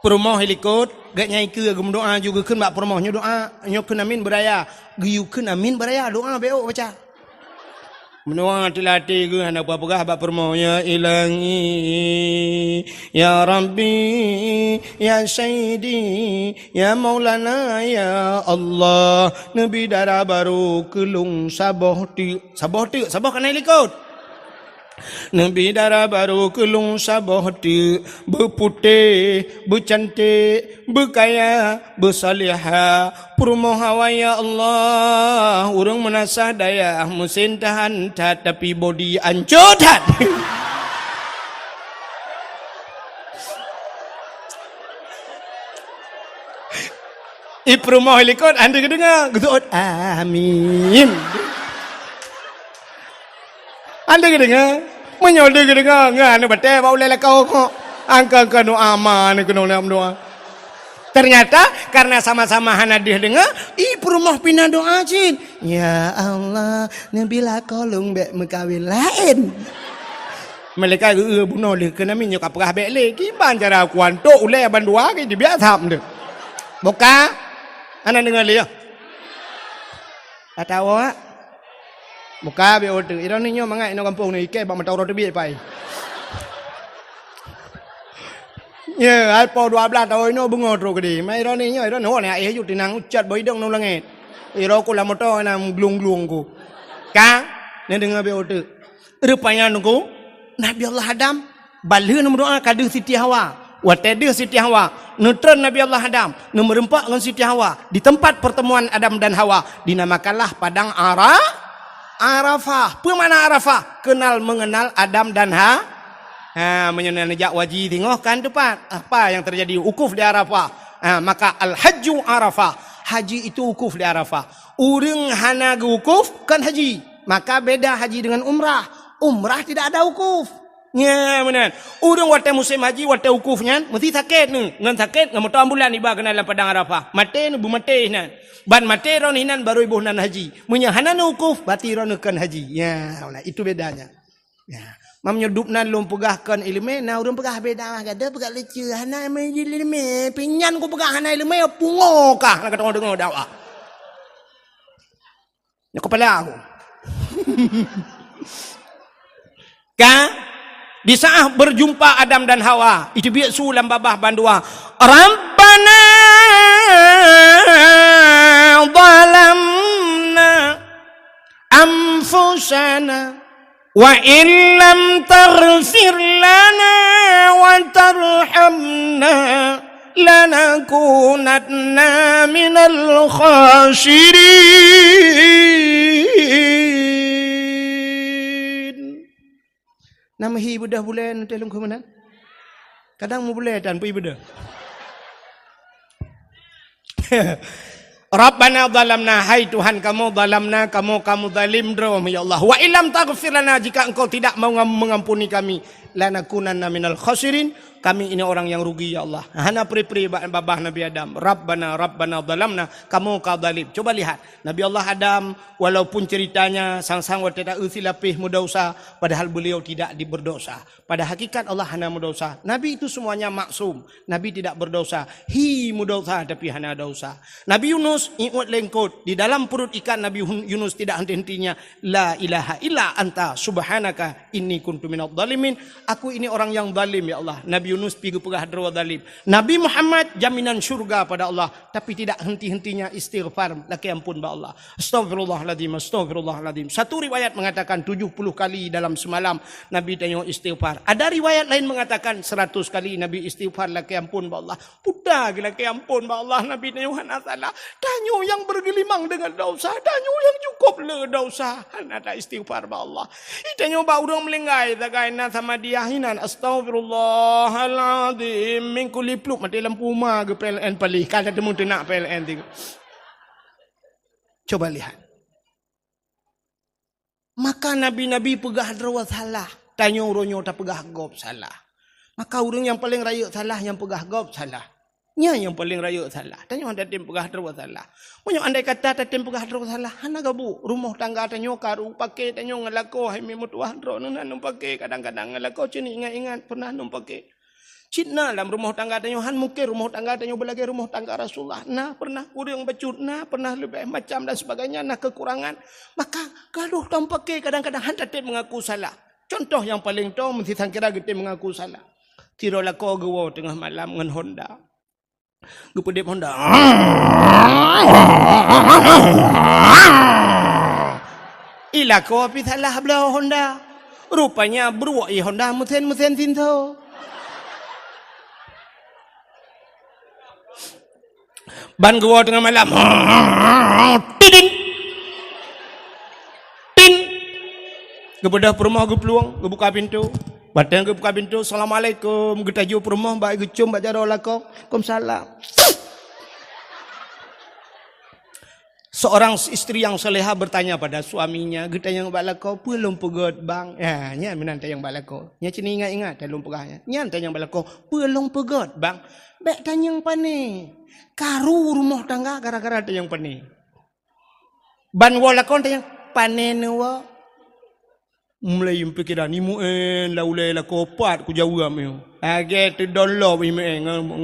Permoh helikot gak nyai ke gum doa juga keun bak permoh nyo doa nyo keun amin beraya giyukeun amin beraya doa beo baca menua tilati ke hana apa-apa bak permoh ya ilahi ya rabbi ya sayyidi ya maulana ya Allah nabi dara baru kelung saboh kana helikot Nabi dara baru kelung saboh ti berputih, bercantik, berkaya, bersalihah. Permoh hawa ya Allah, urang menasah daya mesin tahan tapi body ancotan. Permoh likot anda kedengar, gedut amin. Anda kedengar? Menyolder kedengar? Ngah betul bau lele kau kok. Angka kanu aman kanu dalam doa. Ternyata karena sama-sama hana dia dengar, perumah pindah doa cin. Ya Allah, nabila kolong bek mekawin lain. Mereka bunuh dia kena minyak kapah bek le. Kiban cara kuanto ulai bandua ke dia biasa deh. Boka, anda dengar dia? Tak tahu ah. Buka be order. Ironi nyo mangai no kampung ni ke bak matau rote bi pai. Ya, ai po 12 tahun no bungo tro kedi. Mai ironi nyo ironi ho ne ai yu tinang ucat boy dong no langet. Iro ku la moto na glung-glung ku. Ka ne dengar be order. Rupanya nunggu Nabi Allah Adam balhe no doa kadu Siti Hawa. Watede Siti Hawa. Neutron Nabi Allah Adam. Merempak dengan Siti Hawa di tempat pertemuan Adam dan Hawa dinamakanlah padang Arafah. Apa mana Arafah? Kenal mengenal Adam dan menyenang nejak wajib tengok kan tepat. Apa yang terjadi? Ukuf di Arafah. Maka al-hajju Arafah. Haji itu ukuf di Arafah. Urang hana ukuf kan haji. Maka beda haji dengan umrah. Umrah tidak ada ukuf. Ya benar. Urang wate musim haji wate ukufnya mesti sakit ni. Ngan sakit ngam motor ambulan iba kena dalam padang Arafah. Mate nu bu mate nan. Ban mate ron hinan baru ibu nan haji. Munya hanan ukuf bati ron kan haji. Ya, itu bedanya. Ya. Mam nyodup nan lum pegahkan ilmu na urang pegah beda gada pegah leceh hana me ilmu pinyan ku pegah hana ilmu pungo kah nak kata dengar dakwah. Ya kepala aku. Ka di saat berjumpa Adam dan Hawa itu biak sulam babah bandua Rabbana zalamna anfusana wa in lam taghfir lana wa tarhamna lanakunanna minal khasirin. Nama hi budah bulan telung kemenan. Kadang mu boleh dan pi budah. Rabbana zalamna, hai Tuhan kamu zalamna, kamu zalim drom ya Allah. Wa illam taghfir lana, jika engkau tidak mau mengampuni kami, lanakunanna minal khasirin, kami ini orang yang rugi ya Allah. Hana pri-pri babah Nabi Adam. Rabbana zalamna, kamu zalim. Coba lihat Nabi Allah Adam walaupun ceritanya sang-sang wa tidak usilapih mudosa, padahal beliau tidak diberdosa. Pada hakikat Allah hana mudosa. Nabi itu semuanya maksum. Nabi tidak berdosa. Hi mudosa tapi hana dosa. Nabi Yunus ingat lengkot di dalam perut ikan. Nabi Yunus tidak henti-hentinya la ilaha illa anta subhanaka inni kuntu minadh dhalimin. Aku ini orang yang zalim ya Allah. Nabi Yunus pergi pegah darwa zalim. Nabi Muhammad jaminan syurga pada Allah, tapi tidak henti-hentinya istighfar. Laki ampun ba Allah. Astagfirullahaladzim. Satu riwayat mengatakan 70 kali dalam semalam Nabi tanya istighfar. Ada riwayat lain mengatakan 100 kali Nabi istighfar laki ampun ba Allah. Pudah laki ampun ba Allah. Nabi tanya hana salah. Tanya yang bergelimang dengan dosa. Tanya yang cukup le dosa. Hana ada istighfar ba Allah. Tanya ba urang melenggai tagaina sama dia hinan. Astagfirullahaladzim. Mingku lipluk mati lampu rumah ke PLN palih. Kalau temu nak PLN tengok. Coba lihat. Maka nabi-nabi pegah darwa salah. Tanya uronyo tak pegah gob salah. Maka orang yang paling raya salah yang pegah gob salah. Nya yang paling raya salah. Tanya anda tim pegah terus salah. Punya andai kata tim pegah terus salah. Hana gabu rumah tangga tanya karu pakai tanya ngelako hai memut wahdro nuna num pakai kadang-kadang ngelako cini ingat-ingat pernah num pakai. Cina dalam rumah tangga tanya han mungkin rumah tangga tanya belagi rumah tangga Rasulullah. Nah pernah kurang becut, nah pernah lebih macam dan sebagainya, nah kekurangan. Maka kalau tam pakai kadang-kadang han tim mengaku salah. Contoh yang paling tahu mesti sangkira kita mengaku salah. Tiro lako gawo tengah malam dengan Honda. Gupedip Honda. Ila ko api salah belah Honda. Rupanya beruak Honda mesin tinto. Ban gua tengah malam. Tidin. Tin. Kepada rumah gue peluang, gue buka pintu. Batang gue buka pintu. Assalamualaikum. Gue tajuk rumah, baik gue cium baca doa lakom. Waalaikumsalam. Seorang istri yang soleha bertanya pada suaminya, "Kita yang balako belum pegot bang?" Ya, nya menanta yang balako. Nya cini ingat dalam pegahnya. Nya yang balako belum pegot bang. Bek tanya yang pane. Karu rumah tangga gara-gara ada yang pane. Ban walakon tanya pane nuwa. Mulai pikiran imu laulai la kopat ku jawab mu. Age tu download imu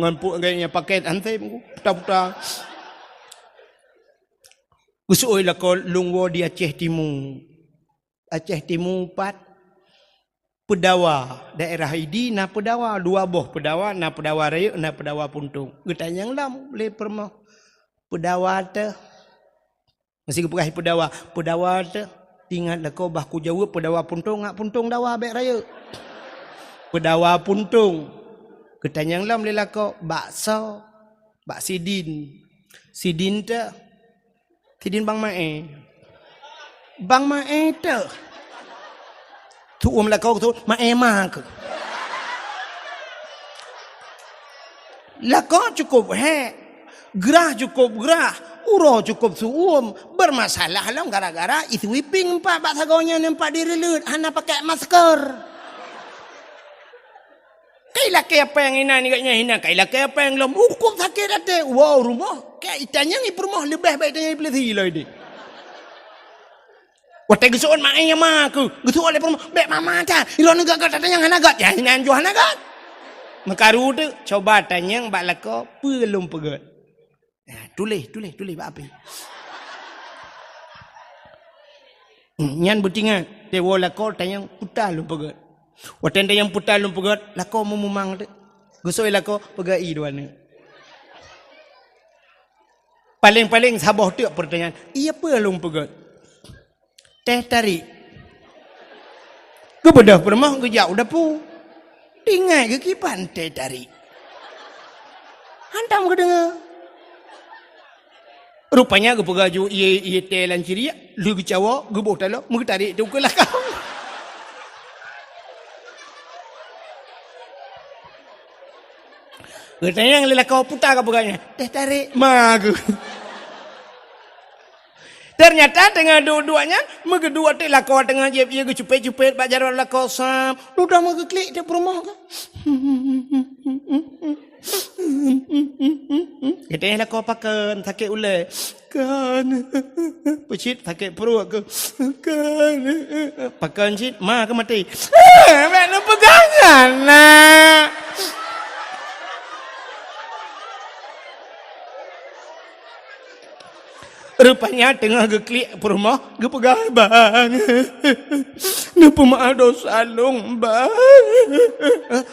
ngan pu gaya paket ante puta-puta. Usoi la ko lungwo di Aceh Timur. Aceh Timur 4 Pedawa, daerah ini na Pedawa, 2 boh Pedawa, na Pedawa Raya, na Pedawa Puntung. Getanya lam le permah. Pedawa te. Masih kepegai Pedawa. Pedawa te tinggal lako bah ku jawab Pedawa Puntung, ngak Puntung dawa bek raya. Pedawa Puntung. Getanya lam le lako bakso, bak sidin. Sidin te Sidin Bang Mae. Bang Mae te. Tu lako tu Mae mak. Lako cukup gerah cukup gerah, uro cukup suum. Bermasalah lah gara-gara itu whipping empat bak sagonya nampak diri lut. Hana pakai masker. Kailah ke apa yang ina ni katnya hina. Kailah ke apa yang lom hukum sakit ate. Wow rumah. Kayak itanya ni rumah lebih baik tanya pilih hila ini. Wate gesuan mak yang maku. Gesuan oleh rumah. Baik mama ta. Ilo negak kat tanya hana gat. Ya hina anjuh hana gat. Makaru tu coba tanya bak lako belum pegot. Ya, tulis bak api. Nyan bertingat. Tewa lako tanya putar lu pegot. Watan yang putar lu pegot. Lako memumang tu. Gesuan lako pegai dua ni. Paling-paling sabah tu pertanyaan. Iya apa lu pegot? Teh tarik. Kebedah permah kejak udah pu. Tinggal ke kipan teh tarik. Hantam ke dengar. Rupanya ke pegaju iya teh lanciri. Lu ke cawa, ke bawah talak. Mereka tarik tu ke lakau. Katanya yang lelakau putar ke peganya. Teh tarik. Magu. Ternyata tengah dua-duanya, megedua teh lakau tengah jeb ia ke cupet-cupet bak jaran lakau sam. Udah mau ke klik dia perumah ke. Katanya lakau pakan sakit ulai. Kan. Pecit sakit perut ke. Kan. Pakan cit ma ke mati. Mek lu pegangan nak. Rupanya tengah geklik perumah, gepegang bang. Napa mak dosa long bang.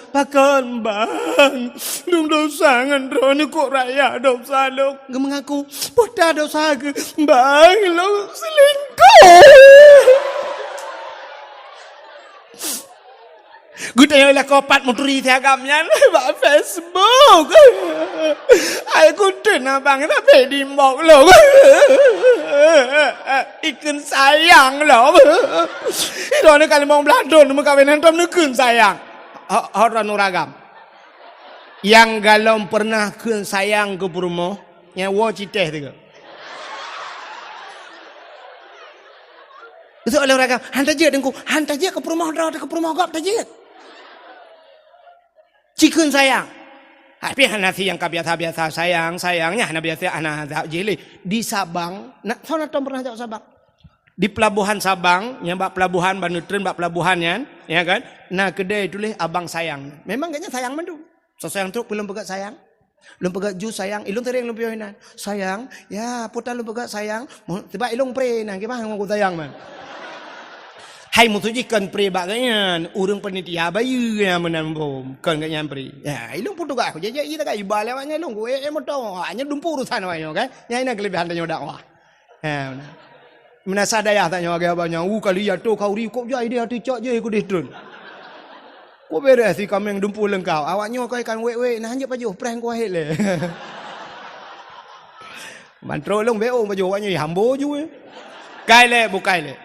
Pakan bang. Dong dosa ngendro ni kok raya dosa long. Ge mengaku, putar dosa ke bang long selingkuh. Gue tanya lah kopat muteri tiagamnya bak Facebook. Aku tenang bang tapi di mok lo. Ikut sayang lo. Itu ni kalau mau beladon mau kawinan tam ikut sayang. Orang ragam. Yang galom pernah ikut sayang ke perumo, yang watch teh tu. Itu oleh ragam. Hantar je dengku, hantar je ke perumo dah ke perumo gap tak je. Cikun sayang. Tapi Hanafi yang biasa-biasa sayangnya Hanafi anak jeli di Sabang. Nak sana tom pernah jauh Sabang. Di pelabuhan Sabang, yang bak pelabuhan Banutren, bak pelabuhan ya kan? Nah kedai tulis abang sayang. Memang kayaknya sayang mandu. So sayang tu belum pegat sayang. Belum pegat jus sayang, ilung tering lu piyoinan. Sayang, ya putar lu pegat sayang. Tiba ilung pre nang gimana mau sayang man. Hai mutujikan pre bagaian urang panitia bayu yang menambom kan gak nyampri. Ya ilung putu gak aku jaja kita kay iba lewatnya ilung gue mo to hanya dumpu urusan wae kan. Ya ini kelebihan tanya dakwah. Ya benar. Menasa daya tanya agak banyak. Kali ya tu kau ri kok jai dia ticak je aku didrun. Kau beres si kami yang dumpu lengkau. Awaknya kau ikan wek nah hanya pajuh prank kau hele. Mantro long beo pajuh awaknya hambo je. Kaile bukaile.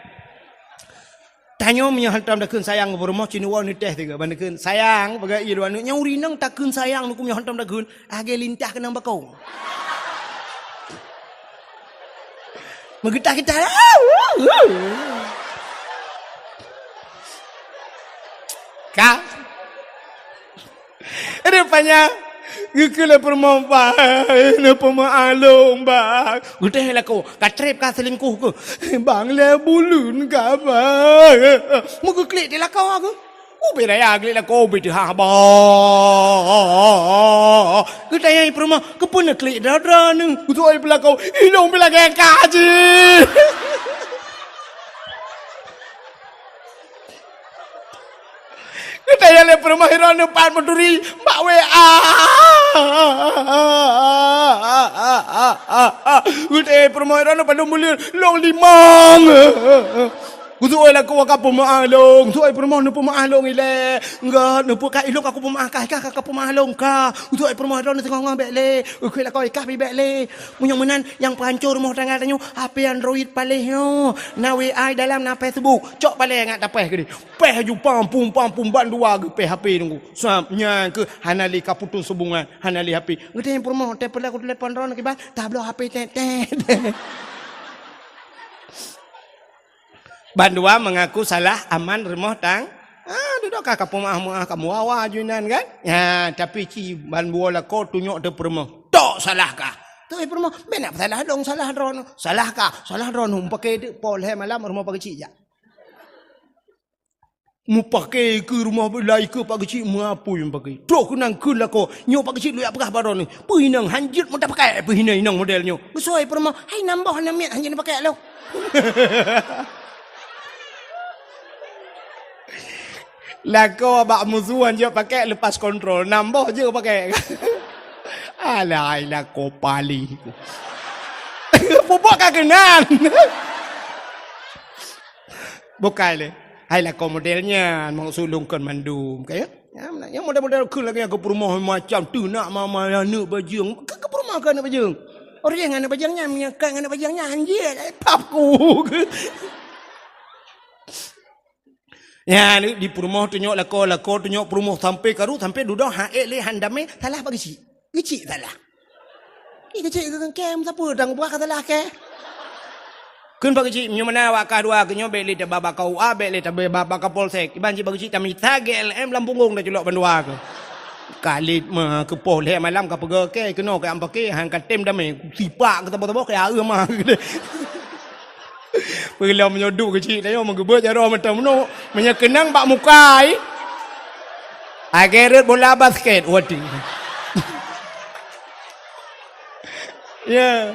Tanya punya hantam dah kun sayang ke rumah cini wan ni teh tiga bandar kun sayang bagai iluan ni nyuri nang tak kun sayang nu punya hantam dah kun age lintah kenang bakau. Mengetah kita. Kak. Rupanya Gekala permompa, napa maalong bang? Udah lah kau, katrip kah selingkuh ke? Bang le bulun kah bang? Muka klik dia lah kau aku. Beda ya klik lah kau beda haba. Kita yang perma, kepun klik dah ni. Utuai pula kau, hidung pula kaya kaji. Kita yang le permahiran depan meduri, mbak WA. Kita permahiran depan mulia, long limang. Kutuai lah kau akak pemahalong, kutuai permahiran pemahalong ile. Enggak, nampak kak ilok aku pemahakah, kakak pemahalong kah? Kutuai permahiran tengah ngabek le, kutuai lah kau ikah bibek le. Munyang yang pancur rumah tangga tanya, HP Android paling yo. Na WA dalam na Facebook, cok paling ingat tapeh ke dia. Peh ju pampum bandua ke peh HP tunggu. Samnya ke hanali kaputun subungan, hanali HP. Ngete yang permah tepel aku telepon ron ke ba, tablo HP tet. Bandua mengaku salah aman rumah tang. Duduk kakak pemah kamu awak junan kan? Ya, tapi ci bandua lah kau tunjuk de permah. Tok salah kah? Tu permah, benar salah dong salah ron. Salah kah? Salah ron pakai de polhe malam rumah pagi ci ja. Mu pakai ke rumah belai ke pagi ci mu apa yang pakai? Tok kunang kun lah kau. Nyo pagi ci lu apa baron ni? Puinang hanjut mu tak pakai puinang inang modelnya. Gesoi permah, hai nambah namiat hanjut pakai lo. Lah kau abak musuhan je pakai lepas kontrol. Nambah je pakai. Alah kau pali. Bubuk kagenan. Bukai le. Hai kau modelnya mau sulungkan mandum. Kaya? Yang model-model ke lagi ke rumah macam tu nak mama nak bajang. Ke rumah kan nak bajang. Orang yang nak bajangnya menyakat nak bajangnya anjir. Papku. Ya ni di perumah tunjuk lako tunjuk perumah sampai karu sampai duduk haek le handame salah bagi cik. Kecik salah. Ni kecik ke kem siapa dang buat salah ke? Kun bagi cik nyo mana awak ka dua kenyo beli te baba kau beli te baba ka polsek. Iban cik bagi cik tami TGLM Lampunggung dah jelok bandua ke. Kalit mah ke polsek malam ka pega ke keno ke ampake hang katem dame sipak ke tabo-tabo ke aeu mah. Pergilah menyoduk kecil dia menggebut jaro macam mana menyekenang bak mukai ageret bola basket wadi. Ya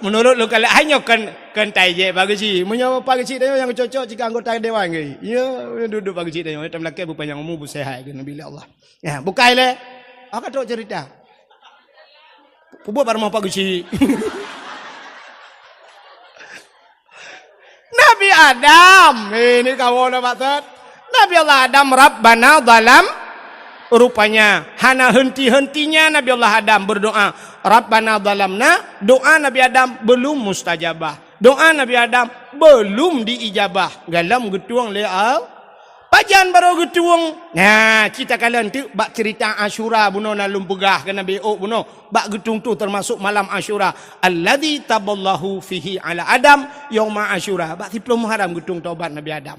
menurut lu kalau hanya kan tai je bagi si menyo pagi si dia yang cocok jika anggota dewan ke ya duduk bagi si dia macam laki bukan yang umum sehat ke nabi Allah ya bukai le aku tak cerita buat barang pagi si. Nabi Adam, ini kawan maksud. Nabi Allah Adam Rabbana dalam rupanya hana henti-hentinya Nabi Allah Adam berdoa. Rabbana dalamna, doa Nabi Adam belum mustajabah. Doa Nabi Adam belum diijabah. Galam getuang leal. Pajan baru getuang. Nah, kita kalian tu bak cerita Asyura buno nalum pegah ke Nabi buno. Bak getung tu termasuk malam Asyura. Alladzi taballahu fihi ala Adam yauma Asyura. Bak 10 Muharram getung taubat Nabi Adam.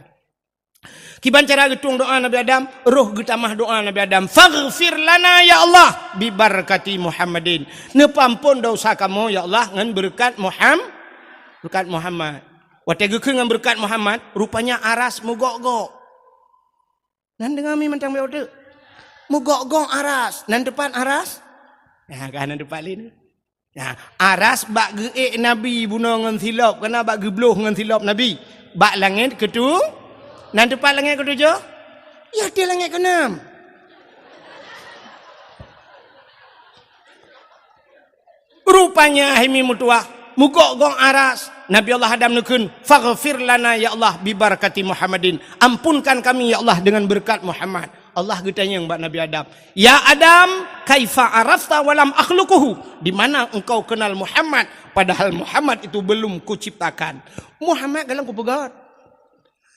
Kiban cara getung doa Nabi Adam, roh getamah doa Nabi Adam. Faghfir lana ya Allah bi barakati Muhammadin. Nepampun dosa kamu ya Allah ngan berkat Muhammad. Wate gekeun ngan berkat Muhammad, rupanya aras mugok-gok. Nan dengan mi mentang beode. Mugok-gok aras, nan depan aras. Ya kan nan depan ini. Ya, aras bak geek Nabi bunuh ngan silap, kena bak gebloh ngan silap Nabi. Bak langit ketu. Nan depan langit ketujuh? Ya dia langit keenam. Rupanya himi mutuah mugok gong aras. Nabi Allah Adam nukun, faghfir lana ya Allah bi barakati Muhammadin. Ampunkan kami ya Allah dengan berkat Muhammad. Allah getanya yang Nabi Adam. Ya Adam, kaifa arafta walam akhluquhu? Di mana engkau kenal Muhammad padahal Muhammad itu belum kuciptakan. Muhammad galang kupegat.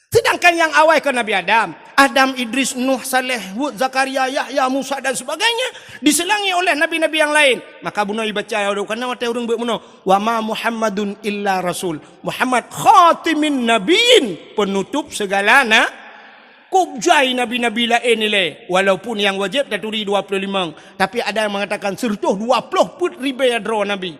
Sedangkan yang awal ke Nabi Adam, Adam, Idris, Nuh, Saleh, Hud, Zakaria, Yahya, Musa dan sebagainya diselangi oleh nabi-nabi yang lain. Maka bunoi baca karena mata urang buat bunuh. Wa ma Muhammadun illa rasul. Muhammad khatimin nabiin, penutup segala kubjai nabi-nabi lain nilai. Walaupun yang wajib daturi 25, tapi ada yang mengatakan sertuh 20 put ribu adro nabi.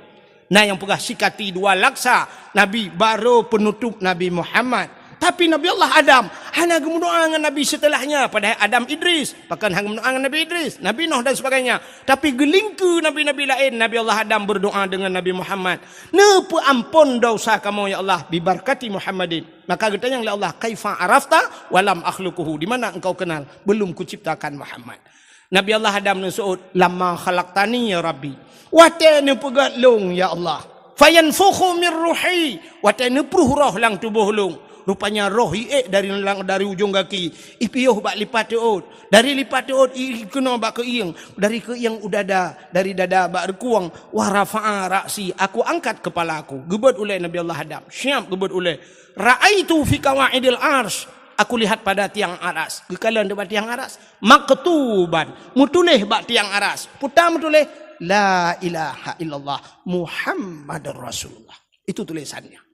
Nah yang pegah sikati 2 laksa nabi baru penutup Nabi Muhammad. Tapi Nabi Allah Adam hanya gemudoa dengan Nabi setelahnya. Padahal Adam Idris, bahkan hanya gemudoa dengan Nabi Idris, Nabi Nuh dan sebagainya. Tapi gelingku nabi-nabi lain, Nabi Allah Adam berdoa dengan Nabi Muhammad. Nepu ampun dosa kamu ya Allah bibarkati Muhammadin. Maka katanya ya Allah, kaifa arafta walam akhluquhu. Di mana engkau kenal belum kuciptakan Muhammad. Nabi Allah Adam nasuud, lamma khalaqtani ya Rabbi. Wate nepegat long ya Allah. Fayanfukhu min ruhi. Wate nepruh roh lang tubuh long. Rupanya roh dari ujung kaki ipioh bak lipat teot, dari lipat teot kena bak ke ieng, dari ke ieng udada, dari dada bak rekuang warafa'a ra'si, aku angkat kepala aku gebet oleh Nabi Allah Adam siap gebet oleh ra'aitu fi qawaidil ars, aku lihat pada tiang aras kekalan debat tiang aras maktuban mutuleh bak tiang aras putam mutuleh la ilaha illallah Muhammadur Rasulullah, itu tulisannya.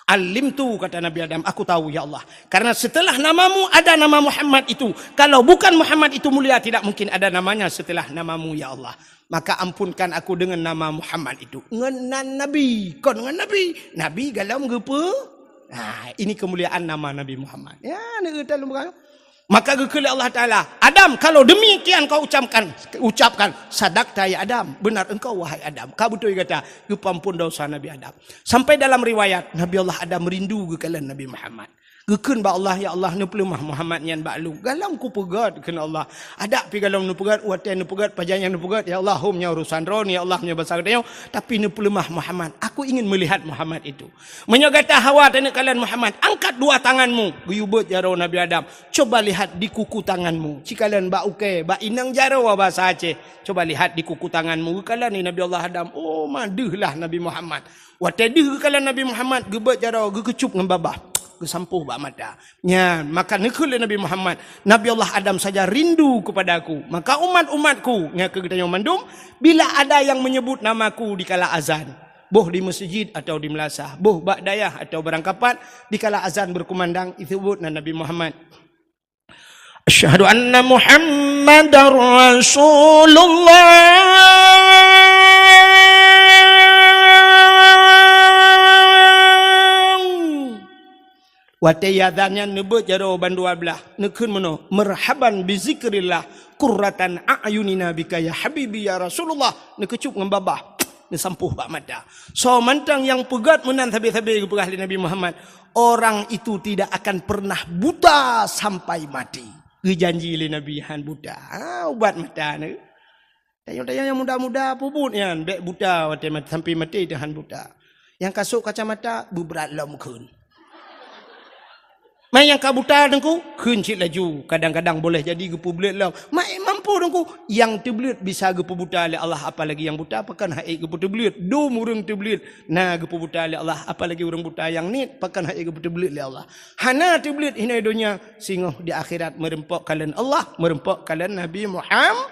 Alim tu kata Nabi Adam, aku tahu ya Allah. Karena setelah namamu ada nama Muhammad itu. Kalau bukan Muhammad itu mulia, tidak mungkin ada namanya setelah namamu ya Allah. Maka ampunkan aku dengan nama Muhammad itu. Ngenan Nabi, kau dengan Nabi. Nabi galam gepa. Nah, ini kemuliaan nama Nabi Muhammad. Ya, ni dalam bukan. Maka gekele Allah Ta'ala, Adam, kalau demikian kau ucapkan, sadaqta ya Adam, benar engkau wahai Adam. Kau betul kata, gepampun dosa Nabi Adam. Sampai dalam riwayat, Nabi Allah Adam merindu kekalan Nabi Muhammad. Gekun ba Allah ya Allah nu pelemah Muhammad nyan ba lu. Galam ku pegat kena Allah. Ada pi galam nu pegat, wate nu pegat, pajangan nu pegat, ya Allah humnya urusan ron, ya Allah nya besar dia, tapi nu pelemah Muhammad. Aku ingin melihat Muhammad itu. Menyogata Hawa dan kalian Muhammad, angkat 2 tanganmu. Guyubut jaro Nabi Adam. Coba lihat di kuku tanganmu. Cikalan ba uke, ba inang jaro bahasa Aceh. Coba lihat di kuku tanganmu. Kalian ni Nabi Allah Adam. Oh, madehlah Nabi Muhammad. Wate deh kalian Nabi Muhammad gebet jaro gekecup ngan babah. Kesampuh bak mata. Ya, maka nekul Nabi Muhammad. Nabi Allah Adam saja rindu kepada aku. Maka umat-umatku, nya kegetanya mandum, bila ada yang menyebut namaku di kala azan, boh di masjid atau di melasah, boh bak dayah atau berangkapat, di kala azan berkumandang, itu sebut Nabi Muhammad. Asyhadu anna Muhammadar Rasulullah. Wate yadhannya nebut jaro bandua belah nekun meno merhaban bizikrillah qurratan a'yunina bika ya habibi ya Rasulullah nekecup ngembabah nesampuh bak mata. So mantang yang pegat menan tabi-tabi ke pegah Nabi Muhammad, orang itu tidak akan pernah buta sampai mati. Gejanji le Nabi han buta. Ubat mata ne. Tayang-tayang yang muda-muda puput yan bek buta wate sampai mati dah han buta. Yang kasuk kacamata beberat lam keun. Mai yang kabuta dengku kencit laju, kadang-kadang boleh jadi gepu belut lah. Mai mampu dengku yang terbelut bisa gepu buta oleh Allah, apalagi yang buta pakan haik gepu terbelut. Do murung terbelut nah gepu buta oleh Allah, apalagi orang buta yang ni pakan haik gepu terbelut oleh Allah. Hana terbelut hina dunia singoh di akhirat merempok kalian Allah, merempok kalian Nabi Muhammad.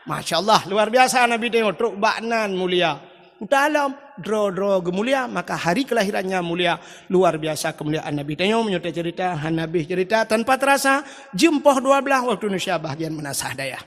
Masya-Allah luar biasa Nabi tengok truk baknan mulia. Utalam dro gemulia, maka hari kelahirannya mulia, luar biasa kemuliaan Nabi. Tanya menyertai cerita, Nabi cerita tanpa terasa jempoh 12 waktu Indonesia bahagian menasah daya.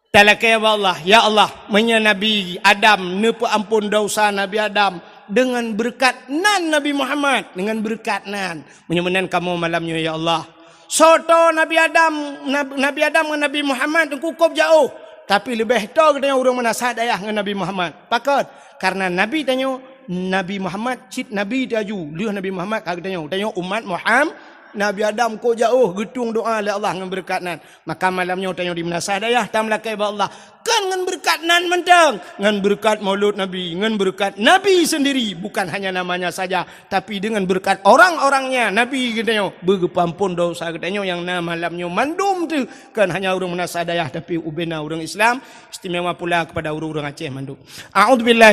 Talakai Allah, ya Allah, menya Nabi Adam, nepu ampun dosa Nabi Adam dengan berkat nan Nabi Muhammad, dengan berkat nan. Menyemenan kamu malamnya ya Allah. Soto Nabi Adam dengan Nabi Muhammad cukup jauh, tapi lebih tahu katanya orang menasah daya dengan Nabi Muhammad. Pakat karena Nabi tanya Nabi Muhammad cit Nabi taju, lihat Nabi Muhammad katanya umat Muhammad Nabi Adam ko jauh getung doa oleh Allah dengan berkat nan. Maka malamnya tanya di menasah daya tamlakai ba Allah kan dengan berkat nan mentang, dengan berkat maulud Nabi, dengan berkat Nabi sendiri, bukan hanya namanya saja, tapi dengan berkat orang-orangnya Nabi katanya bergepampun dosa katanya yang malamnya mandum tu kan hanya orang menasah daya tapi ubena orang Islam, istimewa pula kepada orang-orang Aceh mandum. A'udzubillah.